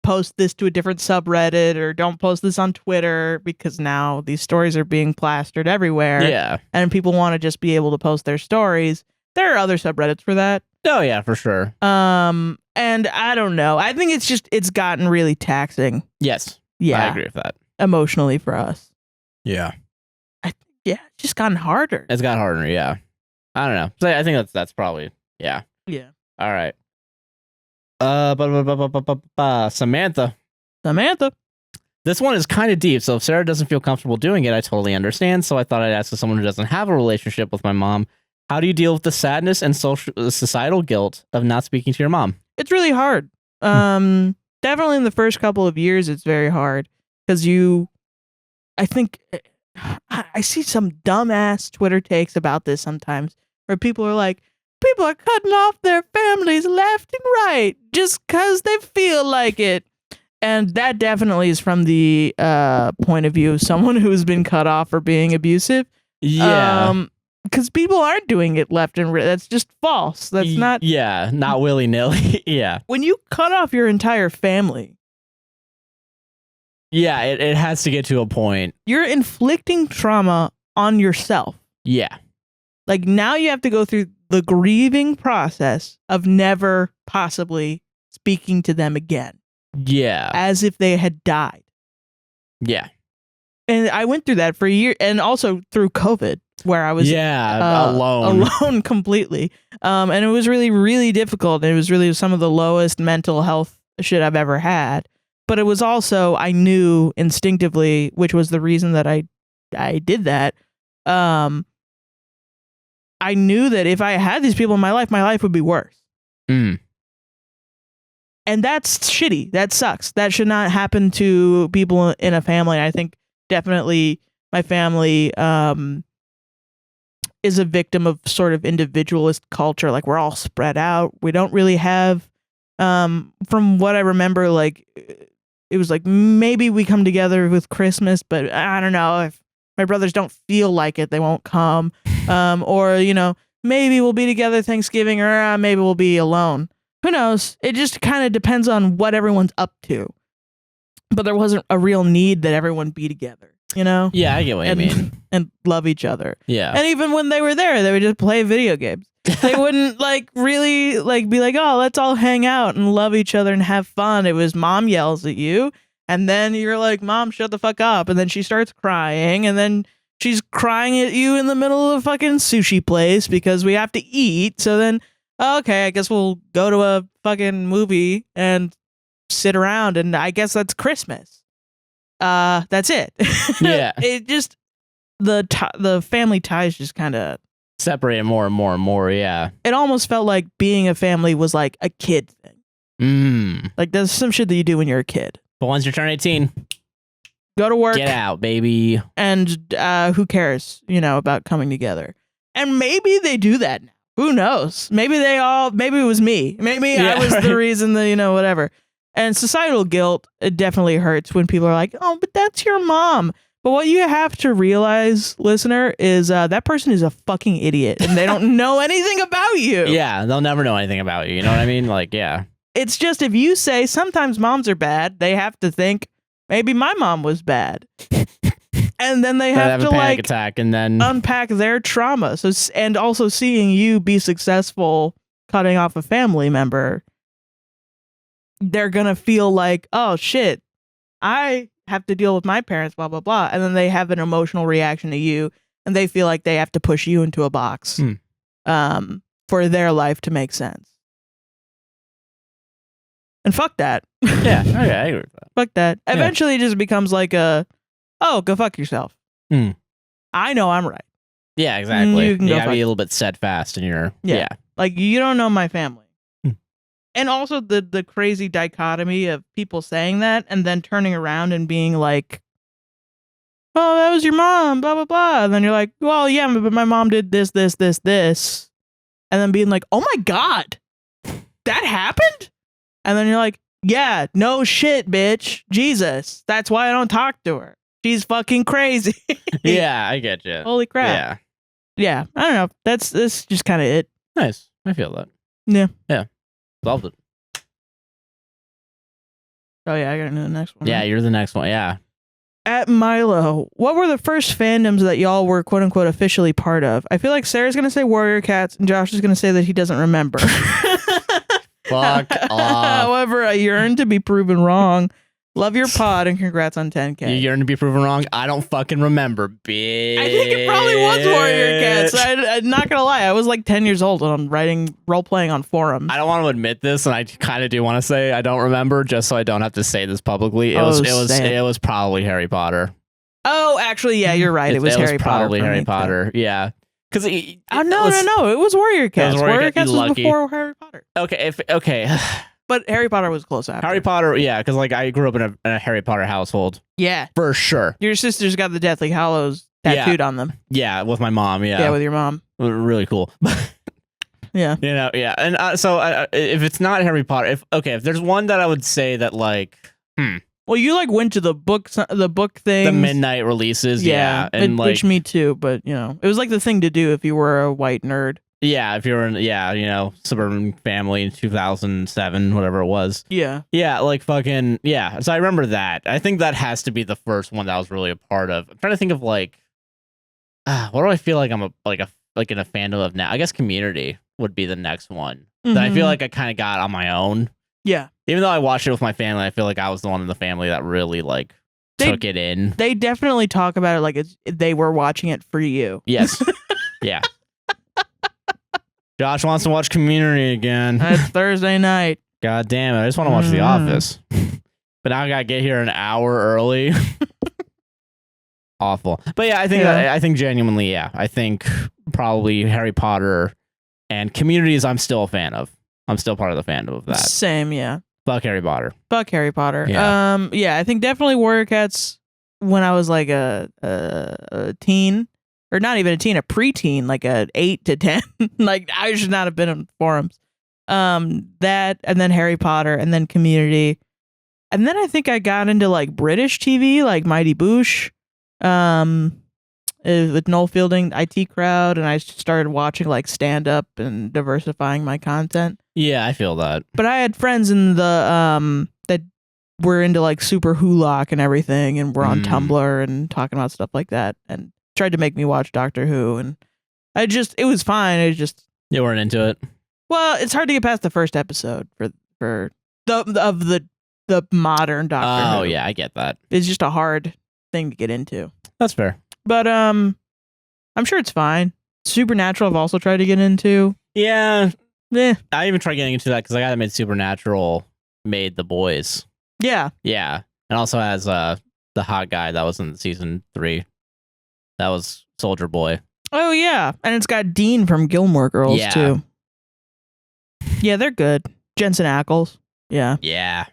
post this to a different subreddit, or don't post this on Twitter, because now these stories are being plastered everywhere. Yeah. And people want to just be able to post their stories. There are other subreddits for that. Oh yeah, for sure. And I don't know. I think it's gotten really taxing. Yes. Yeah. I agree with that. Emotionally for us. Yeah. It's just gotten harder. It's gotten harder, yeah. I don't know. So I think that's probably, yeah. Yeah. All right. Samantha. This one is kind of deep, so if Sarah doesn't feel comfortable doing it, I totally understand. So I thought I'd ask someone who doesn't have a relationship with my mom, how do you deal with the sadness and societal guilt of not speaking to your mom? It's really hard. Definitely in the first couple of years, it's very hard. Because I think I see some dumbass Twitter takes about this sometimes, where people are like, people are cutting off their families left and right just because they feel like it. And that definitely is from the point of view of someone who's been cut off for being abusive. Yeah. Because people aren't doing it left and right. That's just false. That's not. Yeah, not willy-nilly. Yeah. When you cut off your entire family. Yeah, it has to get to a point. You're inflicting trauma on yourself. Yeah. Like, now you have to go through the grieving process of never possibly speaking to them again. Yeah. As if they had died. Yeah. And I went through that for a year, and also through COVID, where I was alone completely. And it was really, really difficult. It was really some of the lowest mental health shit I've ever had. But it was also, I knew instinctively, which was the reason that I did that. I knew that if I had these people in my life would be worse. Mm. And that's shitty. That sucks. That should not happen to people in a family. I think definitely my family is a victim of sort of individualist culture. Like, we're all spread out. We don't really have, from what I remember, like, it was like, maybe we come together with Christmas, but I don't know, if my brothers don't feel like it, they won't come. Or, maybe we'll be together Thanksgiving, or maybe we'll be alone. Who knows? It just kind of depends on what everyone's up to. But there wasn't a real need that everyone be together, Yeah, I get what you mean. And love each other. Yeah. And even when they were there, they would just play video games. They wouldn't really be like, oh, let's all hang out and love each other and have fun. It was mom yells at you, and then you're like, Mom, shut the fuck up. And then she starts crying, and then she's crying at you in the middle of a fucking sushi place because we have to eat. So then oh, okay, I guess we'll go to a fucking movie and sit around, and I guess that's Christmas. That's it. Yeah. It just the family ties just kind of separate more and more and more. Yeah. It almost felt like being a family was like a kid thing. Like there's some shit that you do when you're a kid. But once you turn 18, go to work, get out, baby. And who cares, about coming together? And maybe they do that now. Who knows? Maybe it was me. Maybe I was the reason that, whatever. And societal guilt, it definitely hurts when people are like, oh, but that's your mom. But what you have to realize, listener, is that person is a fucking idiot and they don't know anything about you. Yeah, they'll never know anything about you. You know what I mean? Like, yeah. It's just if you say sometimes moms are bad, they have to think maybe my mom was bad. And then they have to a panic attack and then unpack their trauma. So, and also seeing you be successful cutting off a family member, they're going to feel like, oh shit, I have to deal with my parents, blah, blah, blah. And then they have an emotional reaction to you and they feel like they have to push you into a box for their life to make sense. And fuck that. Yeah, okay, I agree with that. Fuck that. Eventually it just becomes like oh, go fuck yourself. I know I'm right. Yeah, exactly. You gotta be a little bit steadfast in your... Yeah. Like, you don't know my family. And also the crazy dichotomy of people saying that and then turning around and being like, oh, that was your mom, blah, blah, blah. And then you're like, well, yeah, but my mom did this, this, this, this. And then being like, oh my God, that happened? And then you're like, yeah, no shit, bitch. Jesus. That's why I don't talk to her. She's fucking crazy. Yeah, I get you. Holy crap. Yeah. I don't know. That's just kind of it. Nice. I feel that. Yeah. Yeah. Solved it. Oh, yeah. I got to know the next one. Yeah, you're the next one. Yeah. At Milo, what were the first fandoms that y'all were quote unquote officially part of? I feel like Sarah's going to say Warrior Cats and Josh is going to say that he doesn't remember. Fuck off. However, I yearn to be proven wrong. Love your pod and congrats on 10K. You yearn to be proven wrong? I don't fucking remember, bitch. I think it probably was Warrior Cats. I'm not gonna lie, I was like 10 years old and I'm writing role playing on forums. I don't want to admit this, and I kind of do want to say I don't remember, just so I don't have to say this publicly. It was probably Harry Potter. Oh, actually, yeah, you're right. It was Harry Potter. Probably Harry Potter. Yeah. Because no, it was Warrior Cats. Warrior Cats was before Harry Potter. Okay. But Harry Potter was close after. Harry Potter, yeah, because like I grew up in a Harry Potter household. Yeah, for sure. Your sisters got the Deathly Hallows tattooed on them. Yeah, with my mom. Yeah, with your mom. Really cool. Yeah, yeah, and so if it's not Harry Potter, if there's one that I would say that like, well, you like went to the book thing, the midnight releases, and which me too, but it was like the thing to do if you were a white nerd. Yeah, if you're in, suburban family in 2007, whatever it was. Yeah. Yeah, like fucking, yeah. So I remember that. I think that has to be the first one that I was really a part of. I'm trying to think of like, what do I feel like I'm in a fandom of now? I guess Community would be the next one that I feel like I kind of got on my own. Yeah. Even though I watched it with my family, I feel like I was the one in the family that really like took it in. They definitely talk about it like they were watching it for you. Yes. Yeah. Josh wants to watch Community again. It's Thursday night. God damn it. I just want to watch The Office. But now I got to get here an hour early. Awful. But yeah, I think genuinely, yeah. I think probably Harry Potter and Communities I'm still a fan of. I'm still part of the fandom of that. Same, yeah. Fuck Harry Potter. Fuck Harry Potter. Yeah. I think definitely Warrior Cats when I was like a teen. Or not even a teen, a preteen, like a 8 to 10. Like I should not have been on forums. That and then Harry Potter and then Community. And then I think I got into like British TV, like Mighty Boosh. With Noel Fielding, IT Crowd, and I started watching like stand up and diversifying my content. Yeah, I feel that. But I had friends in the that were into like Super Hulock and everything and were on Tumblr and talking about stuff like that and tried to make me watch Doctor Who, and it was fine. You weren't into it. Well, it's hard to get past the first episode for the modern Doctor Who. Oh yeah, I get that. It's just a hard thing to get into. That's fair. But I'm sure it's fine. Supernatural I've also tried to get into. Yeah, I even tried getting into that because I got it made Supernatural made The Boys. Yeah. Yeah. And also has the hot guy that was in season 3. That was Soldier Boy. Oh, yeah. And it's got Dean from Gilmore Girls, too. Yeah, they're good. Jensen Ackles. Yeah. Yeah.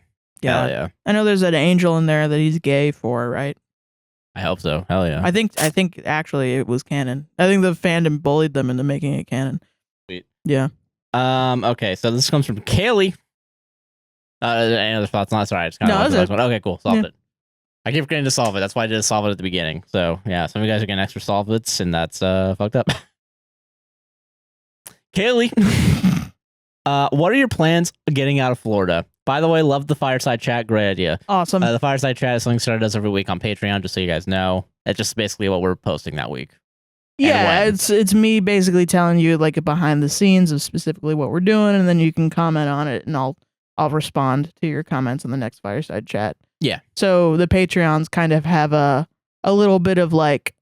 Yeah. Hell yeah. I know there's an angel in there that he's gay for, right? I hope so. Hell yeah. I think actually it was canon. I think the fandom bullied them into making it canon. Sweet. Yeah. Okay, so this comes from Kailey. Any other thoughts on that? Sorry, I just kind of that's one. Okay, cool. Solved it. I keep forgetting to solve it. That's why I did solve it at the beginning. So yeah, some of you guys are getting extra solvents, and that's fucked up. Kailey, what are your plans getting out of Florida? By the way, love the fireside chat. Great idea. Awesome. The fireside chat is something Sarah does every week on Patreon, just so you guys know. It's just basically what we're posting that week. Yeah, it's me basically telling you like a behind the scenes of specifically what we're doing, and then you can comment on it, and I'll respond to your comments in the next fireside chat. Yeah. So the Patreons kind of have a little bit of like,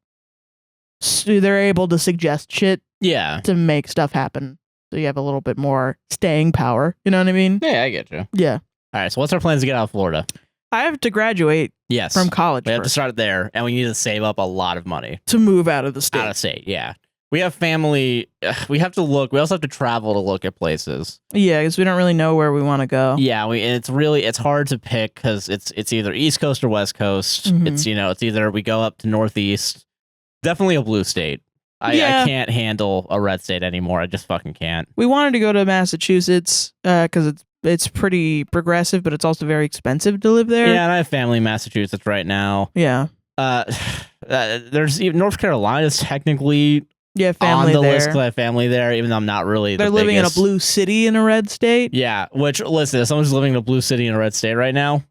they're able to suggest shit. Yeah. To make stuff happen. So you have a little bit more staying power. You know what I mean? Yeah, I get you. Yeah. All right, so what's our plans to get out of Florida? I have to graduate from college. We have to start there, and we need to save up a lot of money. To move out of the state. Out of state, yeah. We have family. We have to look. We also have to travel to look at places. Yeah, because we don't really know where we want to go. Yeah, and it's hard to pick because it's either East Coast or West Coast. Mm-hmm. It's either we go up to Northeast. Definitely a blue state. I can't handle a red state anymore. I just fucking can't. We wanted to go to Massachusetts because it's pretty progressive, but it's also very expensive to live there. Yeah, and I have family in Massachusetts right now. Yeah. There's even North Carolina's technically family on the there. list because I have family there, even though I'm not really. They're living in a blue city in a red state. Yeah, which listen, if someone's living in a blue city in a red state right now.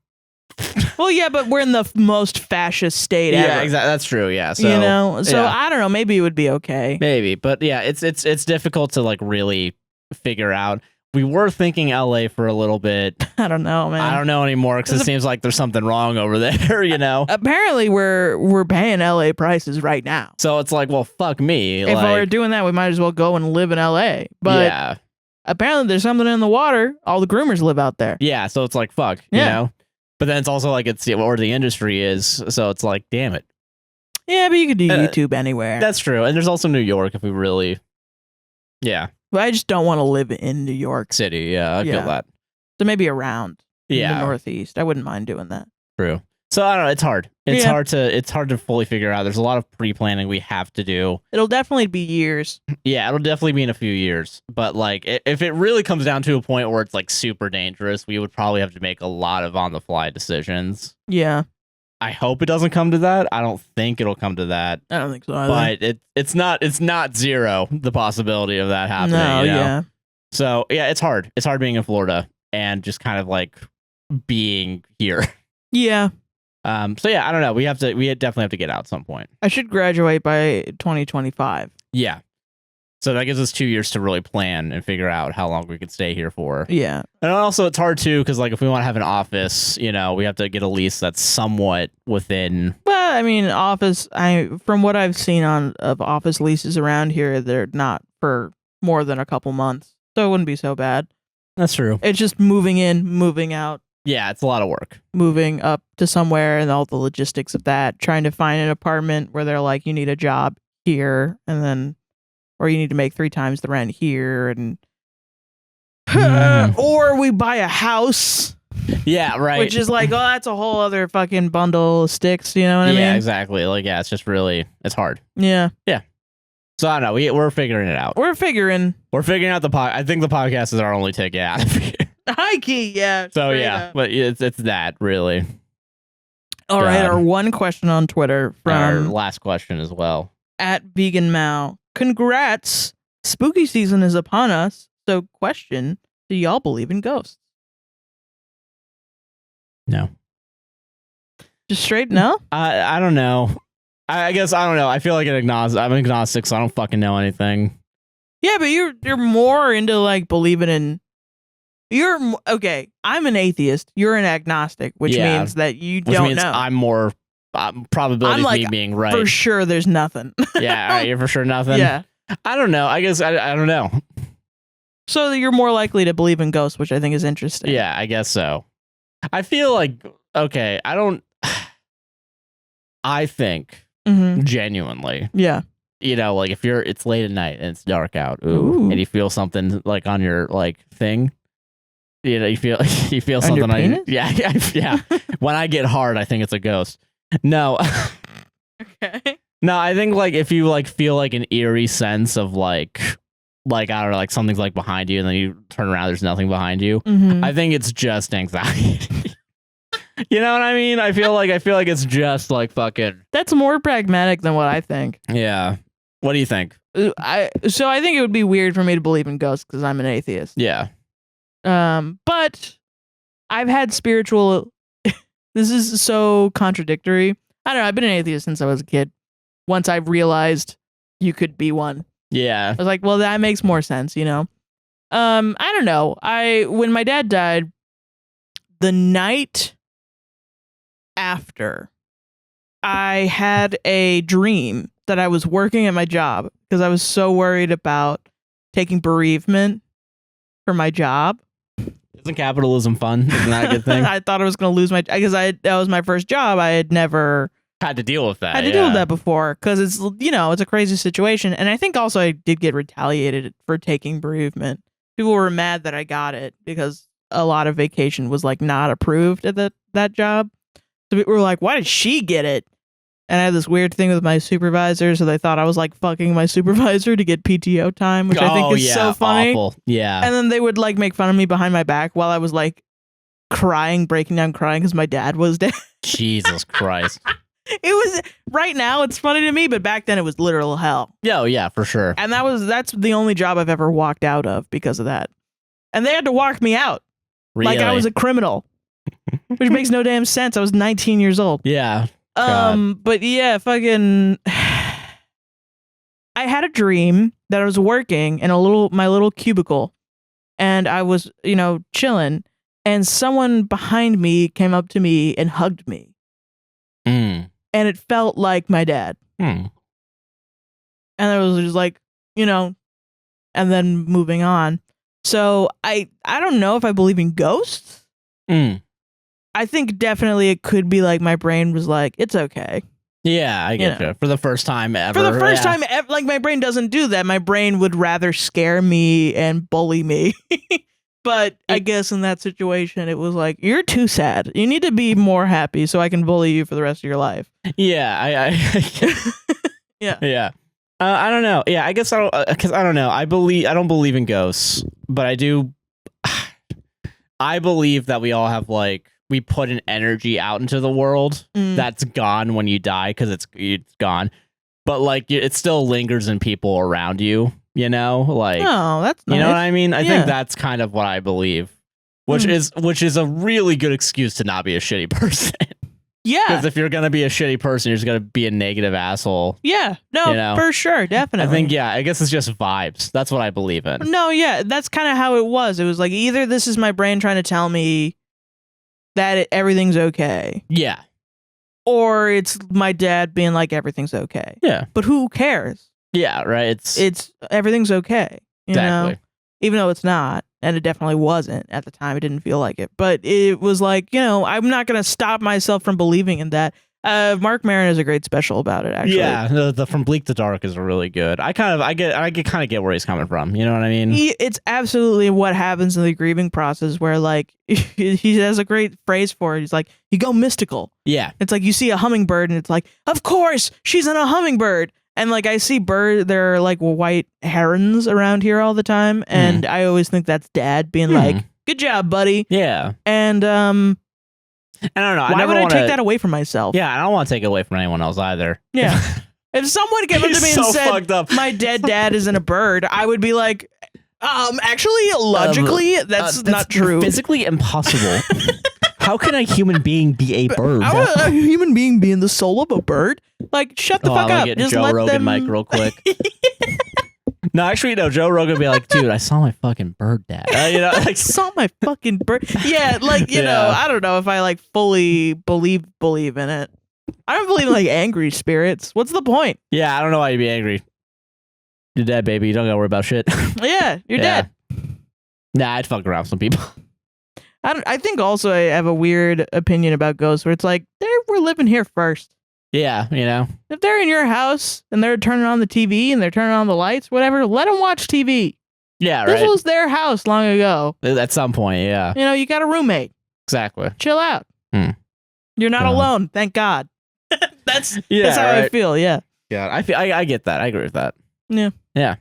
Well, yeah, but we're in the most fascist state ever. Yeah, exactly. That's true. Yeah, so I don't know. Maybe it would be okay. Maybe, but yeah, it's difficult to like really figure out. We were thinking LA for a little bit. I don't know, man. I don't know anymore because it seems like there's something wrong over there. You know. Apparently, we're paying LA prices right now. So it's like, well, fuck me. If we're doing that, we might as well go and live in LA. But yeah. Apparently, there's something in the water. All the groomers live out there. Yeah, so it's like fuck. You know. But then it's also like it's where the industry is, so it's like, damn it. Yeah, but you could do YouTube anywhere. That's true, and there's also New York if we really. Yeah. But I just don't want to live in New York City. Yeah, I feel that. So maybe around. Yeah. In the Northeast, I wouldn't mind doing that. True. So I don't know. It's hard. It's hard to fully figure out. There's a lot of pre-planning we have to do. It'll definitely be years. Yeah, it'll definitely be in a few years. But like, if it really comes down to a point where it's like super dangerous, we would probably have to make a lot of on-the-fly decisions. Yeah. I hope it doesn't come to that. I don't think it'll come to that. I don't think so either. But it's not zero the possibility of that happening. No, you know? yeah. So yeah, it's hard. It's hard being in Florida and just kind of like being here. Yeah. So yeah, I don't know. We definitely have to get out at some point. I should graduate by 2025. Yeah. So that gives us 2 years to really plan and figure out how long we could stay here for. Yeah. And also it's hard too, because like if we want to have an office, we have to get a lease that's somewhat within. Well, I mean, from what I've seen of office leases around here, they're not for more than a couple months. So it wouldn't be so bad. That's true. It's just moving in, moving out. Yeah, it's a lot of work. Moving up to somewhere and all the logistics of that. Trying to find an apartment where they're like, you need a job here, and then, or you need to make 3 times the rent here, and or we buy a house. Yeah, right. Which is like, oh, that's a whole other fucking bundle of sticks. You know what I mean? Yeah, exactly. Like, yeah, it's just really, it's hard. Yeah. Yeah. So I don't know. We're figuring it out. We're figuring out the I think the podcast is our only ticket out of here. High key, yeah. So yeah, but it's that really. All right, our one question on Twitter from our last question as well @VeganMao. Congrats, spooky season is upon us. So, question: do y'all believe in ghosts? No. Just straight no. I don't know. I guess I don't know. I feel like I'm agnostic, so I don't fucking know anything. Yeah, but you're more into like believing in. You're okay. I'm an atheist. You're an agnostic, which means that you don't know. I'm more probability of me being right. For sure, there's nothing. Yeah, all right, you're for sure nothing. Yeah, I don't know. I guess I don't know. So you're more likely to believe in ghosts, which I think is interesting. Yeah, I guess so. I feel like, okay, I think genuinely. Yeah. You know, like if it's late at night and it's dark out, and you feel something like on your like thing. You know, you feel on something your penis? Yeah. When I get hard, I think it's a ghost. No. Okay. No, I think like if you like feel like an eerie sense of like I don't know, like something's like behind you and then you turn around, there's nothing behind you. I think it's just anxiety. You know what I mean? I feel like it's just like fucking. That's more pragmatic than what I think. Yeah. What do you think? So I think it would be weird for me to believe in ghosts because I'm an atheist. Yeah. But I've had spiritual. This is so contradictory. I don't know. I've been an atheist since I was a kid. Once I realized you could be one. Yeah. I was like, well, that makes more sense, you know? I don't know. When my dad died, the night after, I had a dream that I was working at my job because I was so worried about taking bereavement for my job. Isn't capitalism fun? Isn't that a good thing? I thought I was going to lose because that was my first job. I had never had to deal with that. Had to deal with that before because it's, you know, it's a crazy situation. And I think also I did get retaliated for taking bereavement. People were mad that I got it because a lot of vacation was like not approved at that job. So people were like, why did she get it? And I had this weird thing with my supervisor, so they thought I was like fucking my supervisor to get PTO time, which I think is so funny. Awful. Yeah. And then they would like make fun of me behind my back while I was like breaking down crying because my dad was dead. Jesus Christ. It was right now it's funny to me, but back then it was literal hell. Oh yeah, for sure. And that's the only job I've ever walked out of because of that. And they had to walk me out. Really? Like I was a criminal. Which makes no damn sense. I was 19 years old. Yeah. But yeah, fucking I had a dream that I was working in my little cubicle and I was, you know, chilling and someone behind me came up to me and hugged me. And it felt like my dad. And I was just like, you know, and then moving on. So I don't know if I believe in ghosts. I think definitely it could be like my brain was like, it's okay. Yeah, I get you. For the first time ever. For the first time ever, like my brain doesn't do that. My brain would rather scare me and bully me. But I guess in that situation, it was like, you're too sad. You need to be more happy so I can bully you for the rest of your life. Yeah, yeah. Yeah. I don't know. Yeah, I guess I don't know. I don't believe in ghosts, but I do. I believe that we all have like, we put an energy out into the world that's gone when you die because it's gone, but like it still lingers in people around you. You know, like that's nice. You know what I mean? I think that's kind of what I believe, which is a really good excuse to not be a shitty person. Yeah, because if you're gonna be a shitty person, you're just gonna be a negative asshole. Yeah, no, you know? For sure, definitely. I think I guess it's just vibes. That's what I believe in. No, yeah, that's kind of how it was. It was like either this is my brain trying to tell me that everything's okay. Yeah. Or it's my dad being like everything's okay. Yeah. But who cares? Yeah, right. It's everything's okay. Exactly. Know? Even though it's not, and it definitely wasn't at the time. It didn't feel like it. But it was like, you know, I'm not going to stop myself from believing in that. Mark Maron is a great special about it, actually. Yeah, the From Bleak to Dark is really good. I kind of get where he's coming from. You know what I mean? It's absolutely what happens in the grieving process where, like, he has a great phrase for it. He's like, you go mystical. Yeah. It's like you see a hummingbird and it's like, of course, she's in a hummingbird. And like I see there are like white herons around here all the time, and I always think that's Dad being like, "Good job, buddy." Yeah. And I don't know. Why would I take that away from myself? Yeah, I don't want to take it away from anyone else either. Yeah. If someone came up to me and said, "My dead dad isn't a bird," I would be like, actually, logically, that's not true. Physically impossible. How can a human being be a bird? How a human being be in the soul of a bird? Like, shut the fuck up. Just Joe Rogan mic real quick. No, actually, no. Joe Rogan would be like, dude, I saw my fucking bird dad. You know, like, I saw my fucking bird. Yeah, like, you know, I don't know if I like fully believe in it. I don't believe in like angry spirits. What's the point? Yeah, I don't know why you'd be angry. You're dead, baby. You don't gotta worry about shit. Yeah, you're dead. Nah, I'd fuck around with some people. I think also I have a weird opinion about ghosts where it's like, we're living here first. Yeah, you know. If they're in your house and they're turning on the TV and they're turning on the lights, whatever, let them watch TV. Yeah, This was their house long ago. At some point, yeah. You know, you got a roommate. Exactly. Chill out. You're not alone, thank God. That's how I feel, yeah. Yeah, I get that. I agree with that. Yeah. Yeah.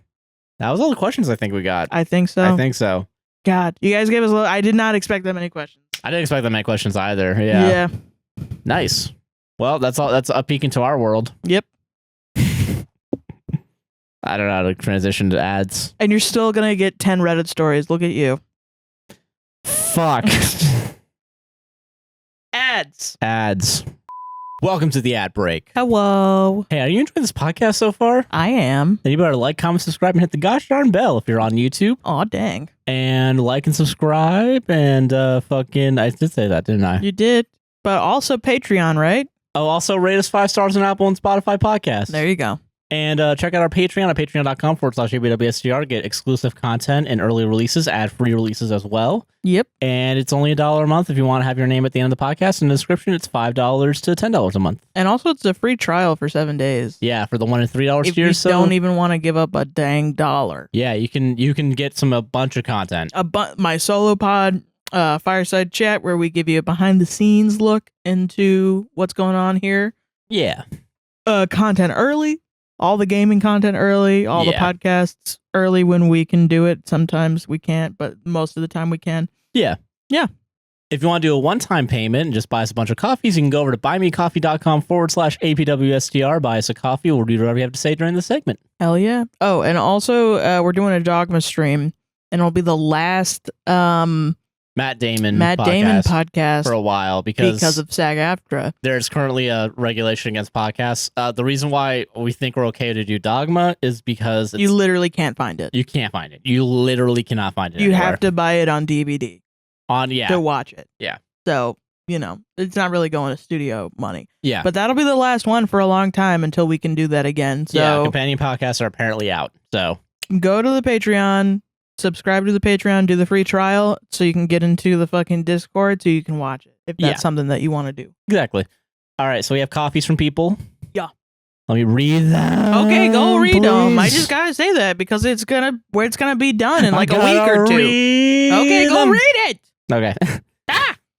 That was all the questions I think we got. I think so. God, you guys gave us I did not expect that many questions. I didn't expect that many questions either. Yeah. Nice. Well, that's all. That's a peek into our world. Yep. I don't know how to transition to ads. And you're still going to get 10 Reddit stories. Look at you. Fuck. Ads. Welcome to the ad break. Hello. Hey, are you enjoying this podcast so far? I am. Then you better like, comment, subscribe, and hit the gosh darn bell if you're on YouTube. Aw, dang. And like and subscribe and I did say that, didn't I? You did. But also Patreon, right? Oh, also rate us 5 stars on Apple and Spotify podcasts. There you go. And check out our Patreon at patreon.com/APWSTR. Get exclusive content and early releases, ad-free releases as well. Yep. And it's only $1 a month if you want to have your name at the end of the podcast. In the description, it's $5 to $10 a month. And also, it's a free trial for 7 days. Yeah, for the $1 and $3 if tiers. If you don't even want to give up a dang dollar. Yeah, you can get a bunch of content. My solo pod fireside chat where we give you a behind-the-scenes look into what's going on here. Yeah. Content early. All the gaming content early, all the podcasts early when we can do it. Sometimes we can't, but most of the time we can. Yeah. Yeah. If you want to do a one-time payment and just buy us a bunch of coffees, you can go over to buymeacoffee.com/APWSTR. Buy us a coffee. We'll read whatever you have to say during the segment. Hell yeah. Oh, and also we're doing a Dogma stream, and it'll be the last Matt Damon podcast for a while because of SAG-AFTRA. There's currently a regulation against podcasts. The reason why we think we're okay to do Dogma is because you literally can't find it. You can't find it. You literally cannot find it. You have to buy it on DVD. To watch it. Yeah. So, it's not really going to studio money. Yeah. But that'll be the last one for a long time until we can do that again. So yeah, companion podcasts are apparently out. So go to the Patreon. Subscribe to the Patreon, do the free trial so you can get into the fucking Discord so you can watch it if that's something that you want to do. Exactly. All right, so we have coffees from people. Yeah. Let me read them. Okay, go read them. I just gotta say that because it's gonna be done in like a week or two. Okay, go read it. Okay.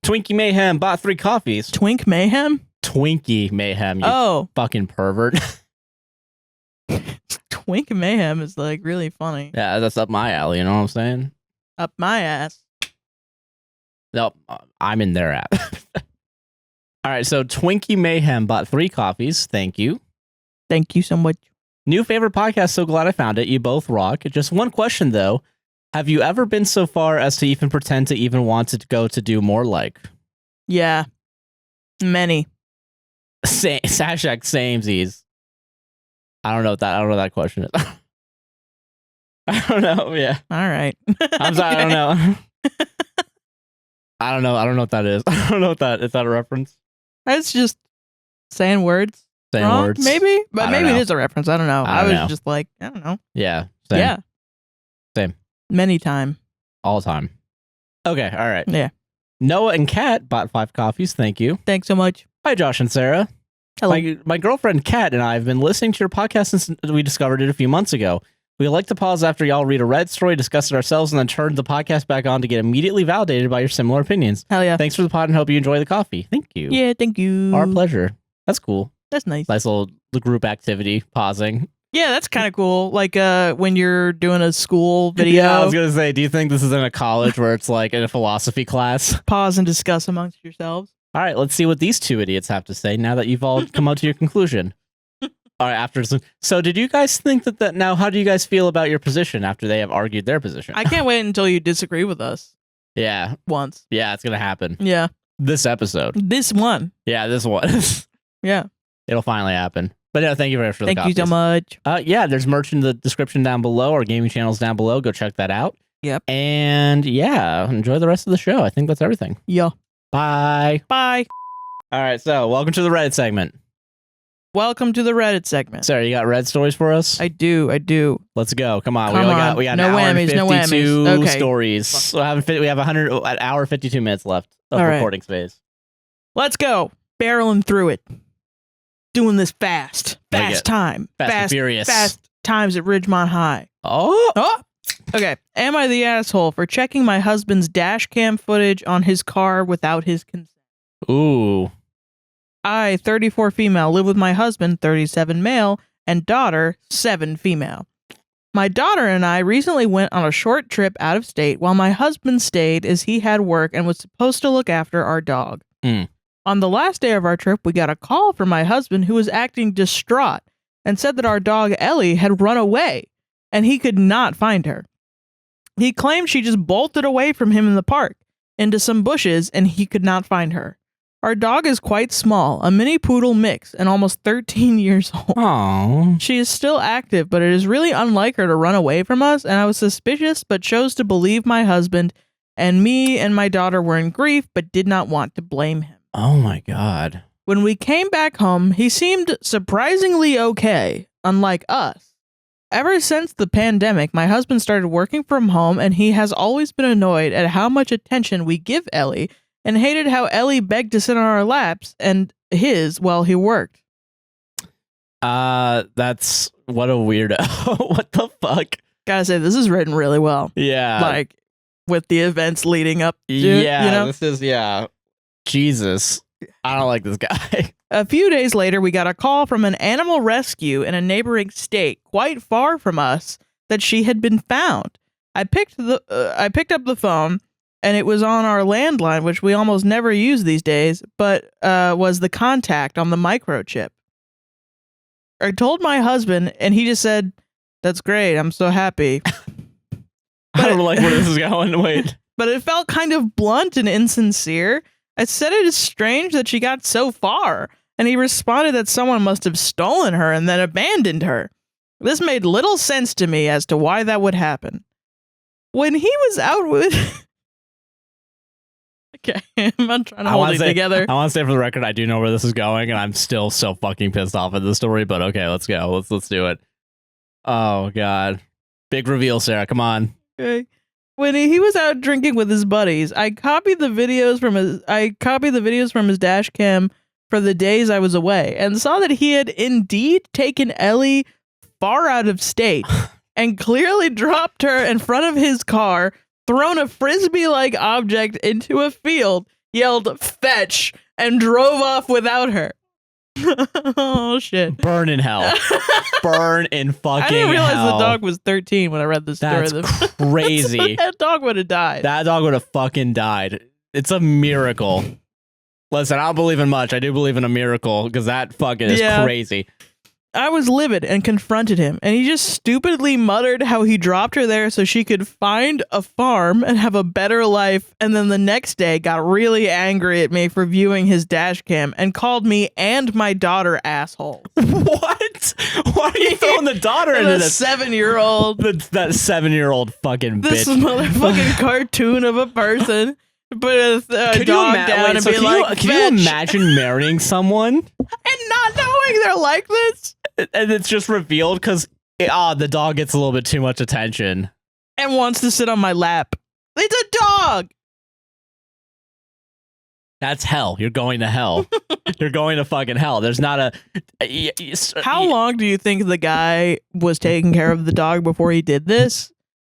Twinkie Mayhem bought 3 coffees. Twink Mayhem? Twinkie Mayhem. You fucking pervert. Twink Mayhem is like really funny. Yeah, that's up my alley, you know what I'm saying? Up my ass. Nope, I'm in their app. All right, so Twinkie Mayhem bought 3 coffees. Thank you. Thank you so much. New favorite podcast, so glad I found it. You both rock. Just one question, though. Have you ever been so far as to even pretend to even want to go to do more like? Yeah. Many. Hashtag samesies. I don't know what that question is. I don't know. Yeah. All right. I'm sorry. I don't know. I don't know what that is. I don't know what that is. That a reference? It's just saying words. Saying words. Maybe. But maybe it is a reference. I don't know. I was just like, I don't know. Yeah. Same. Yeah. Same. Many time. All time. Okay. All right. Yeah. Noah and Kat bought 5 coffees. Thank you. Thanks so much. Hi, Josh and Sarah. Hello. My girlfriend Kat and I have been listening to your podcast since we discovered it a few months ago. We like to pause after y'all read a Reddit story, discuss it ourselves, and then turn the podcast back on to get immediately validated by your similar opinions. Hell yeah. Thanks for the pod and hope you enjoy the coffee. Thank you. Yeah, thank you. Our pleasure. That's cool. That's nice. Nice little group activity, pausing. Yeah, that's kind of cool. Like when you're doing a school video. Yeah, I was going to say, do you think this is in a college where it's like in a philosophy class? Pause and discuss amongst yourselves. All right, let's see what these 2 idiots have to say now that you've all come out to your conclusion. All right, so did you guys think that now, how do you guys feel about your position after they have argued their position? I can't wait until you disagree with us. Yeah. Once. Yeah, it's going to happen. Yeah. This episode. This one. Yeah, this one. Yeah. It'll finally happen. But yeah, thank you very much for the coffees. Thank you so much. Yeah, there's merch in the description down below. Our gaming channel's down below. Go check that out. Yep. And yeah, enjoy the rest of the show. I think that's everything. Yeah. Bye. Bye. All right, so welcome to the Reddit segment. Welcome to the Reddit segment. Sarah, you got Red stories for us? I do. Let's go. Come on. We got no an hour whammies, and 52 Okay. stories. So we have an hour 52 minutes left of recording space. Let's go. Barreling through it. Doing this fast. Fast time. Fast and furious. Fast times at Ridgemont High. Oh. Okay. Am I the asshole for checking my husband's dash cam footage on his car without his consent? Ooh. I, 34 female, live with my husband, 37 male, and daughter, 7 female. My daughter and I recently went on a short trip out of state while my husband stayed as he had work and was supposed to look after our dog. On the last day of our trip, we got a call from my husband who was acting distraught and said that our dog Ellie had run away and he could not find her. He claimed she just bolted away from him in the park into some bushes and he could not find her. Our dog is quite small, a mini poodle mix, and almost 13 years old. Aww. She is still active, but it is really unlike her to run away from us, and I was suspicious but chose to believe my husband, and me and my daughter were in grief but did not want to blame him. Oh my God. When we came back home, he seemed surprisingly okay, unlike us. Ever since the pandemic, my husband started working from home, and he has always been annoyed at how much attention we give Ellie, and hated how Ellie begged to sit on our laps and his while he worked. That's what a weirdo. What the fuck? Gotta say, this is written really well. Yeah. Like, with the events leading up to yeah, you know? This is, Jesus. I don't like this guy. A few days later, we got a call from an animal rescue in a neighboring state, quite far from us, that she had been found. I picked up the phone, and it was on our landline, which we almost never use these days, but was the contact on the microchip. I told my husband, and he just said, "That's great. I'm so happy." I don't like where this is going. Wait. But it felt kind of blunt and insincere. I said it is strange that she got so far, and he responded that someone must have stolen her and then abandoned her. This made little sense to me as to why that would happen. When he was out with... Okay, I'm trying to hold it together. I want to say for the record, I do know where this is going, and I'm still so fucking pissed off at this story, but okay, let's go. Let's do it. Oh, God. Big reveal, Sarah. Come on. Okay. When he was out drinking with his buddies, I copied the videos from his dash cam for the days I was away and saw that he had indeed taken Ellie far out of state and clearly dropped her in front of his car, thrown a frisbee-like object into a field, yelled "fetch," and drove off without her. Oh shit! Burn in hell. Burn in fucking hell. I didn't realize the dog was 13 when I read this story. That's crazy. That dog would have died. That dog would have fucking died. It's a miracle. Listen, I don't believe in much. I do believe in a miracle because that fucking is crazy. I was livid and confronted him, and he just stupidly muttered how he dropped her there so she could find a farm and have a better life, and then the next day got really angry at me for viewing his dash cam and called me and my daughter assholes. What? Why are you throwing the daughter into this? 7-year-old. That 7-year-old fucking bitch. This motherfucking cartoon of a person. Put a dog down and be like, can you imagine marrying someone and not knowing they're like this? And it's just revealed because the dog gets a little bit too much attention and wants to sit on my lap. It's a dog. That's hell. You're going to hell. You're going to fucking hell. There's not a... How long do you think the guy was taking care of the dog before he did this?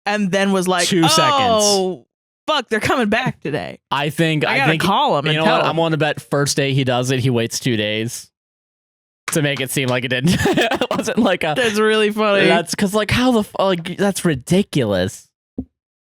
And then was like, 2 seconds. Fuck, they're coming back today. I think I gotta call him. You and know tell what? him. I'm willing to bet first day he does it, he waits 2 days to make it seem like it didn't. It wasn't like a. That's really funny. That's because like how the that's ridiculous.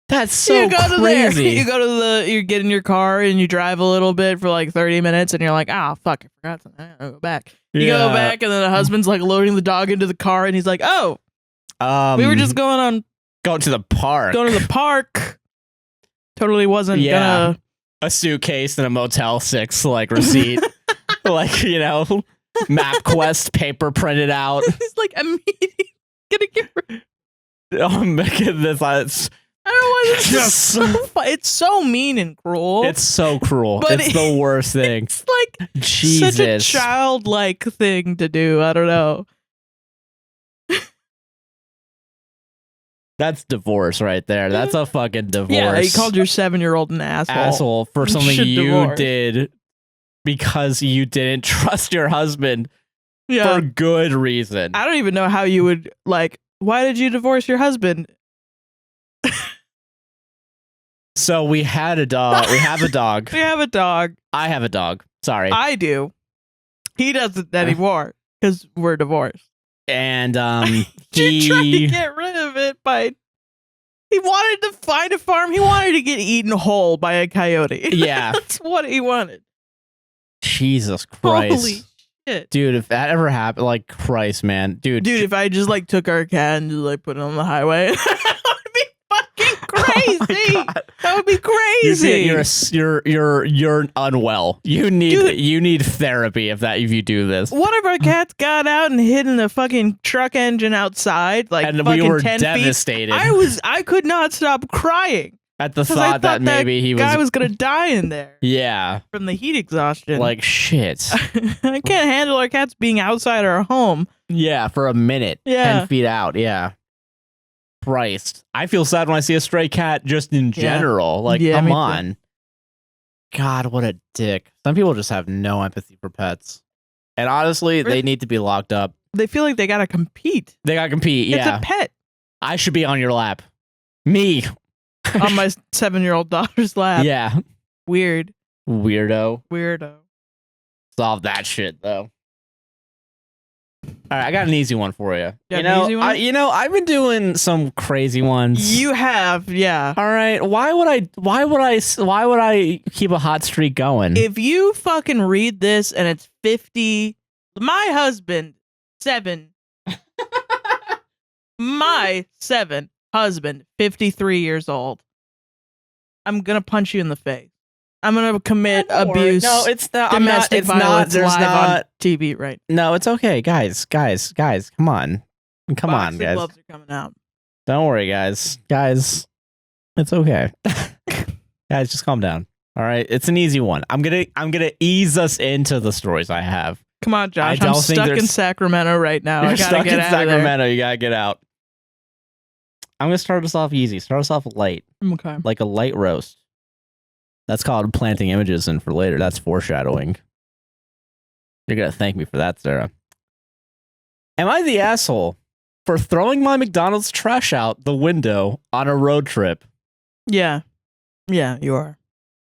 That's so you go crazy. To there. You go to you get in your car and you drive a little bit for like 30 minutes and you're like, fuck, I forgot something. I gotta go back. You go back and then the husband's like loading the dog into the car and he's like, we were just going to the park. Going to the park. Totally wasn't gonna a suitcase and a Motel 6 like receipt, like MapQuest paper printed out. He's like immediately gonna get rid. Oh my goodness! I don't know why this is so it's so mean and cruel. It's so cruel. But it's the worst thing. It's like Jesus. such a childlike thing to do. I don't know. That's divorce right there. That's a fucking divorce. Yeah, you called your 7-year-old an asshole. Asshole for something you divorce. did because you didn't trust your husband for good reason. I don't even know how you would, like, why did you divorce your husband? So we had a dog. We have a dog. We have a dog. I have a dog. Sorry. I do. He doesn't anymore because we're divorced. And he tried to get rid of it by... He wanted to find a farm. He wanted to get eaten whole by a coyote. Yeah. That's what he wanted. Jesus Christ. Holy shit. Dude, if that ever happened, like, Christ, man. Dude, if I just, like, took our cat and just, like, put it on the highway... Crazy. Oh that would be crazy. You're unwell. You need therapy if you do this. One of our cats got out and hid in the fucking truck engine outside, like, and fucking we were 10 devastated. feet. I could not stop crying at the thought that maybe he was gonna die in there. Yeah, from the heat exhaustion. Like shit. I can't handle our cats being outside our home. Yeah, for a minute. Yeah, 10 feet out. Yeah. Christ. I feel sad when I see a stray cat just in general. Like, come on. Too. God, what a dick. Some people just have no empathy for pets. And honestly, they need to be locked up. They feel like they gotta compete. They gotta compete, yeah. It's a pet. I should be on your lap. Me. On my 7-year-old daughter's lap. Yeah. Weird. Weirdo. Solve that shit, though. All right, I got an easy one for you. Easy one? I've been doing some crazy ones. You have, yeah. All right, why would I keep a hot streak going? If you fucking read this and it's 50, my husband, 7, my 7 husband, 53 years old, I'm gonna punch you in the face. I'm gonna commit abuse. No, it's not. Domestic violence live on TV, right? No, it's okay, guys. Come on, guys. Gloves are coming out. Don't worry, guys. It's okay. Guys, just calm down. All right, it's an easy one. I'm gonna ease us into the stories I have. Come on, Josh. I'm stuck in Sacramento right now. You're I gotta stuck get in out Sacramento. Of there. You gotta get out. I'm gonna start us off easy. Start us off light. Okay. Like a light roast. That's called planting images in for later. That's foreshadowing. You're going to thank me for that, Sarah. Am I the asshole for throwing my McDonald's trash out the window on a road trip? Yeah. Yeah, you are.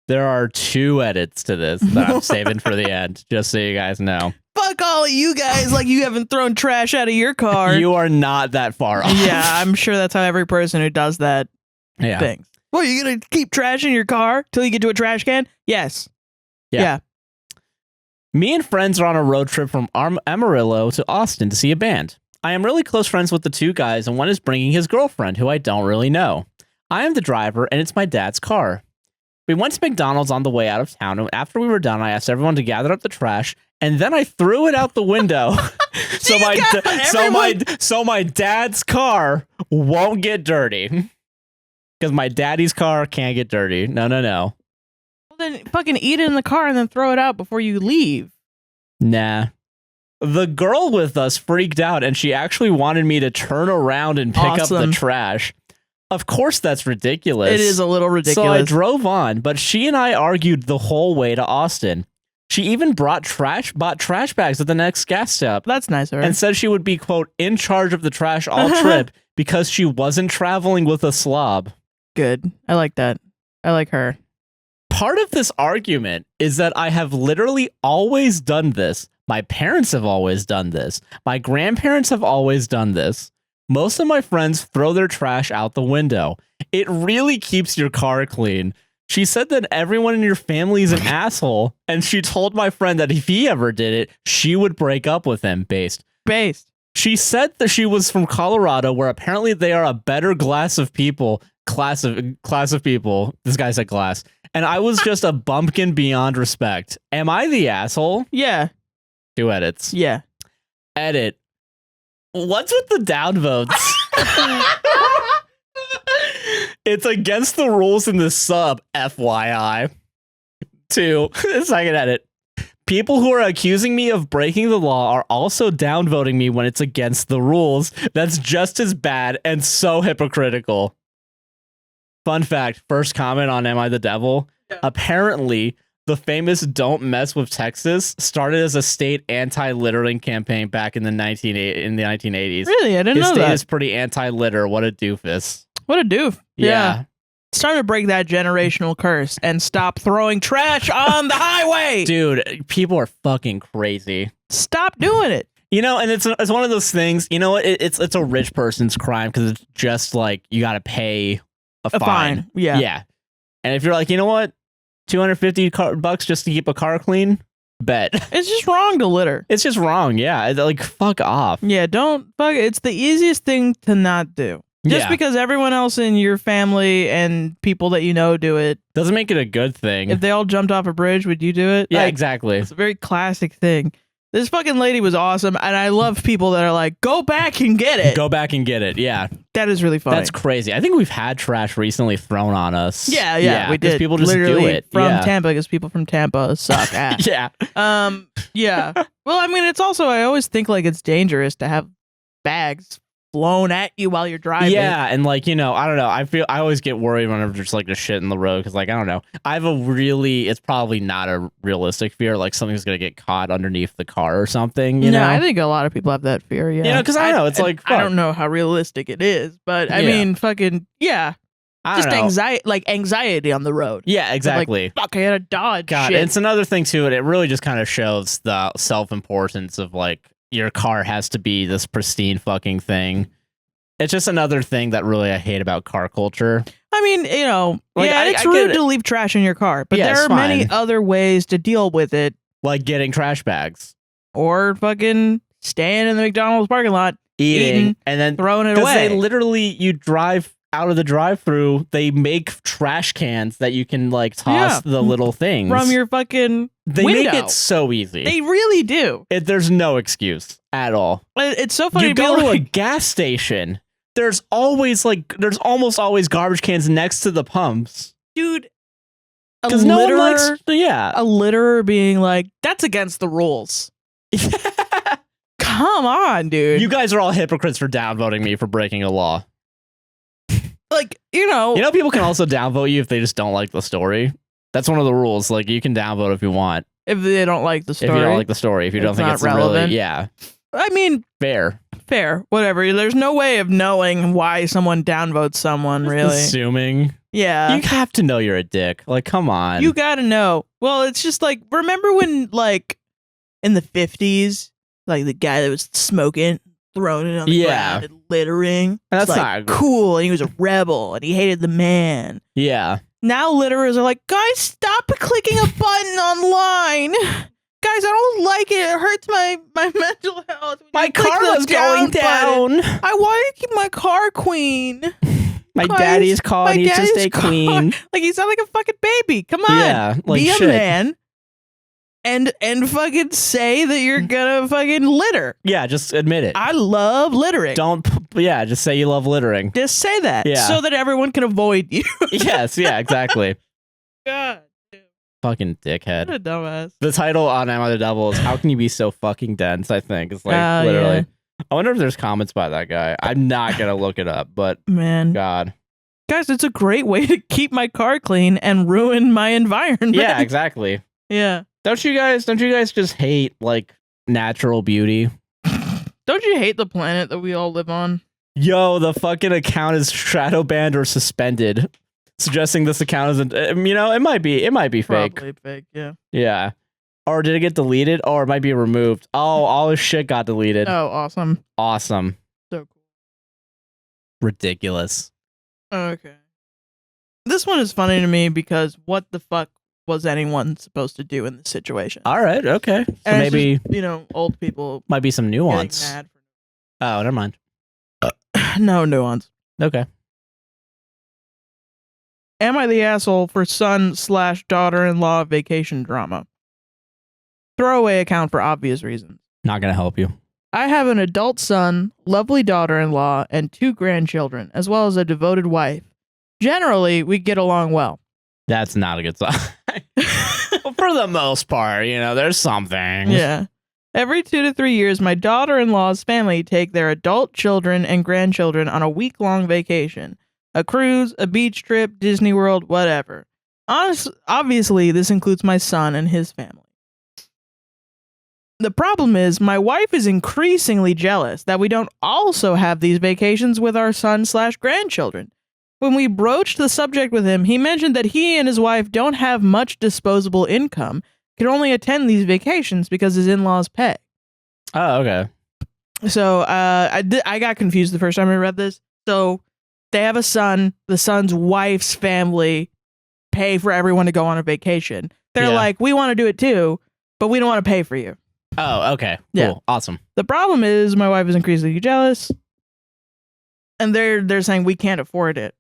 There are 2 edits to this that I'm saving for the end, just so you guys know. Fuck all of you guys like you haven't thrown trash out of your car. You are not that far off. Yeah, I'm sure that's how every person who does that thinks. Well, you're going to keep trash in your car till you get to a trash can? Yes. Yeah. Me and friends are on a road trip from Amarillo to Austin to see a band. I am really close friends with the 2 guys, and one is bringing his girlfriend, who I don't really know. I am the driver, and it's my dad's car. We went to McDonald's on the way out of town, and after we were done, I asked everyone to gather up the trash, and then I threw it out the window. so my dad's car won't get dirty. Because my daddy's car can't get dirty. No. Well, then fucking eat it in the car and then throw it out before you leave. Nah. The girl with us freaked out, and she actually wanted me to turn around and pick up the trash. Of course, that's ridiculous. It is a little ridiculous. So I drove on, but she and I argued the whole way to Austin. She even bought trash bags at the next gas stop. That's nice of her. And said she would be, quote, in charge of the trash all trip because she wasn't traveling with a slob. Good. I like that. I like her. Part of this argument is that I have literally always done this. My parents have always done this. My grandparents have always done this. Most of my friends throw their trash out the window. It really keeps your car clean. She said that everyone in your family is an asshole, and she told my friend that if he ever did it, she would break up with him. Based. She said that she was from Colorado, where apparently they are a better class of people. This guy said glass. And I was just a bumpkin beyond respect. Am I the asshole? Yeah. 2 edits. Yeah. Edit. What's with the downvotes? It's against the rules in the sub, FYI. 2, second edit. People who are accusing me of breaking the law are also downvoting me when it's against the rules. That's just as bad and so hypocritical. Fun fact, first comment on Am I the Devil? Yeah. Apparently, the famous Don't Mess with Texas started as a state anti-littering campaign back in the 1980s. Really? I didn't know that. His state is pretty anti-litter. What a doofus. What a doof. Yeah. It's time to break that generational curse and stop throwing trash on the highway. Dude, people are fucking crazy. Stop doing it. You know, and it's one of those things, you know what? It's a rich person's crime because it's just like you got to pay a fine. Yeah. Yeah. And if you're like, you know what? $250 just to keep a car clean? Bet. It's just wrong to litter. It's just wrong. Yeah. Like, fuck off. Yeah. Don't fuck it. It's the easiest thing to not do. Just because everyone else in your family and people that you know do it doesn't make it a good thing. If they all jumped off a bridge, would you do it? Yeah, exactly. It's a very classic thing. This fucking lady was awesome, and I love people that are like, go back and get it. Go back and get it, yeah. That is really funny. That's crazy. I think we've had trash recently thrown on us. Yeah, we did. People just literally do it. From Tampa, because people from Tampa suck ass. Yeah. Yeah. Well, I mean, it's also, I always think like it's dangerous to have bags blown at you while you're driving. Yeah, and like, you know, I don't know. I always get worried whenever there's like a shit in the road because like, I don't know. I have it's probably not a realistic fear, like something's gonna get caught underneath the car or something, you know? I think a lot of people have that fear, yeah. You know, because I know, it's like, fuck. I don't know how realistic it is, but I mean, fucking, yeah. Just anxiety on the road. Yeah, exactly. Like, fuck, I had a dodge. God, shit. it's another thing too, and it really just kind of shows the self-importance of like, your car has to be this pristine fucking thing. It's just another thing that really I hate about car culture. I mean, you know, like, it's rude to leave trash in your car, but there are many other ways to deal with it. Like getting trash bags. Or fucking staying in the McDonald's parking lot, eating and then throwing it away. Because they literally, you drive out of the drive-thru, they make trash cans that you can like toss the little things from your fucking They window. make it so easy. They really do. There's no excuse at all. It's so funny. You go to a gas station. There's almost always garbage cans next to the pumps, dude. Because no one likes, a litterer being like, that's against the rules. Come on, dude. You guys are all hypocrites for downvoting me for breaking a law. Like, you know, people can also downvote you if they just don't like the story. That's one of the rules. Like, you can downvote if you want. If they don't like the story. If you don't like the story. If you don't think it's relevant. Really, yeah. I mean, fair. Whatever. There's no way of knowing why someone downvotes someone, really. Assuming. Yeah. You have to know you're a dick. Like, come on. You gotta know. Well, it's just like, remember when, like, in the 50s, like, the guy that was smoking, throwing it on the ground and littering? That's like, not cool, and he was a rebel, and he hated the man. Yeah. Now litterers are like, guys, stop clicking a button online. Guys, I don't like it. It hurts my mental health. My car was going down. I want to keep my car clean. My daddy's car needs to stay clean. Like, you sound like a fucking baby. Come on. Yeah, like be shit. A man and fucking say that you're gonna fucking litter. Yeah, just admit it. I love littering. Just say you love littering. Just say that. Yeah. So that everyone can avoid you. Yes, yeah, exactly. God. Fucking dickhead. What a dumbass. The title on Am I the Devil is How Can You Be So Fucking Dense, I think. It's like literally. Yeah. I wonder if there's comments by that guy. I'm not gonna look it up, but man. God. Guys, it's a great way to keep my car clean and ruin my environment. Yeah, exactly. Yeah. Don't you guys just hate like natural beauty? Don't you hate the planet that we all live on? Yo, the fucking account is shadow banned or suspended. Suggesting this account isn't, you know, it might be fake. Probably fake, yeah. Yeah. Or did it get deleted? Or it might be removed. Oh, all his shit got deleted. Oh, awesome. Awesome. So cool. Ridiculous. Okay. This one is funny to me because what the fuck was anyone supposed to do in this situation? All right, okay. So and maybe, just, you know, old people might be some nuance. Oh, never mind. No nuance. Okay. Am I the asshole for son/daughter-in-law vacation drama? Throwaway account for obvious reasons. Not gonna help you. I have an adult son, lovely daughter-in-law, and 2 grandchildren, as well as a devoted wife. Generally, we get along well. That's not a good sign. Well, for the most part, there's something. Yeah. Every 2 to 3 years, my daughter-in-law's family take their adult children and grandchildren on a week-long vacation. A cruise, a beach trip, Disney World, whatever. Obviously, this includes my son and his family. The problem is, my wife is increasingly jealous that we don't also have these vacations with our son/grandchildren. When we broached the subject with him, he mentioned that he and his wife don't have much disposable income, can only attend these vacations because his in-laws pay. Oh, okay. So I got confused the first time I read this. So they have a son. The son's wife's family pay for everyone to go on a vacation. They're like, we want to do it too, but we don't want to pay for you. Oh, okay. Cool. Yeah. Awesome. The problem is my wife is increasingly jealous, and they're saying we can't afford it.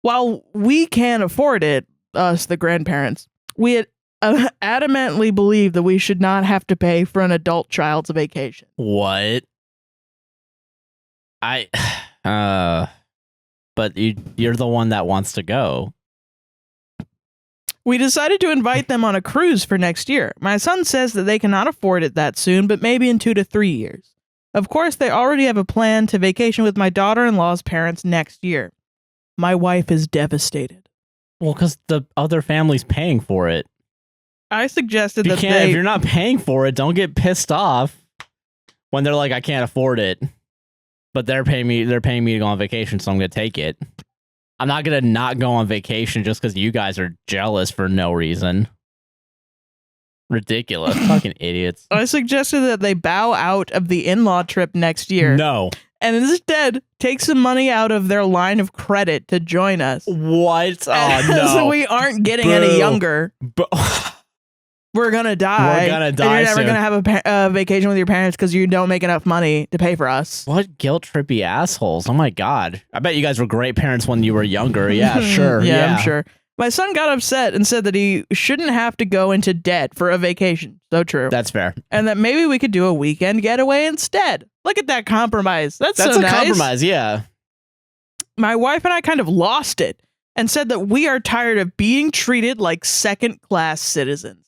While we can't afford it, us, the grandparents, we adamantly believe that we should not have to pay for an adult child's vacation. What? But you're the one that wants to go. We decided to invite them on a cruise for next year. My son says that they cannot afford it that soon, but maybe in 2 to 3 years. Of course, they already have a plan to vacation with my daughter-in-law's parents next year. My wife is devastated. Well, because the other family's paying for it. I suggested if you're not paying for it, don't get pissed off when they're like, I can't afford it. But they're paying me to go on vacation, so I'm going to take it. I'm not going to not go on vacation just because you guys are jealous for no reason. Ridiculous. Fucking idiots. I suggested that they bow out of the in-law trip next year. No. And instead, take some money out of their line of credit to join us. What? Oh, no. So we aren't getting any younger. We're going to die. We're going to die. And you're never soon. going to have a vacation with your parents because you don't make enough money to pay for us. What guilt-trippy assholes. Oh, my God. I bet you guys were great parents when you were younger. Yeah, sure. Yeah, I'm sure. My son got upset and said that he shouldn't have to go into debt for a vacation. So true. That's fair. And that maybe we could do a weekend getaway instead. Look at that compromise. That's so a nice. Compromise, yeah. My wife and I kind of lost it and said that we are tired of being treated like second-class citizens.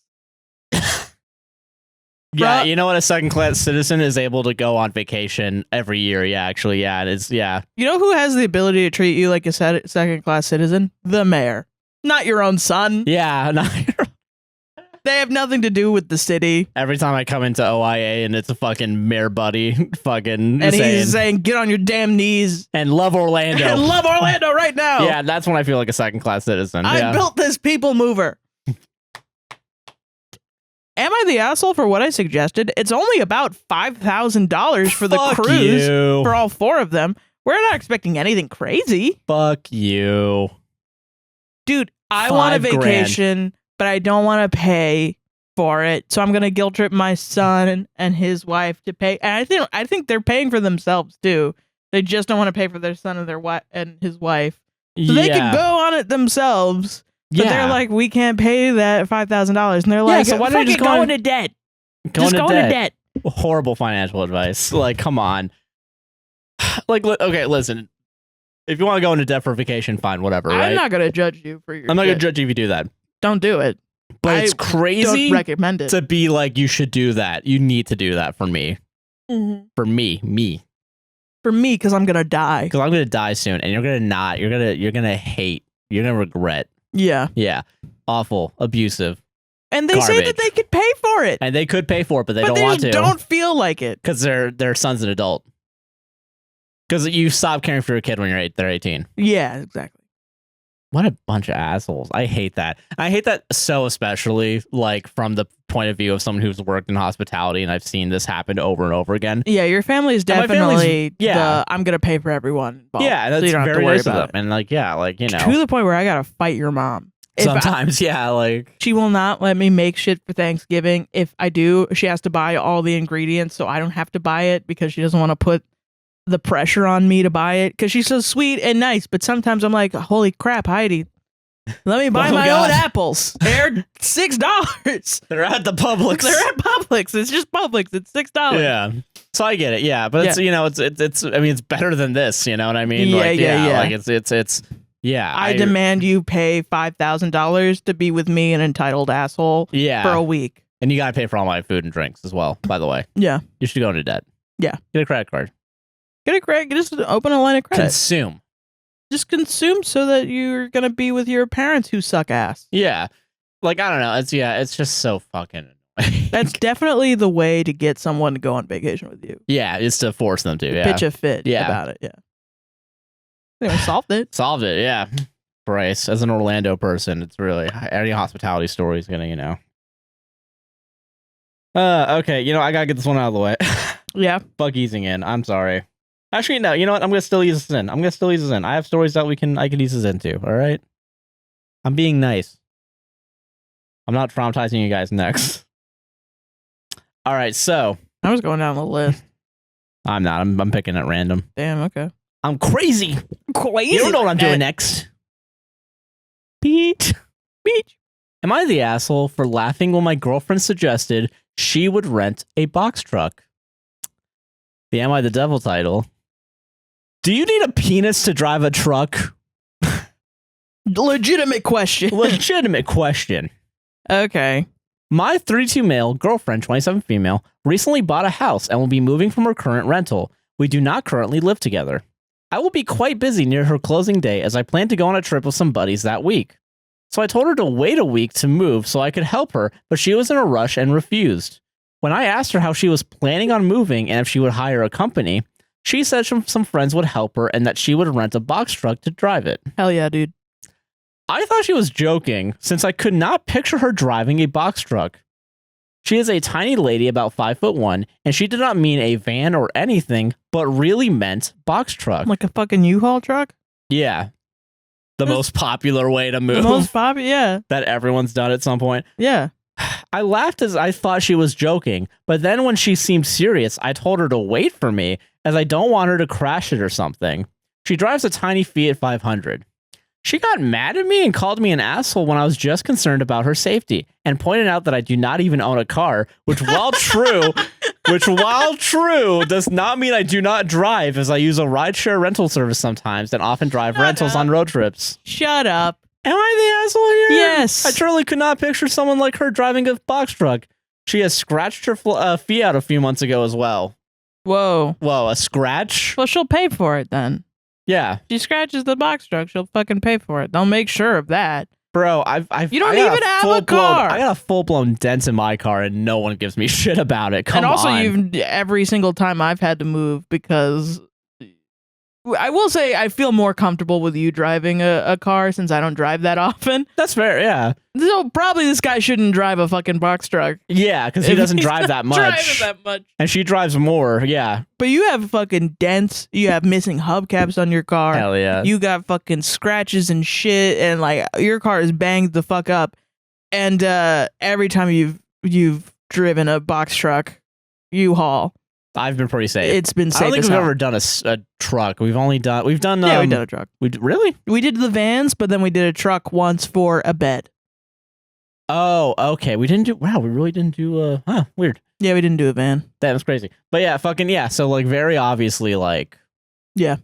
Yeah, you know what? A second-class citizen is able to go on vacation every year. Yeah, actually, yeah. You know who has the ability to treat you like a second-class citizen? The mayor. Not your own son. Yeah, They have nothing to do with the city. Every time I come into OIA and it's a fucking mayor buddy fucking and he's saying, get on your damn knees. And love Orlando. And love Orlando right now. Yeah, that's when I feel like a second-class citizen. I built this people mover. Am I the asshole for what I suggested? It's only about $5,000 for the cruise for all 4 of them. We're not expecting anything crazy. Fuck you. Dude, I want a vacation, but I don't want to pay for it. So I'm going to guilt trip my son and his wife to pay. And I think they're paying for themselves too. They just don't want to pay for their son and their wife and his wife. So they could go on it themselves. But they're like, we can't pay that $5,000. And they're like, so why don't you just go into debt? Go into debt. Horrible financial advice. Like, come on. Like, okay, listen. If you want to go into debt for vacation, fine, whatever, right? I'm not going to judge you for your I'm not going to judge you if you do that. Don't do it. But it's crazy don't recommend it. To be like, you should do that. You need to do that for me. Mm-hmm. For me. For me, because I'm going to die. Because I'm going to die soon. And you're going to not. You're going to hate. You're going to regret. Yeah. Yeah. Awful. Abusive. And they say that they could pay for it. And they could pay for it, but they don't want to. They don't feel like it. Because their son's an adult. Because you stop caring for your kid when they're 18. Yeah, exactly. What a bunch of assholes. I hate that. I hate that so especially, like, from the point of view of someone who's worked in hospitality, and I've seen this happen over and over again. Yeah, your family is definitely I'm going to pay for everyone involved. Yeah, that's so you don't very have to worry nice of about them. And, like, yeah, like, you know. To the point where I got to fight your mom. Sometimes, like. She will not let me make shit for Thanksgiving. If I do, she has to buy all the ingredients so I don't have to buy it because she doesn't want to put the pressure on me to buy it because she's so sweet and nice. But sometimes I'm like, holy crap, Heidi, let me buy my own apples. They're $6. They're at the Publix. They're at Publix. It's just Publix. It's $6. Yeah. So I get it. Yeah. But it's, you know, it's I mean, it's better than this. You know what I mean? Yeah. Like, it's Yeah. I demand you pay $5,000 to be with me, an entitled asshole, for a week. And you got to pay for all my food and drinks as well, by the way. Yeah. You should go into debt. Yeah. Get a credit card. Get a credit. Just open a line of credit. Consume. Just consume so that you're going to be with your parents who suck ass. Yeah. Like, I don't know. It's just so fucking annoying. That's definitely the way to get someone to go on vacation with you. Yeah, it's to force them to. Yeah. Pitch a fit about it. Yeah. Anyway, solved it. Solved it, yeah. Bryce, as an Orlando person, it's really any hospitality story is gonna, okay, I gotta get this one out of the way. Yeah. Fuck easing in. I'm sorry. Actually, no, you know what? I'm gonna still ease this in. I have stories that I can ease this into, all right? I'm being nice. I'm not traumatizing you guys next. All right, so I was going down the list. I'm not. I'm picking at random. Damn, okay. I'm crazy. Crazy. You don't know what I'm doing next. Beach. Am I the asshole for laughing when my girlfriend suggested she would rent a box truck? The Am I the Devil title. Do you need a penis to drive a truck? Legitimate question. Legitimate question. Okay. My 32 male, girlfriend, 27 female, recently bought a house and will be moving from her current rental. We do not currently live together. I will be quite busy near her closing day as I plan to go on a trip with some buddies that week. So I told her to wait a week to move so I could help her, but she was in a rush and refused. When I asked her how she was planning on moving and if she would hire a company, she said some friends would help her and that she would rent a box truck to drive it. Hell yeah, dude. I thought she was joking since I could not picture her driving a box truck. She is a tiny lady about 5'1", and she did not mean a van or anything, but really meant box truck. Like a fucking U-Haul truck? Yeah. The most popular way to move. The most popular, yeah. That everyone's done at some point. Yeah. I laughed as I thought she was joking, but then when she seemed serious, I told her to wait for me as I don't want her to crash it or something. She drives a tiny Fiat 500. She got mad at me and called me an asshole when I was just concerned about her safety and pointed out that I do not even own a car, which while true, does not mean I do not drive, as I use a rideshare rental service sometimes and often drive rentals on road trips. Shut up. Am I the asshole here? Yes. I truly could not picture someone like her driving a box truck. She has scratched her Fiat a few months ago as well. Whoa, a scratch? Well, she'll pay for it then. Yeah. She scratches the box truck, she'll fucking pay for it. They'll make sure of that. Bro, you don't even have a car. I got a full-blown dent in my car and no one gives me shit about it. Come on. And also, every single time I've had to move, because I will say I feel more comfortable with you driving a car since I don't drive that often. That's fair, yeah. So probably this guy shouldn't drive a fucking box truck. Yeah, because he doesn't drive that much. And she drives more, yeah. But you have fucking dents. You have missing hubcaps on your car. Hell yeah. You got fucking scratches and shit, and like your car is banged the fuck up. And every time you've driven a box truck, U-Haul, I've been pretty safe. It's been safe. I don't think we've ever done a truck. We've done. Yeah, we've done a truck. Really? We did the vans, but then we did a truck once for a bed. Oh, okay. We really didn't do weird. Yeah, we didn't do a van. That was crazy. But yeah, fucking yeah. So like very obviously like Yeah.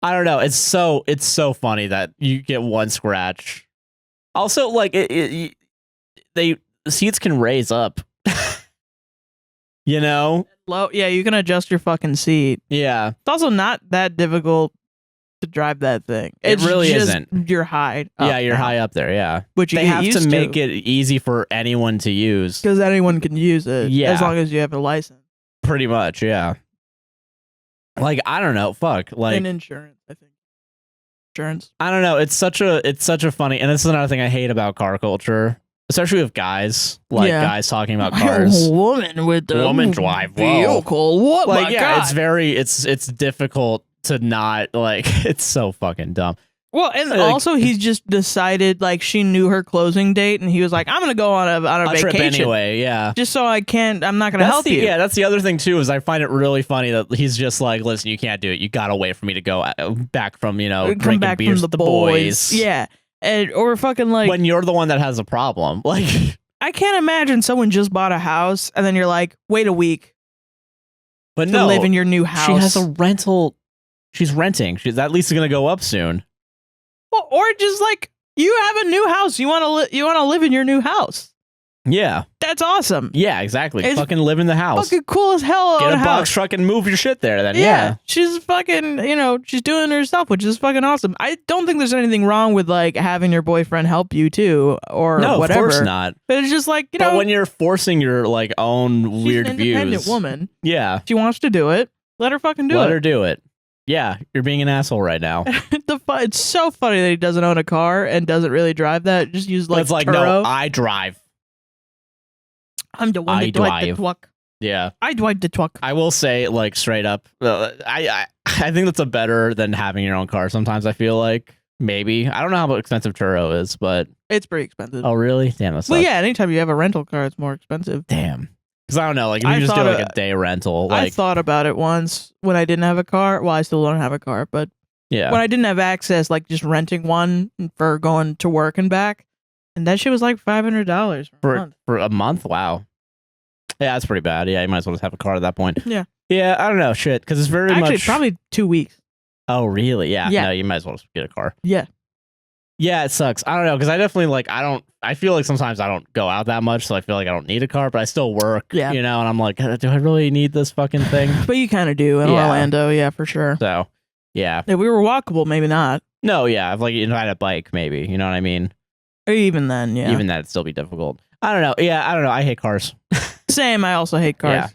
I don't know. It's so funny that you get one scratch. Also, like the seats can raise up. You know? Low, yeah, you can adjust your fucking seat. Yeah. It's also not that difficult to drive that thing. It really isn't. You're high. Yeah, you're high up there, yeah. Which they have to make it easy for anyone to use. Because anyone can use it. Yeah. As long as you have a license. Pretty much, yeah. Like, I don't know, fuck. Like, and insurance, I think. Insurance. I don't know. It's such a funny, and this is another thing I hate about car culture. Especially with guys, guys talking about cars. A woman with a woman drive vehicle. What? Like, my yeah, God. it's difficult to not like. It's so fucking dumb. Well, and also he's just decided like she knew her closing date, and he was like, "I'm gonna go on a vacation trip anyway." Yeah, just so I'm not gonna help you. Yeah, that's the other thing too. Is I find it really funny that he's just like, "Listen, you can't do it. You gotta wait for me to go back from drinking beers with the boys." Yeah. Or fucking like when you're the one that has a problem. Like, I can't imagine someone just bought a house and then you're like, wait a week. But to live in your new house. She has a rental. She's renting. That lease is gonna go up soon. Well, or just like you have a new house. You want to live in your new house. Yeah. That's awesome. Yeah, exactly. It's fucking live in the house. Fucking cool as hell. Get a house. box truck and move your shit there then. Yeah. Yeah. She's fucking, she's doing it herself, which is fucking awesome. I don't think there's anything wrong with like having your boyfriend help you too or no, whatever. of course not. But it's just like, but when you're forcing your like own weird she's an independent views. woman. Yeah. She wants to do it. Let her fucking do it. Let her do it. Yeah, you're being an asshole right now. It's so funny that he doesn't own a car and doesn't really drive that. Just use like it's like, Turo. no, I drive. I'm the one that drive the truck. Yeah. I drive the truck. I will say, like, straight up, I think that's a better than having your own car. Sometimes I feel like maybe. I don't know how expensive Turo is, but it's pretty expensive. Oh, really? Damn, that sucks. Well, yeah, anytime you have a rental car, it's more expensive. Damn. Because I don't know, like, if you just do like a day rental. Like, I thought about it once when I didn't have a car. Well, I still don't have a car, but yeah, when I didn't have access, like just renting one for going to work and back. And that shit was like $500 for a month. Wow. Yeah, that's pretty bad. Yeah, you might as well just have a car at that point. Yeah. Yeah, I don't know. Shit. Because it's very Actually, much. probably 2 weeks. Oh, really? Yeah. Yeah. No, you might as well just get a car. Yeah. Yeah, it sucks. I don't know. Because I definitely like, I feel like sometimes I don't go out that much. So I feel like I don't need a car, but I still work. Yeah. You know, and I'm like, do I really need this fucking thing? But you kind of do in Orlando. Yeah, for sure. So, yeah. If we were walkable, maybe not. No, yeah. If like you had a bike, maybe. You know what I mean? Or even then, yeah. Even that'd still be difficult. I don't know. Yeah, I don't know. I hate cars. Same. I also hate cars. Yeah.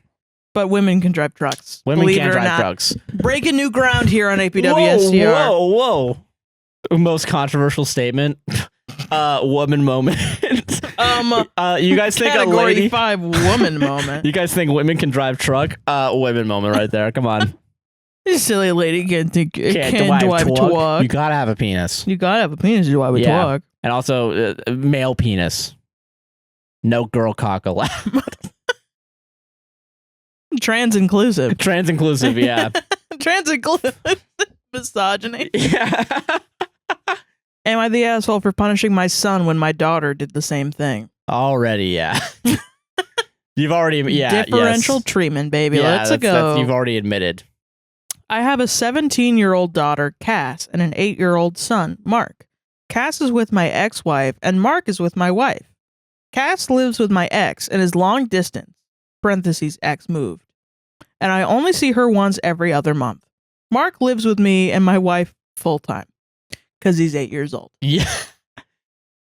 But women can drive trucks. Women Believe can't it or drive not. trucks. Breaking new ground here on APWSTR. Whoa. Most controversial statement. Woman moment. You guys think a Category lady 5 woman moment. You guys think women can drive truck? Women moment right there. Come on. This silly lady can't drive truck. truck. You gotta have a penis. You gotta have a penis to drive a truck. And also male penis. No girl cock allowed. Trans inclusive. Trans inclusive, yeah. Trans inclusive. Misogyny. Yeah. Am I the asshole for punishing my son when my daughter did the same thing? Already, yeah. You've already, Differential treatment, baby. Yeah, Let's go. You've already admitted. I have a 17-year-old daughter, Cass, and an 8-year-old son, Mark. Cass is with my ex-wife, and Mark is with my wife. Cass lives with my ex and is long distance, parentheses, ex moved. And I only see her once every other month. Mark lives with me and my wife full-time, because he's 8 years old. Yeah.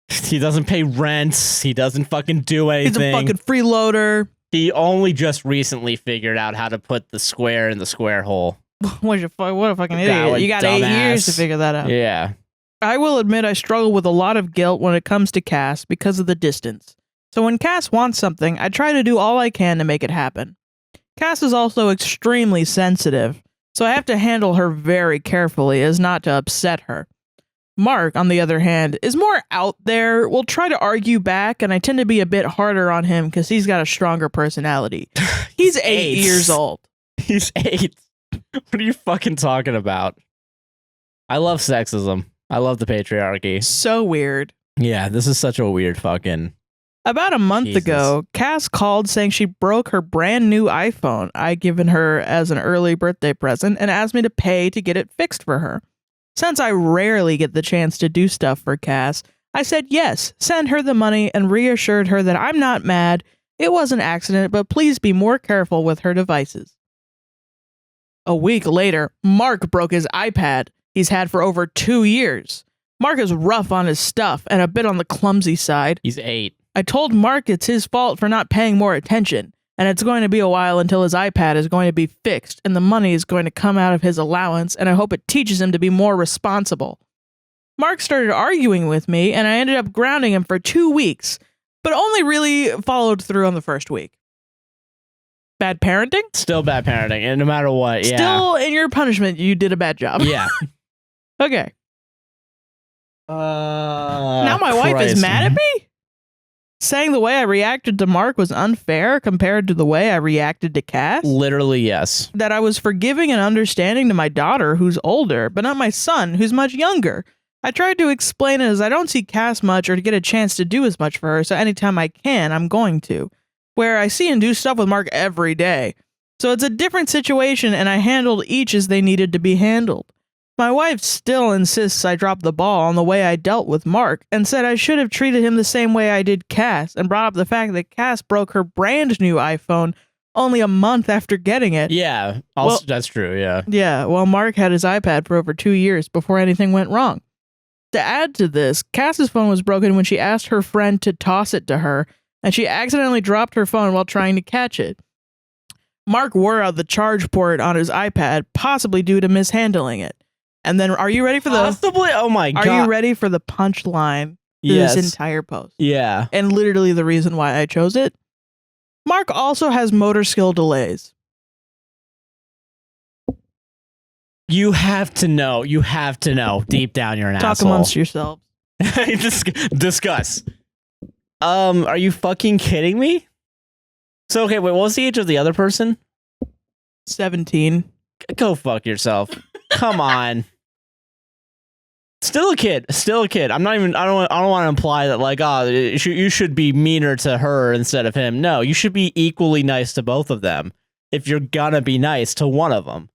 He doesn't pay rent. He doesn't fucking do anything. He's a fucking freeloader. He only just recently figured out how to put the square in the square hole. What a fucking idiot. You got dumbass. 8 years to figure that out. Yeah. I will admit I struggle with a lot of guilt when it comes to Cass because of the distance. So when Cass wants something, I try to do all I can to make it happen. Cass is also extremely sensitive, so I have to handle her very carefully as not to upset her. Mark, on the other hand, is more out there, will try to argue back, and I tend to be a bit harder on him because he's got a stronger personality. He's 8 years old. He's 8. What are you fucking talking about? I love sexism. I love the patriarchy. So weird. Yeah, this is such a weird fucking... About a month ago, Cass called saying she broke her brand new iPhone I'd given her as an early birthday present and asked me to pay to get it fixed for her. Since I rarely get the chance to do stuff for Cass, I said yes, send her the money, and reassured her that I'm not mad, it was an accident, but please be more careful with her devices. A week later, Mark broke his iPad he's had for over 2 years. Mark is rough on his stuff and a bit on the clumsy side. He's 8. I told Mark it's his fault for not paying more attention, and it's going to be a while until his iPad is going to be fixed and the money is going to come out of his allowance, and I hope it teaches him to be more responsible. Mark started arguing with me, and I ended up grounding him for 2 weeks, but only really followed through on the first week. Bad parenting? Still bad parenting, and no matter what, yeah. Still, in your punishment, you did a bad job. Yeah. Okay. Now my wife is mad at me? Saying the way I reacted to Mark was unfair compared to the way I reacted to Cass? Literally, yes. That I was forgiving and understanding to my daughter, who's older, but not my son, who's much younger. I tried to explain it as I don't see Cass much or to get a chance to do as much for her, so anytime I can, I'm going to. Where I see and do stuff with Mark every day. So it's a different situation, and I handled each as they needed to be handled. My wife still insists I dropped the ball on the way I dealt with Mark and said I should have treated him the same way I did Cass and brought up the fact that Cass broke her brand new iPhone only a month after getting it. Yeah, also that's true, yeah. Yeah, well, Mark had his iPad for over 2 years before anything went wrong. To add to this, Cass's phone was broken when she asked her friend to toss it to her, and she accidentally dropped her phone while trying to catch it. Mark wore out the charge port on his iPad, possibly due to mishandling it. And then, are you ready for the... Possibly? Oh my God. Are you ready for the punchline to this entire post? Yeah. And literally the reason why I chose it? Mark also has motor skill delays. You have to know. You have to know. Deep down, you're an asshole. Talk amongst yourselves. Discuss. Are you fucking kidding me? So, okay, wait, what was the age of the other person? 17. Go fuck yourself. Come on. Still a kid. Still a kid. I don't want to imply that, like, you should be meaner to her instead of him. No, you should be equally nice to both of them if you're gonna be nice to one of them.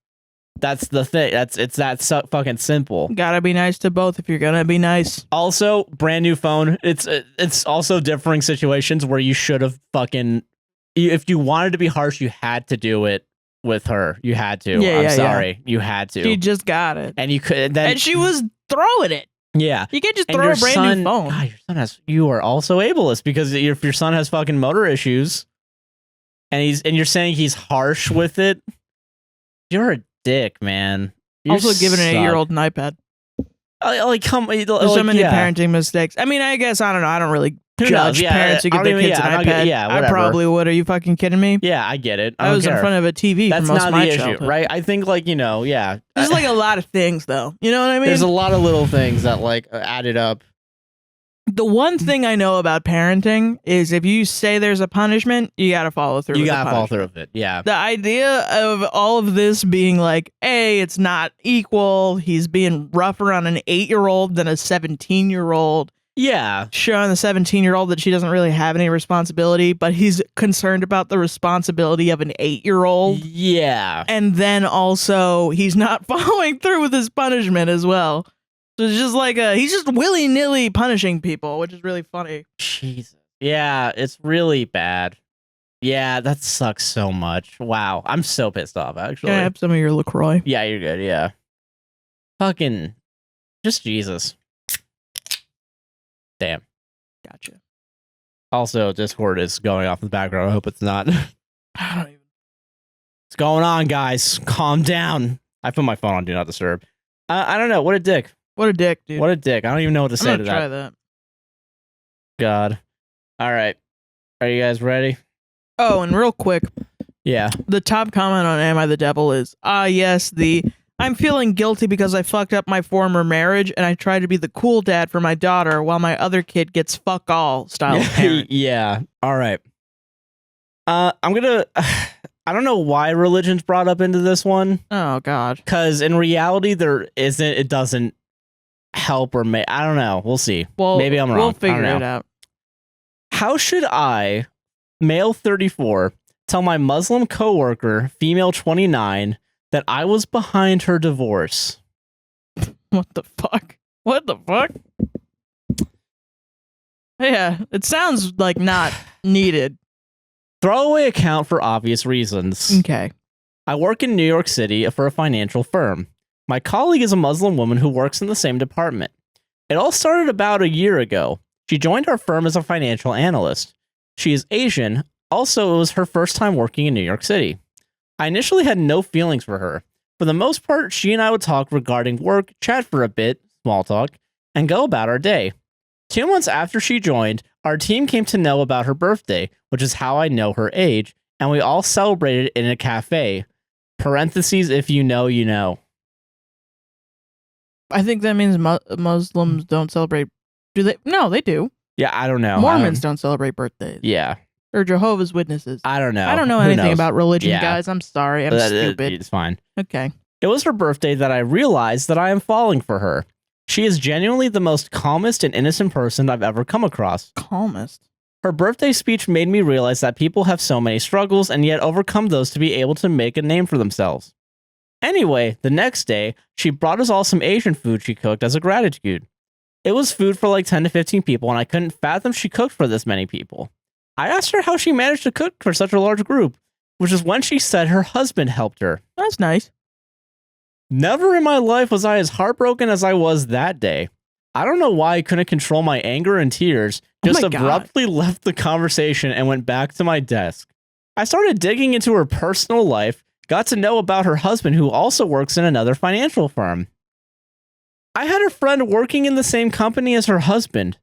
That's the thing. It's that fucking simple. Gotta be nice to both if you're gonna be nice. Also, brand new phone. It's also differing situations where you should have fucking... If you wanted to be harsh, you had to do it with her. You had to. I'm sorry. You had to. She just got it. And you could... Then, and she was throwing it. Yeah. You can't just throw a brand new phone. God, your son has... You are also ableist because if your son has fucking motor issues and you're saying he's harsh with it, you're a dick, man. You also giving an 8-year-old an iPad. There's so many parenting mistakes. I mean, I guess, I don't know. I don't really judge parents who get their kids an iPad. I probably would. Are you fucking kidding me? Yeah, I get it. I was in front of a TV That's for most of my issue, childhood. right? I think, like, There's like a lot of things, though. You know what I mean? There's a lot of little things that, like, added up. The one thing I know about parenting is if you say there's a punishment, you gotta follow through. You gotta follow through with it. Yeah. The idea of all of this being like, hey, it's not equal. He's being rougher on an 8-year-old than a 17-year-old. Yeah. Showing the 17-year-old that she doesn't really have any responsibility, but he's concerned about the responsibility of an 8-year-old. Yeah. And then also he's not following through with his punishment as well. So it's just like he's just willy-nilly punishing people, which is really funny. Jesus. Yeah, it's really bad. Yeah, that sucks so much. Wow. I'm so pissed off, actually. Can I have some of your LaCroix? Yeah, you're good. Yeah. Fucking just Jesus. Damn. Gotcha. Also, Discord is going off in the background. I hope it's not. What's going on, guys? Calm down. I put my phone on Do Not Disturb. I don't know. What a dick. What a dick, dude. What a dick. I don't even know what to say to that. Try that. God. All right. Are you guys ready? Oh, and real quick. Yeah. The top comment on Am I the Devil is, yes, I'm feeling guilty because I fucked up my former marriage and I tried to be the cool dad for my daughter while my other kid gets fuck all style parent. Yeah. All right. I'm gonna... I don't know why religion's brought up into this one. Oh, God. Because in reality, it doesn't help or make... I don't know. We'll see. Well, maybe I'm wrong. We'll figure it out. How should I, male 34, tell my Muslim coworker, female 29, that I was behind her divorce? What the fuck? What the fuck? Yeah, it sounds like not needed. Throwaway account for obvious reasons. Okay. I work in New York City for a financial firm. My colleague is a Muslim woman who works in the same department. It all started about a year ago. She joined our firm as a financial analyst. She is Asian. Also, it was her first time working in New York City. I initially had no feelings for her. For the most part, she and I would talk regarding work, chat for a bit, small talk, and go about our day. 2 months after she joined, our team came to know about her birthday, which is how I know her age, and we all celebrated in a cafe. Parentheses, if you know, you know. I think that means Muslims don't celebrate. Do they? No, they do. Yeah, I don't know. Mormons don't celebrate birthdays. Yeah. Or Jehovah's Witnesses. I don't know. I don't know anything about religion, guys. I'm sorry. I'm stupid. It's fine. Okay. It was her birthday that I realized that I am falling for her. She is genuinely the most calmest and innocent person I've ever come across. Calmest? Her birthday speech made me realize that people have so many struggles and yet overcome those to be able to make a name for themselves. Anyway, the next day, she brought us all some Asian food she cooked as a gratitude. It was food for like 10 to 15 people, and I couldn't fathom she cooked for this many people. I asked her how she managed to cook for such a large group, which is when she said her husband helped her. That's nice. Never in my life was I as heartbroken as I was that day. I don't know why I couldn't control my anger and tears, just abruptly left the conversation and went back to my desk. I started digging into her personal life, got to know about her husband who also works in another financial firm. I had a friend working in the same company as her husband.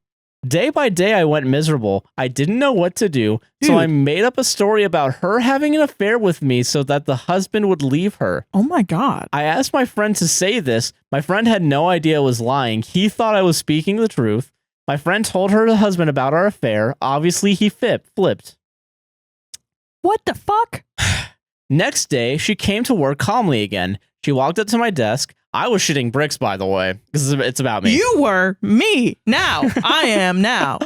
Day by day, I went miserable. I didn't know what to do, so I made up a story about her having an affair with me so that the husband would leave her. Oh my God. I asked my friend to say this. My friend had no idea I was lying. He thought I was speaking the truth. My friend told her husband about our affair. Obviously, he flipped. What the fuck? Next day, she came to work calmly again. She walked up to my desk. I was shitting bricks, by the way, because it's about me. You were me. Now. I am now.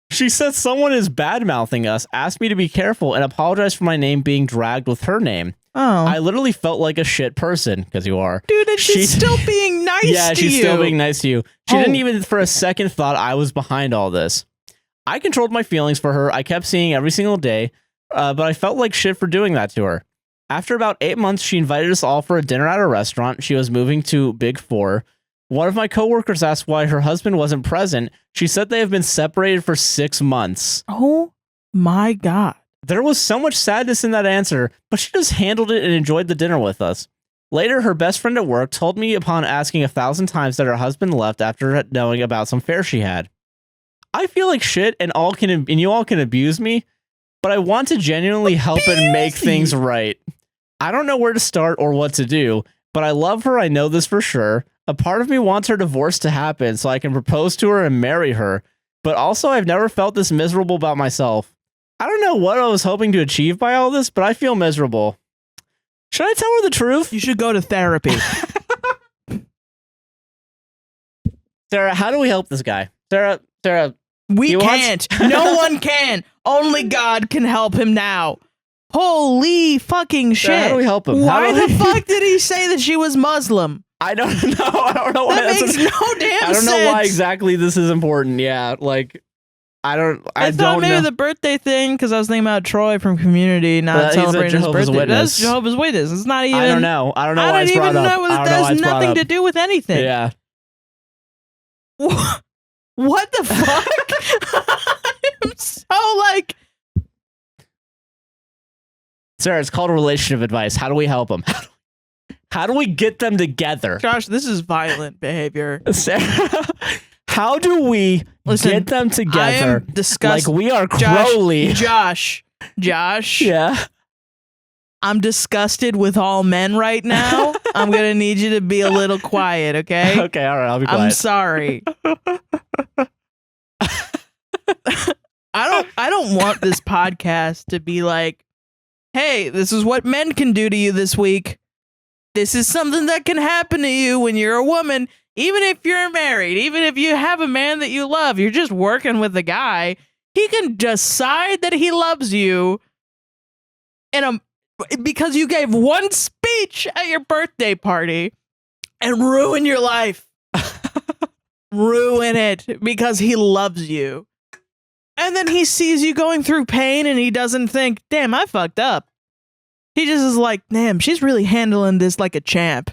She said someone is bad-mouthing us, asked me to be careful, and apologized for my name being dragged with her name. Oh. I literally felt like a shit person, because you are. Dude, and she's still being nice to you. Yeah, she's still being nice to you. She didn't even for a second thought I was behind all this. I controlled my feelings for her. I kept seeing every single day, but I felt like shit for doing that to her. After about 8 months, she invited us all for a dinner at a restaurant. She was moving to Big Four. One of my coworkers asked why her husband wasn't present. She said they have been separated for 6 months. Oh my God. There was so much sadness in that answer, but she just handled it and enjoyed the dinner with us. Later, her best friend at work told me upon asking 1,000 times that her husband left after knowing about some affair she had. I feel like shit and you all can abuse me, but I want to genuinely help and make things right. I don't know where to start or what to do, but I love her. I know this for sure. A part of me wants her divorce to happen so I can propose to her and marry her, but also I've never felt this miserable about myself. I don't know what I was hoping to achieve by all this, but I feel miserable. Should I tell her the truth? You should go to therapy. Sarah, how do we help this guy? Sarah. We can't. No one can. Only God can help him now. Holy fucking shit. How do we help him? Why the fuck did he say that she was Muslim? I don't know. I don't know why. That makes no damn sense. I don't know why exactly this is important. Yeah, like, I don't thought maybe know. the birthday thing, because I was thinking about Troy from Community not celebrating his birthday. Witness. That's Jehovah's Witness. It's not even... I don't know why it's brought up. That has nothing to do with anything. Yeah. What the fuck? I'm so like... Sarah, it's called relationship advice. How do we help them? How do we get them together? Josh, this is violent behavior. Sarah, how do we get them together? I am disgusted. Like we are Crowley. Josh. Yeah. I'm disgusted with all men right now. I'm going to need you to be a little quiet, okay? Okay, all right, I'll be quiet. I'm sorry. I don't want this podcast to be like, hey, this is what men can do to you this week. This is something that can happen to you when you're a woman, even if you're married, even if you have a man that you love, you're just working with a guy. He can decide that he loves you because you gave one speech at your birthday party and ruin your life. Ruin it because he loves you. And then he sees you going through pain and he doesn't think, damn, I fucked up. He just is like, damn, she's really handling this like a champ.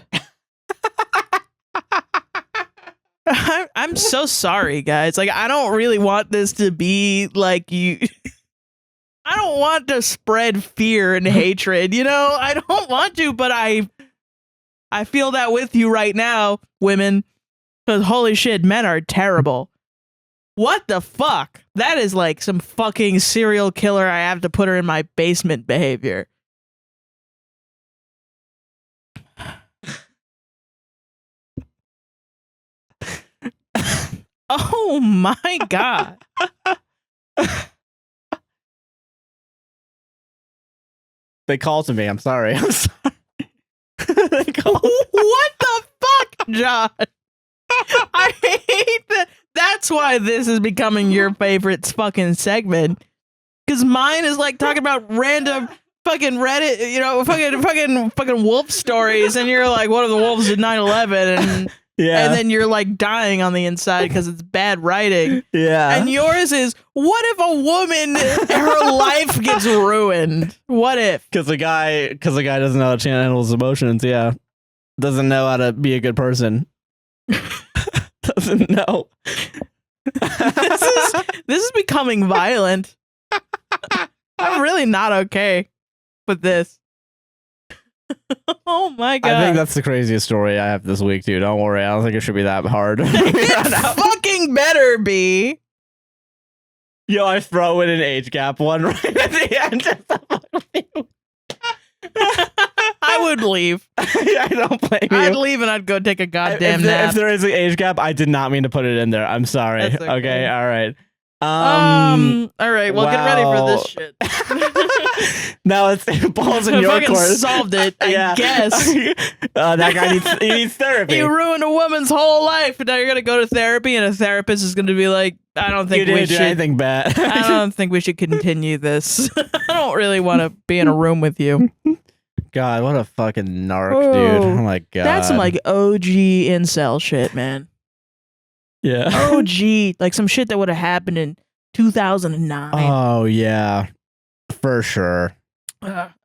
I'm so sorry, guys. Like, I don't really want this to be like you. I don't want to spread fear and hatred, you know? I don't want to, but I feel that with you right now, women. Because holy shit, men are terrible. What the fuck? That is like some fucking serial killer I have to put her in my basement behavior. Oh my God. They called to me. I'm sorry. I'm sorry. What the fuck, Josh? I hate that. That's why this is becoming your favorite fucking segment. Because mine is like talking about random fucking Reddit, you know, fucking wolf stories, and you're like, one of the wolves did 9/11, and then you're like dying on the inside because it's bad writing. Yeah. And yours is, what if a woman, her life gets ruined? What if? Because the guy doesn't know how to handle his emotions. Yeah. Doesn't know how to be a good person. Doesn't know. This is becoming violent. I'm really not okay with this. Oh my god. I think that's the craziest story I have this week, dude. Don't worry. I don't think it should be that hard. It fucking better be. Yo, I throw in an age gap one right at the end. I would leave. I don't blame you. I'd leave and I'd go take a goddamn nap. If there is an age gap, I did not mean to put it in there. I'm sorry. That's okay. All right. All right. Well, get ready for this shit. Now it's balls in your court. Solved it. I guess. That guy needs therapy. You ruined a woman's whole life, and now you're gonna go to therapy, and a therapist is gonna be like, "I don't think you we didn't do should. anything bad. I don't think we should continue this. I don't really want to be in a room with you." God, what a fucking narc, dude. Oh my god. That's some like OG incel shit, man. Yeah. OG, like some shit that would have happened in 2009. Oh yeah, for sure.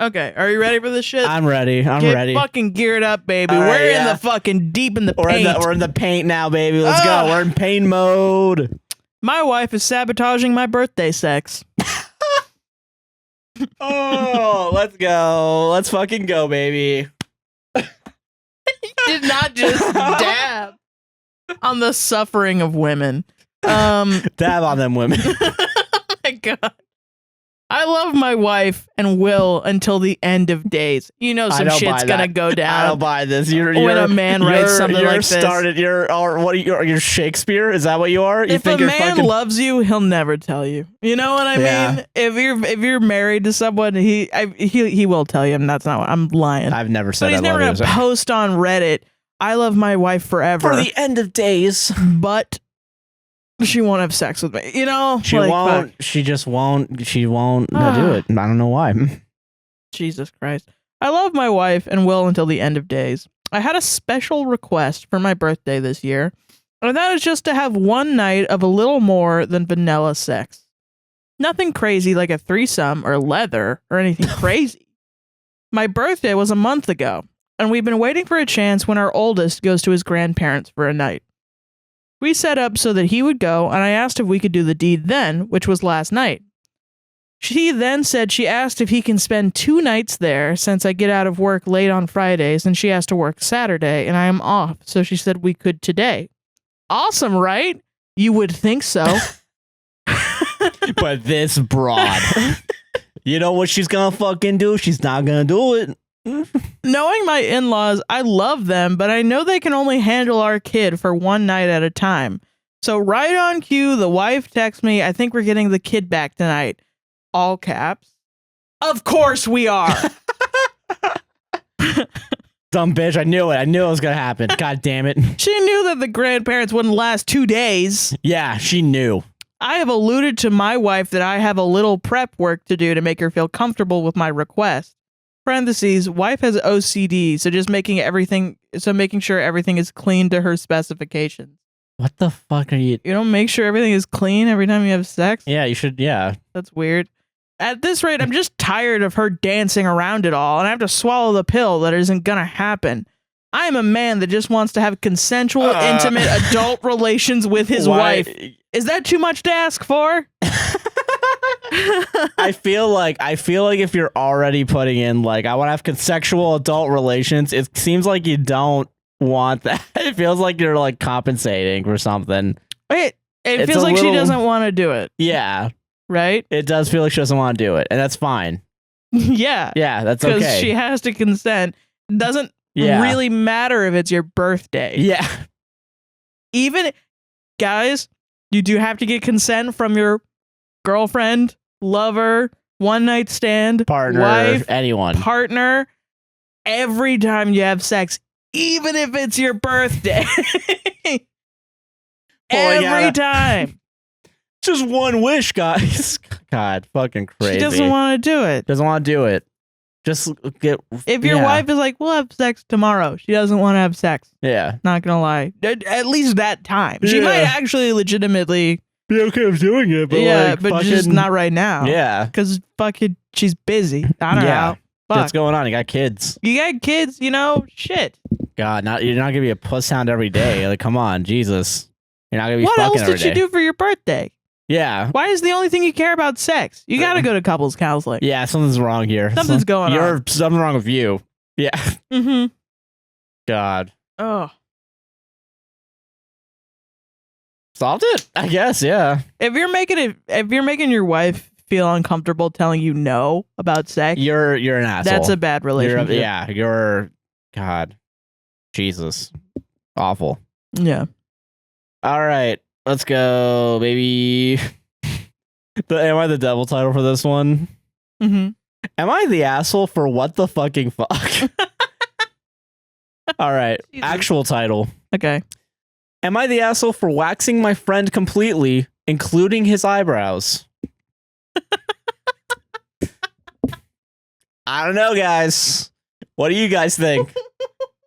Okay, are you ready for this shit? I'm ready. Get ready. Fucking geared up, baby. All right, We're in the fucking deep in the paint. We're in the paint now, baby. Let's go. We're in pain mode. My wife is sabotaging my birthday sex. Oh, let's go. Let's fucking go, baby. Did not just dab on the suffering of women. Dab on them women. Oh my god. I love my wife and will until the end of days. You know some shit's gonna go down. I don't buy this. When a man writes something like this. You're Shakespeare? Is that what you are? If a man loves you, he'll never tell you. You know what I mean? If you're married to someone, he will tell you. And that's not what I'm lying. I've never said. But he's never gonna post on Reddit, "I love my wife forever for the end of days," but she won't have sex with me. You know, she won't. Fuck. She just won't. She won't do it. I don't know why. Jesus Christ. I love my wife and will until the end of days. I had a special request for my birthday this year, and that is just to have one night of a little more than vanilla sex. Nothing crazy like a threesome or leather or anything crazy. My birthday was a month ago, and we've been waiting for a chance when our oldest goes to his grandparents for a night. We set up so that he would go, and I asked if we could do the deed then, which was last night. She then said she asked if he can spend 2 nights there since I get out of work late on Fridays and she has to work Saturday and I am off, so she said we could today. Awesome, right? You would think so. But this broad. You know what she's gonna fucking do? She's not gonna do it. Knowing my in-laws, I love them, but I know they can only handle our kid for one night at a time. So right on cue, the wife texts me, "I think we're getting the kid back tonight." All caps. Of course we are. Dumb bitch. I knew it. I knew it was going to happen. God damn it. She knew that the grandparents wouldn't last 2 days. Yeah, she knew. I have alluded to my wife that I have a little prep work to do to make her feel comfortable with my request. Parentheses, wife has OCD, so just making sure everything is clean to her specifications. What the fuck are you? You don't make sure everything is clean every time you have sex? Yeah, you should, yeah. That's weird. At this rate, I'm just tired of her dancing around it all, and I have to swallow the pill that isn't gonna happen. I am a man that just wants to have consensual, intimate adult relations with his wife. Is that too much to ask for? I feel like if you're already putting in like I want to have consensual adult relations, it seems like you don't want that. It feels like you're like compensating for something. It feels like she doesn't want to do it. Yeah. Right? It does feel like she doesn't want to do it, and that's fine. Yeah. Yeah, that's okay. Because she has to consent. Doesn't really matter if it's your birthday. Yeah. Even, guys, you do have to get consent from your girlfriend, lover, one night stand, partner, wife, anyone. Partner, every time you have sex, even if it's your birthday. Every time. Just one wish, guys. God, fucking crazy. She doesn't want to do it. Doesn't want to do it. Just get. If your wife is like, we'll have sex tomorrow. She doesn't want to have sex. Yeah. Not gonna lie. At least that time. She might actually legitimately be okay with doing it, but but fucking, just not right now. Yeah. Because fucking she's busy. I don't know. What's going on? You got kids. Shit. God, you're not gonna be a puss hound every day. Like, come on, Jesus. You're not gonna be fucking every day. What else did you do for your birthday? Yeah. Why is the only thing you care about sex? You gotta go to couples counseling. Yeah, something's wrong here. Something's going on. Something wrong with you. Yeah. Mm-hmm. God. Oh. Solved it? I guess, yeah. If you're making your wife feel uncomfortable telling you no about sex, you're an asshole. That's a bad relationship. You're God. Jesus. Awful. Yeah. All right. Let's go, baby. Am I the devil title for this one? Mm-hmm. Am I the asshole for what the fucking fuck? All right. Jesus. Actual title. Okay. Am I the asshole for waxing my friend completely, including his eyebrows? I don't know, guys. What do you guys think?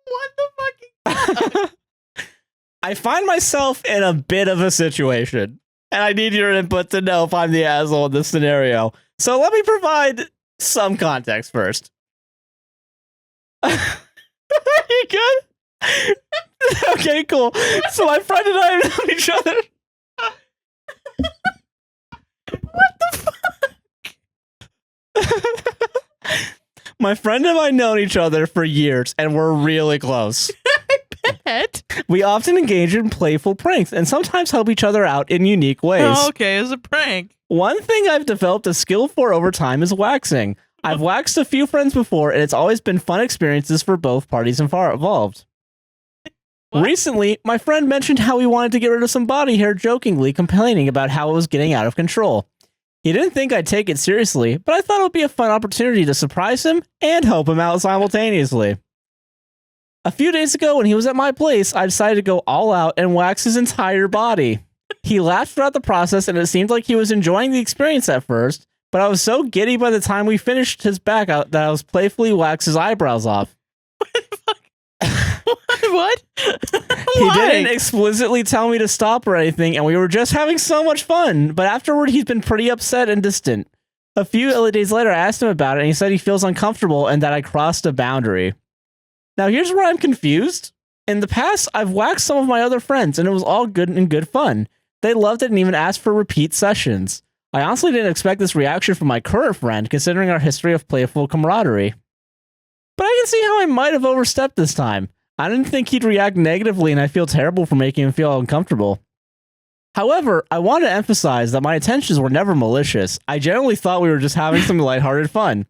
What the fuck? I find myself in a bit of a situation, and I need your input to know if I'm the asshole in this scenario. So let me provide some context first. Are you good? Okay, cool. So my friend and I have known each other. What the fuck? My friend and I have known each other for years, and we're really close. Bet. We often engage in playful pranks and sometimes help each other out in unique ways. Oh, okay, it's a prank. One thing I've developed a skill for over time is waxing. I've waxed a few friends before, and it's always been fun experiences for both parties involved. What? Recently, my friend mentioned how he wanted to get rid of some body hair, jokingly complaining about how it was getting out of control. He didn't think I'd take it seriously, but I thought it would be a fun opportunity to surprise him and help him out simultaneously. A few days ago, when he was at my place, I decided to go all out and wax his entire body. He laughed throughout the process, and it seemed like he was enjoying the experience at first, but I was so giddy by the time we finished his back out that I was playfully waxed his eyebrows off. What? He didn't explicitly tell me to stop or anything, and we were just having so much fun, but afterward he's been pretty upset and distant. A few days later, I asked him about it, and he said he feels uncomfortable and that I crossed a boundary. Now, here's where I'm confused. In the past, I've waxed some of my other friends, and it was all good and good fun. They loved it and even asked for repeat sessions. I honestly didn't expect this reaction from my current friend, considering our history of playful camaraderie. But I can see how I might have overstepped this time. I didn't think he'd react negatively, and I feel terrible for making him feel uncomfortable. However, I want to emphasize that my intentions were never malicious. I generally thought we were just having some lighthearted fun.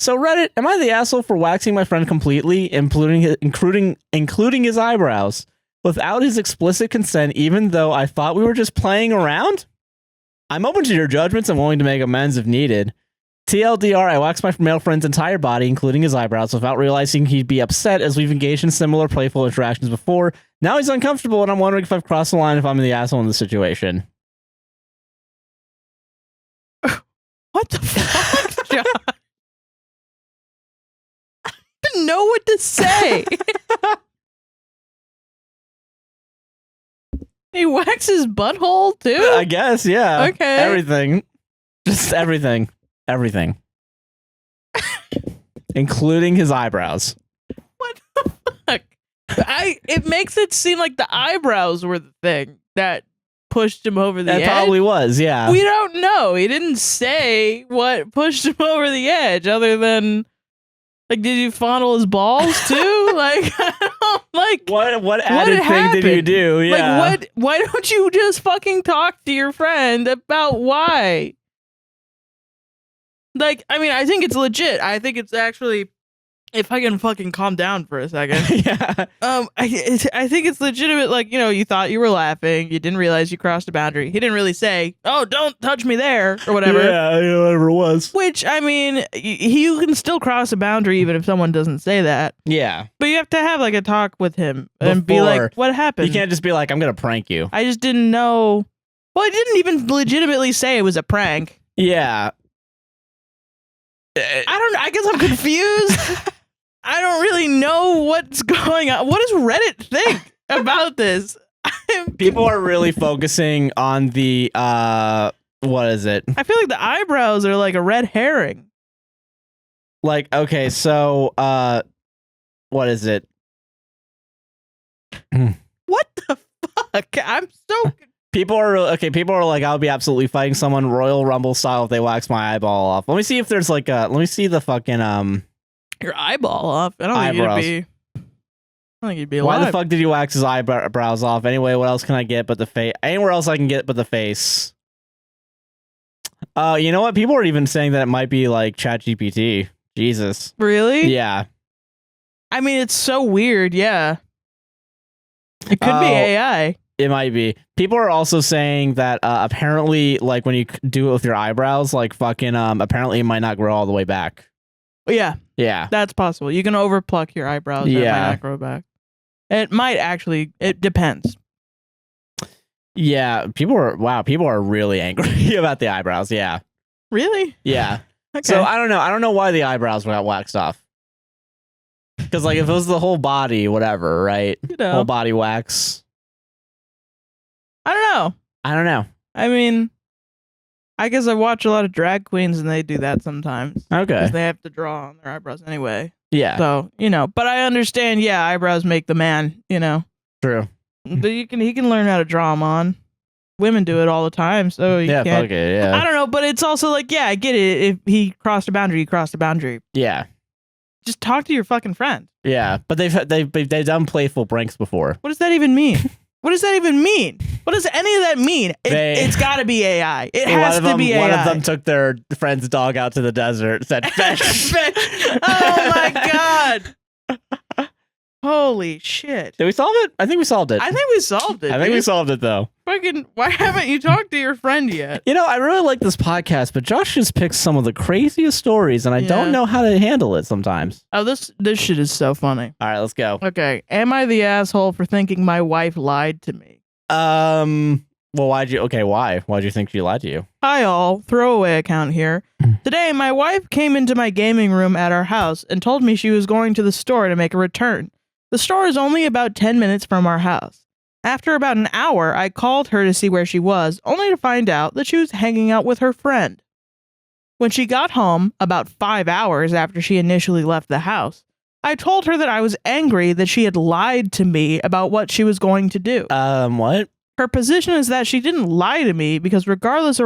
So Reddit, am I the asshole for waxing my friend completely, including his eyebrows, without his explicit consent, even though I thought we were just playing around? I'm open to your judgments and willing to make amends if needed. TLDR, I waxed my male friend's entire body, including his eyebrows, without realizing he'd be upset, as we've engaged in similar playful interactions before. Now he's uncomfortable, and I'm wondering if I've crossed the line if I'm the asshole in the situation. What the fuck, John? I didn't know what to say. He waxes his butthole, too? I guess, yeah. Okay. Everything. Just everything. Everything. Including his eyebrows. What the fuck? It makes it seem like the eyebrows were the thing that pushed him over the edge. It probably was, yeah. We don't know. He didn't say what pushed him over the edge, other than, like, did you fondle his balls too? Like, I don't, like, what added thing did you do? Yeah. Like, why don't you just fucking talk to your friend about why? Like, I mean, I think it's legit. I think it's actually, if I can fucking calm down for a second. Yeah. I think it's legitimate. Like, you know, you thought you were laughing. You didn't realize you crossed a boundary. He didn't really say, oh, don't touch me there, or whatever. Yeah, whatever it was. Which, I mean, you can still cross a boundary even if someone doesn't say that. Yeah. But you have to have, like, a talk with him and be like, what happened? You can't just be like, I'm going to prank you. I just didn't know. Well, I didn't even legitimately say it was a prank. Yeah. I guess I'm confused. I don't really know what's going on. What does Reddit think about this? People are really focusing on the what is it? I feel like the eyebrows are like a red herring. Like, okay, so what is it? What the fuck? I'm so People are like, I'll be absolutely fighting someone Royal Rumble style if they wax my eyeball off. Let me see if there's like let me see the fucking your eyeball off. I don't eyebrows. think you'd be alive. Why the fuck did you wax his eyebrows off? Anyway, what else can I get but the face? Anywhere else I can get but the face? You know what? People are even saying that it might be like ChatGPT. Jesus. Really? Yeah. I mean, it's so weird. Yeah. It could be AI. It might be. People are also saying that apparently, like when you do it with your eyebrows, like fucking apparently it might not grow all the way back. Yeah. Yeah. That's possible. You can overpluck your eyebrows and it might not grow back. It might actually. It depends. Yeah. People are really angry about the eyebrows. Yeah. Really? Yeah. Okay. So I don't know. I don't know why the eyebrows got waxed off. Because like if it was the whole body, whatever, right? You know. Whole body wax. I don't know. I mean, I guess I watch a lot of drag queens and they do that sometimes. Okay. Because they have to draw on their eyebrows anyway. Yeah. So, but I understand, eyebrows make the man, True. But he can learn how to draw them on. Women do it all the time, so you can't. Fuck it, yeah. I don't know, but it's also like, I get it. If he crossed a boundary, he crossed a boundary. Yeah. Just talk to your fucking friend. Yeah, but they've done playful pranks before. What does that even mean? What does that even mean? What does any of that mean? It's got to be AI. It has to be AI. One of them took their friend's dog out to the desert, said, "Fetch." Oh my god. Holy shit. Did we solve it? I think we solved it. I think we solved it. I think we solved it, though. Fucking, why haven't you talked to your friend yet? I really like this podcast, but Josh just picks some of the craziest stories, and I don't know how to handle it sometimes. Oh, this shit is so funny. All right, let's go. Okay, am I the asshole for thinking my wife lied to me? Well, why'd you think she lied to you? Hi all, throwaway account here. Today, my wife came into my gaming room at our house and told me she was going to the store to make a return. The store is only about 10 minutes from our house. After about an hour, I called her to see where she was, only to find out that she was hanging out with her friend. When she got home, about 5 hours after she initially left the house, I told her that I was angry that she had lied to me about what she was going to do. What? Her position is that she didn't lie to me because regardless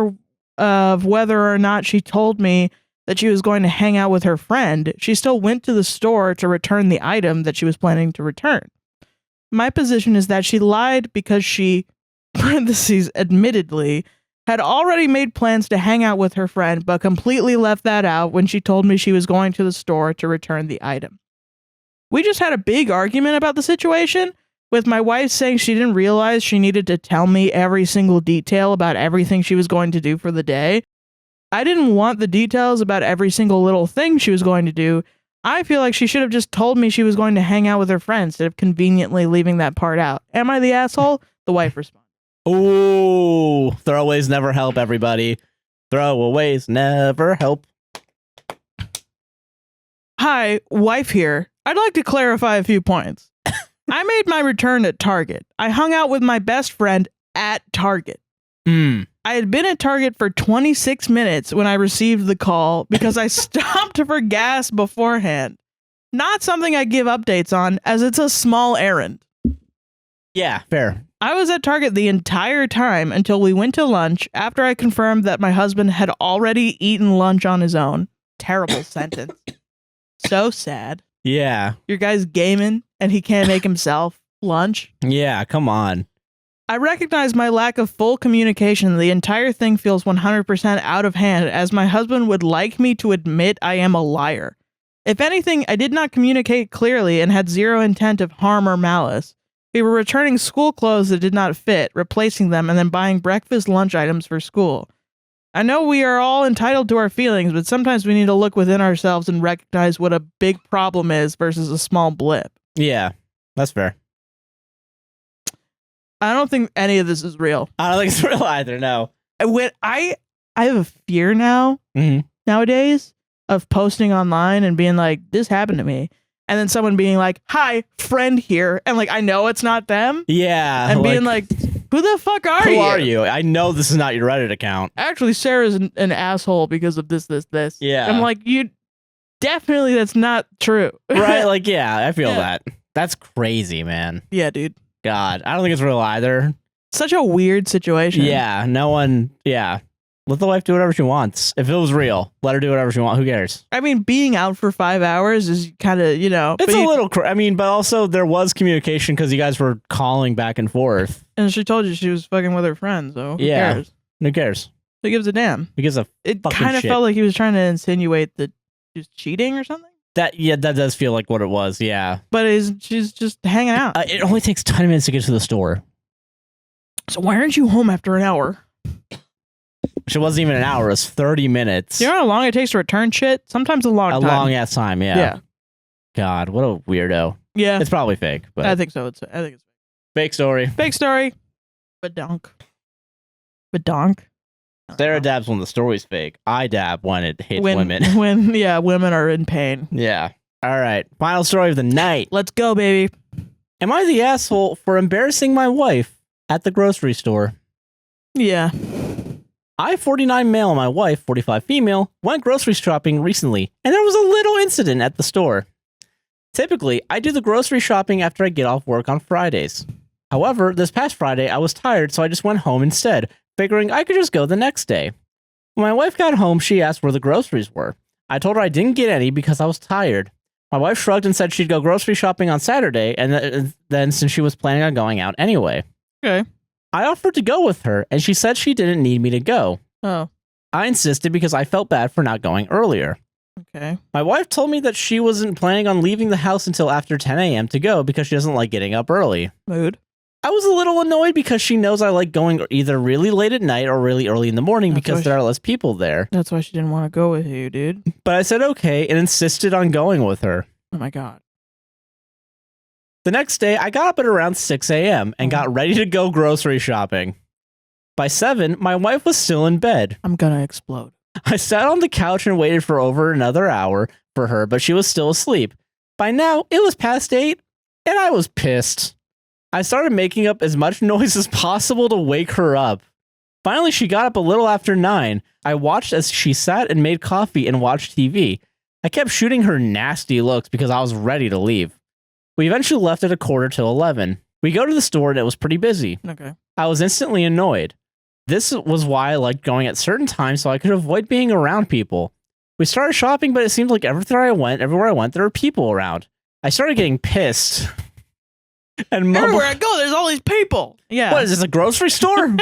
of whether or not she told me that she was going to hang out with her friend, she still went to the store to return the item that she was planning to return. My position is that she lied because she, parentheses, admittedly, had already made plans to hang out with her friend, but completely left that out when she told me she was going to the store to return the item. We just had a big argument about the situation, with my wife saying she didn't realize she needed to tell me every single detail about everything she was going to do for the day. I didn't want the details about every single little thing she was going to do. I feel like she should have just told me she was going to hang out with her friends instead of conveniently leaving that part out. Am I the asshole? The wife responded. Ooh, throwaways never help, everybody. Throwaways never help. Hi, wife here. I'd like to clarify a few points. I made my return at Target. I hung out with my best friend at Target. I had been at Target for 26 minutes when I received the call because I stopped for gas beforehand. Not something I give updates on, as it's a small errand. Yeah, fair. I was at Target the entire time until we went to lunch after I confirmed that my husband had already eaten lunch on his own. Terrible sentence. So sad. Yeah. Your guy's gaming and he can't make himself lunch. Yeah, come on. I recognize my lack of full communication. The entire thing feels 100% out of hand, as my husband would like me to admit I am a liar. If anything, I did not communicate clearly and had zero intent of harm or malice. We were returning school clothes that did not fit, replacing them, and then buying breakfast lunch items for school. I know we are all entitled to our feelings, but sometimes we need to look within ourselves and recognize what a big problem is versus a small blip. Yeah, that's fair. I don't think any of this is real. I don't think it's real either, no. I have a fear nowadays of posting online and being like, this happened to me. And then someone being like, hi, friend here. And like, I know it's not them. Yeah. And being like, who the fuck are you? Who are you? I know this is not your Reddit account. Actually, Sarah's an asshole because of this. Yeah. I'm like, you definitely, that's not true. Right? Like, yeah, I feel that. That's crazy, man. Yeah, dude. God, I don't think it's real either. Such a weird situation. Yeah, no one, let the wife do whatever she wants. If it was real, let her do whatever she wants. Who cares? I mean, being out for 5 hours is kind of, It's a little, but also there was communication because you guys were calling back and forth. And she told you she was fucking with her friends, so who cares? Who cares? Who gives a damn? Who gives a It kind of felt like he was trying to insinuate that she was cheating or something. That does feel like what it was, yeah. But she's just hanging out. It only takes 10 minutes to get to the store. So why aren't you home after an hour? It wasn't even an hour. It was 30 minutes. You know how long it takes to return shit? Sometimes a long time. A long ass time, yeah. Yeah. God, what a weirdo. Yeah. It's probably fake, but I think so. I think it's fake story. Fake story. Badonk. Sarah dabs when the story's fake. I dab when it hates women. When women are in pain. Yeah. All right. Final story of the night. Let's go, baby. Am I the asshole for embarrassing my wife at the grocery store? Yeah. I, 49 male, and my wife, 45 female, went grocery shopping recently, and there was a little incident at the store. Typically, I do the grocery shopping after I get off work on Fridays. However, this past Friday, I was tired, so I just went home instead, figuring I could just go the next day. When my wife got home, she asked where the groceries were. I told her I didn't get any because I was tired. My wife shrugged and said she'd go grocery shopping on Saturday, and then since she was planning on going out anyway. Okay. I offered to go with her, and she said she didn't need me to go. Oh. I insisted because I felt bad for not going earlier. Okay. My wife told me that she wasn't planning on leaving the house until after 10 a.m. to go because she doesn't like getting up early. Mood. I was a little annoyed because she knows I like going either really late at night or really early in the morning because there are less people there. That's why she didn't want to go with you, dude. But I said okay and insisted on going with her. Oh my God. The next day, I got up at around 6 a.m. and got ready to go grocery shopping. By 7, my wife was still in bed. I'm gonna explode. I sat on the couch and waited for over another hour for her, but she was still asleep. By now, it was past 8, and I was pissed. I started making up as much noise as possible to wake her up. Finally, she got up a little after 9. I watched as she sat and made coffee and watched TV. I kept shooting her nasty looks because I was ready to leave. We eventually left at 11:15. We go to the store and it was pretty busy. Okay. I was instantly annoyed. This was why I liked going at certain times so I could avoid being around people. We started shopping, but it seemed like everywhere I went, there were people around. I started getting pissed. And everywhere I go, there's all these people. Yeah. What is this, a grocery store?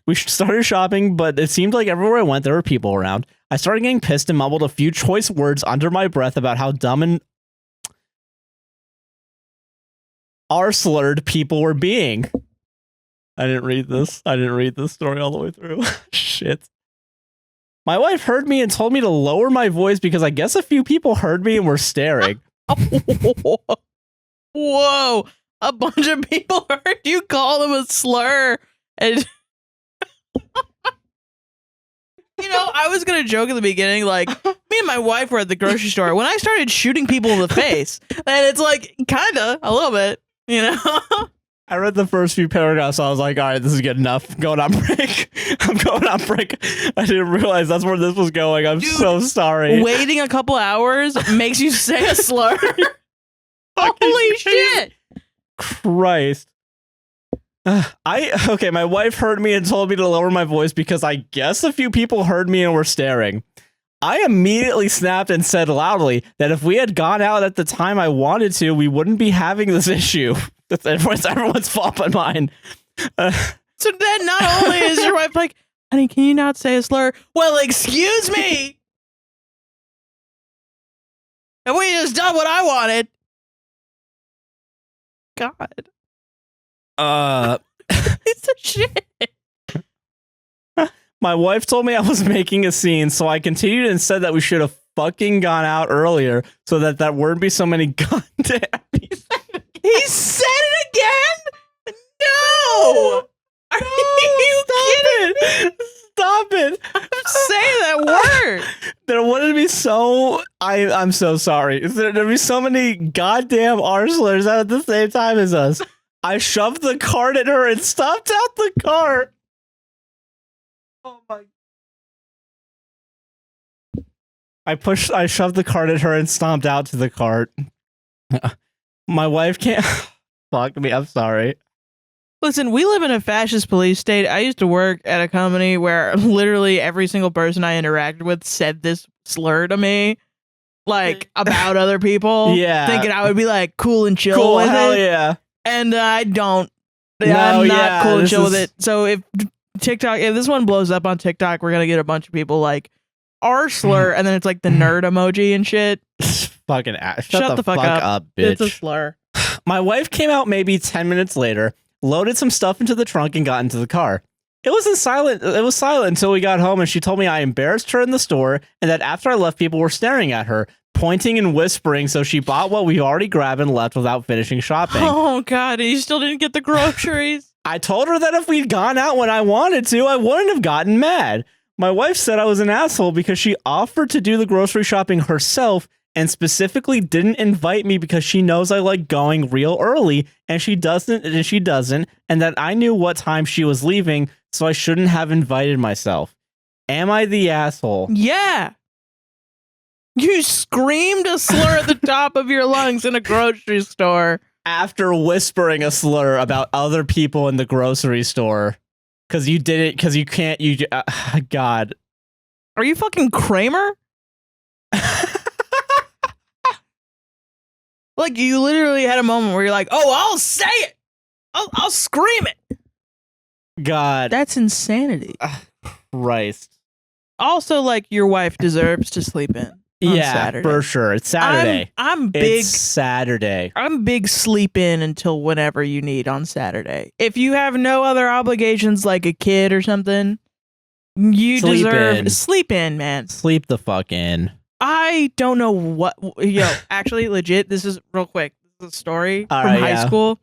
We started shopping, but it seemed like everywhere I went, there were people around. I started getting pissed and mumbled a few choice words under my breath about how dumb and R-slurred people were being. I didn't read this. I didn't read this story all the way through. Shit. My wife heard me and told me to lower my voice because I guess a few people heard me and were staring. Whoa. A bunch of people heard you call them a slur. And I was going to joke at the beginning, like, me and my wife were at the grocery store. When I started shooting people in the face, and it's like, kind of, a little bit, I read the first few paragraphs, so I was like, all right, this is good enough. I'm going on break. I didn't realize that's where this was going. I'm so sorry. Waiting a couple hours makes you say a slur. Holy shit. Christ. My wife heard me and told me to lower my voice because I guess a few people heard me and were staring. I immediately snapped and said loudly that if we had gone out at the time I wanted to, we wouldn't be having this issue. That's everyone's fault but mine. So then not only is your wife like, honey, can you not say a slur? Well, excuse me. And we just done what I wanted. God. It's a shit. My wife told me I was making a scene, so I continued and said that we should have fucking gone out earlier so that there wouldn't be so many goddamn. He said it again? No! Are you kidding me? Stop it. Say that word. There wouldn't be so... I'm so sorry. There'd be so many goddamn arslers out at the same time as us. I shoved the cart at her and stomped out the cart. Oh my... I shoved the cart at her and stomped out to the cart. My wife can't... Fuck me, I'm sorry. Listen, we live in a fascist police state. I used to work at a company where literally every single person I interacted with said this slur to me, like, about other people. Yeah. Thinking I would be, like, cool and chill Cool, with hell it. yeah. And I don't. No, I'm not yeah, cool and chill with is- it. So if this one blows up on TikTok, we're going to get a bunch of people like, R slur, and then it's like the nerd emoji and shit. Fucking ass. Shut the fuck up, bitch. It's a slur. My wife came out maybe 10 minutes later, loaded some stuff into the trunk, and got into the car. It was silent until we got home, and she told me I embarrassed her in the store, and that after I left, people were staring at her, pointing and whispering, so she bought what we already grabbed and left without finishing shopping. Oh, God, and you still didn't get the groceries? I told her that if we'd gone out when I wanted to, I wouldn't have gotten mad. My wife said I was an asshole because she offered to do the grocery shopping herself and specifically didn't invite me because she knows I like going real early, and she doesn't, and that I knew what time she was leaving, so I shouldn't have invited myself. Am I the asshole? Yeah. You screamed a slur at the top of your lungs in a grocery store. After whispering a slur about other people in the grocery store. Because you did it, because you can't, God. Are you fucking Kramer? Like, you literally had a moment where you're like, oh, I'll say it. I'll scream it. God. That's insanity. Christ. Also, like, your wife deserves to sleep in on Saturday. For sure. It's Saturday. I'm big. It's Saturday. I'm big sleep in until whenever you need on Saturday. If you have no other obligations like a kid or something, you deserve sleep in, man. Sleep the fuck in. I don't know what. Actually, legit, this is real quick. This is a story from high school.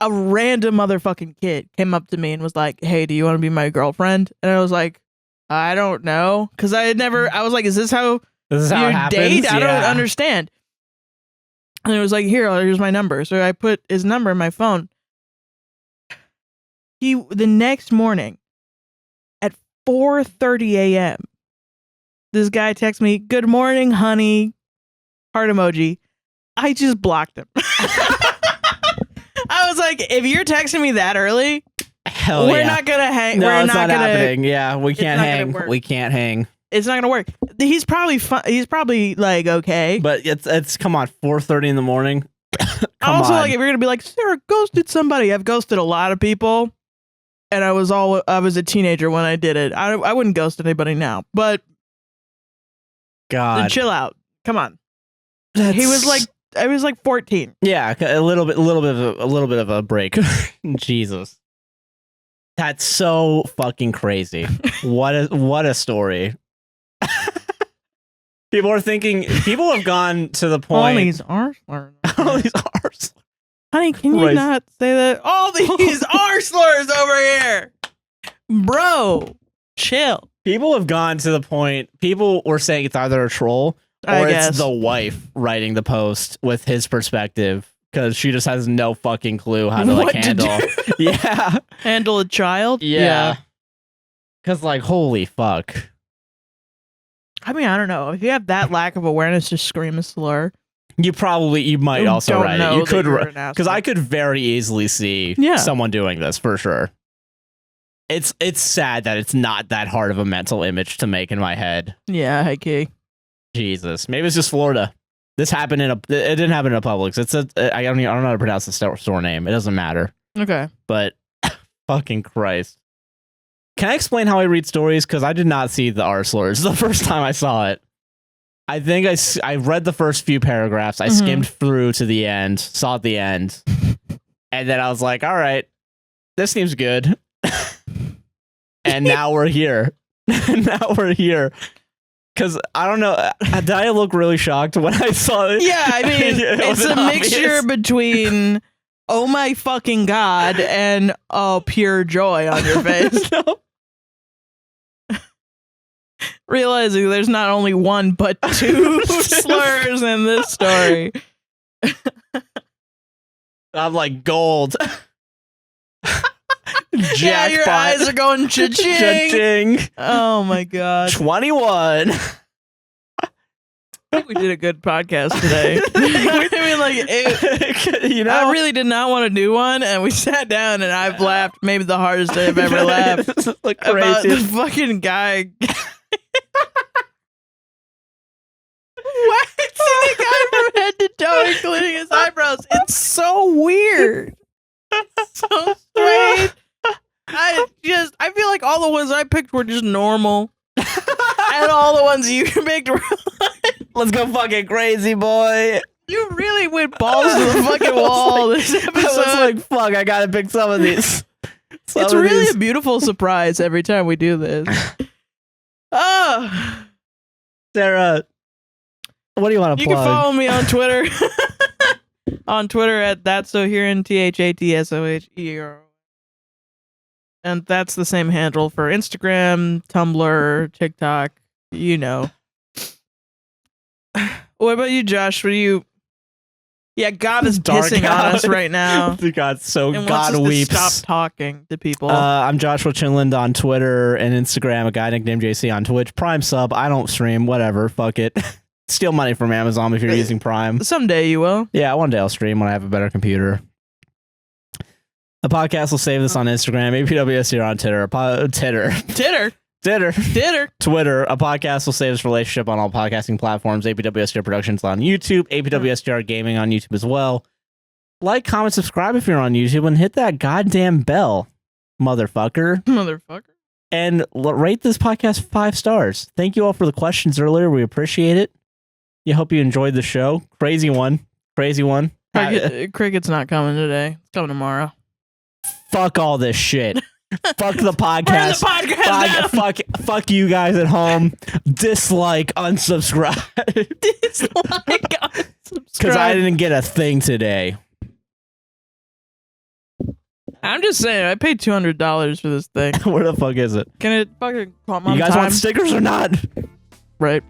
A random motherfucking kid came up to me and was like, hey, do you want to be my girlfriend? And I was like, I don't know. Because I was like, is this how it happens? Date? I don't understand. And it was like, here's my number. So I put his number in my phone. The next morning at 4:30 a.m., this guy texts me, good morning, honey, heart emoji. I just blocked him. I was like, if you're texting me that early, we're not going to hang. No, we're it's not happening. Yeah, we can't hang. We can't hang. It's not going to work. He's probably like, okay. But it's come on, 4:30 in the morning. Also, like, if you're going to be like, Sarah ghosted somebody, I've ghosted a lot of people. And I was a teenager when I did it. I wouldn't ghost anybody now, but God, chill out. Come on. He was like, I was like 14. Yeah, a little bit of a break. Jesus, that's so fucking crazy. What a story. People have gone to the point. All these are slurs. All these are slurs. Honey, can you not say that? All these are slurs over here. Bro, chill. People have gone to the point. People were saying it's either a troll or it's the wife writing the post with his perspective because she just has no fucking clue how to like handle. Yeah, handle a child. Yeah. Because like, holy fuck. I mean, I don't know. If you have that lack of awareness to scream a slur, you might also write it. You could, because I could very easily see someone doing this for sure. It's sad that it's not that hard of a mental image to make in my head. Yeah, hey, Key. Jesus, maybe it's just Florida. This happened it didn't happen in a Publix. I don't know how to pronounce the store name. It doesn't matter. Okay, but fucking Christ. Can I explain how I read stories? Because I did not see the R slurs the first time I saw it. I think I read the first few paragraphs. I skimmed through to the end, saw the end, and then I was like, all right, this seems good. And now we're here. Because I don't know, did I look really shocked when I saw it? Yeah, I mean, it's a mixture between, oh my fucking God, and pure joy on your face. No. realizing there's not only one but two slurs in this story. I'm like gold. Yeah, your eyes are going cha-ching. Cha-ching. Oh my god. 21. I think we did a good podcast today. I really did not want to do one, and we sat down, and I've laughed maybe the hardest I've ever laughed like about the fucking guy. Waxing the guy from head to toe, including his eyebrows. It's so weird. So strange. I feel like all the ones I picked were just normal. And all the ones you picked were like, let's go fucking crazy, boy. You really went balls to the fucking wall this episode. I was like, fuck, I gotta pick some of these. It's really a beautiful surprise every time we do this. Oh. Sarah, what do you want to plug? You can follow me on Twitter. On Twitter at ThatSoHeron, ThatSoHeron. And that's the same handle for Instagram, Tumblr, TikTok, you know. What about you, Josh? What do you... Yeah, God is pissing on us right now. God, so and God wants us weeps. to stop talking to people. I'm Joshua Chinland on Twitter and Instagram, a guy nicknamed JC on Twitch. Prime sub, I don't stream, whatever, fuck it. Steal money from Amazon if you're using Prime. Someday you will. Yeah, one day I'll stream when I have a better computer. The podcast will save this on Instagram, APWSTR on Twitter. Twitter. A podcast will save this relationship on all podcasting platforms. APWSTR Productions on YouTube. APWSTR Gaming on YouTube as well. Like, comment, subscribe if you're on YouTube, and hit that goddamn bell, motherfucker. And rate this podcast 5 stars. Thank you all for the questions earlier. We appreciate it. You hope you enjoyed the show. Crazy one. Cricket's not coming today. It's coming tomorrow. Fuck all this shit. Fuck the podcast. Fuck you guys at home. Dislike, unsubscribe. Because I didn't get a thing today. I'm just saying, I paid $200 for this thing. Where the fuck is it? Can it fucking come on? You guys want stickers or not? Right.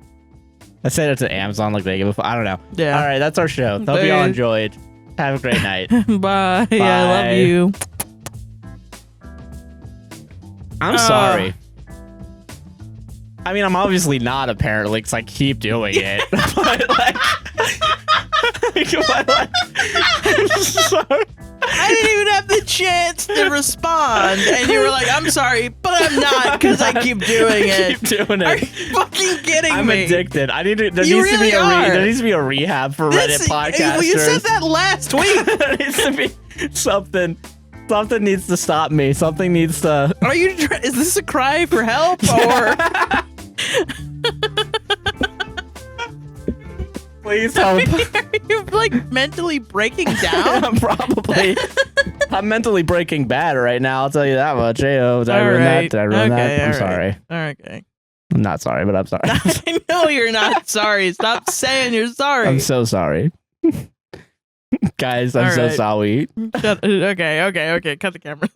I said it to Amazon like they give a fuck. I don't know. Yeah. All right, that's our show. Hope you all enjoyed. Have a great night. Bye. I love you. I'm sorry. I mean, I'm obviously not, apparently, because I keep doing it. But, like, I'm sorry. I didn't even have the chance to respond, and you were like, I'm sorry, but I'm not, because I keep doing it. Keep doing it. Are you fucking kidding me? I'm addicted. There needs to be a rehab for Reddit podcasters. Well, you said that last week. There needs to be something. Something needs to stop me. Something needs to... Is this a cry for help, or... Please help. Are you, like, mentally breaking down? Probably. I'm mentally breaking bad right now, I'll tell you that much. Did I ruin that? I'm sorry. Okay. I'm not sorry, but I'm sorry. I know you're not sorry. Stop saying you're sorry. I'm so sorry. Guys, I'm so sorry. Okay. Cut the camera.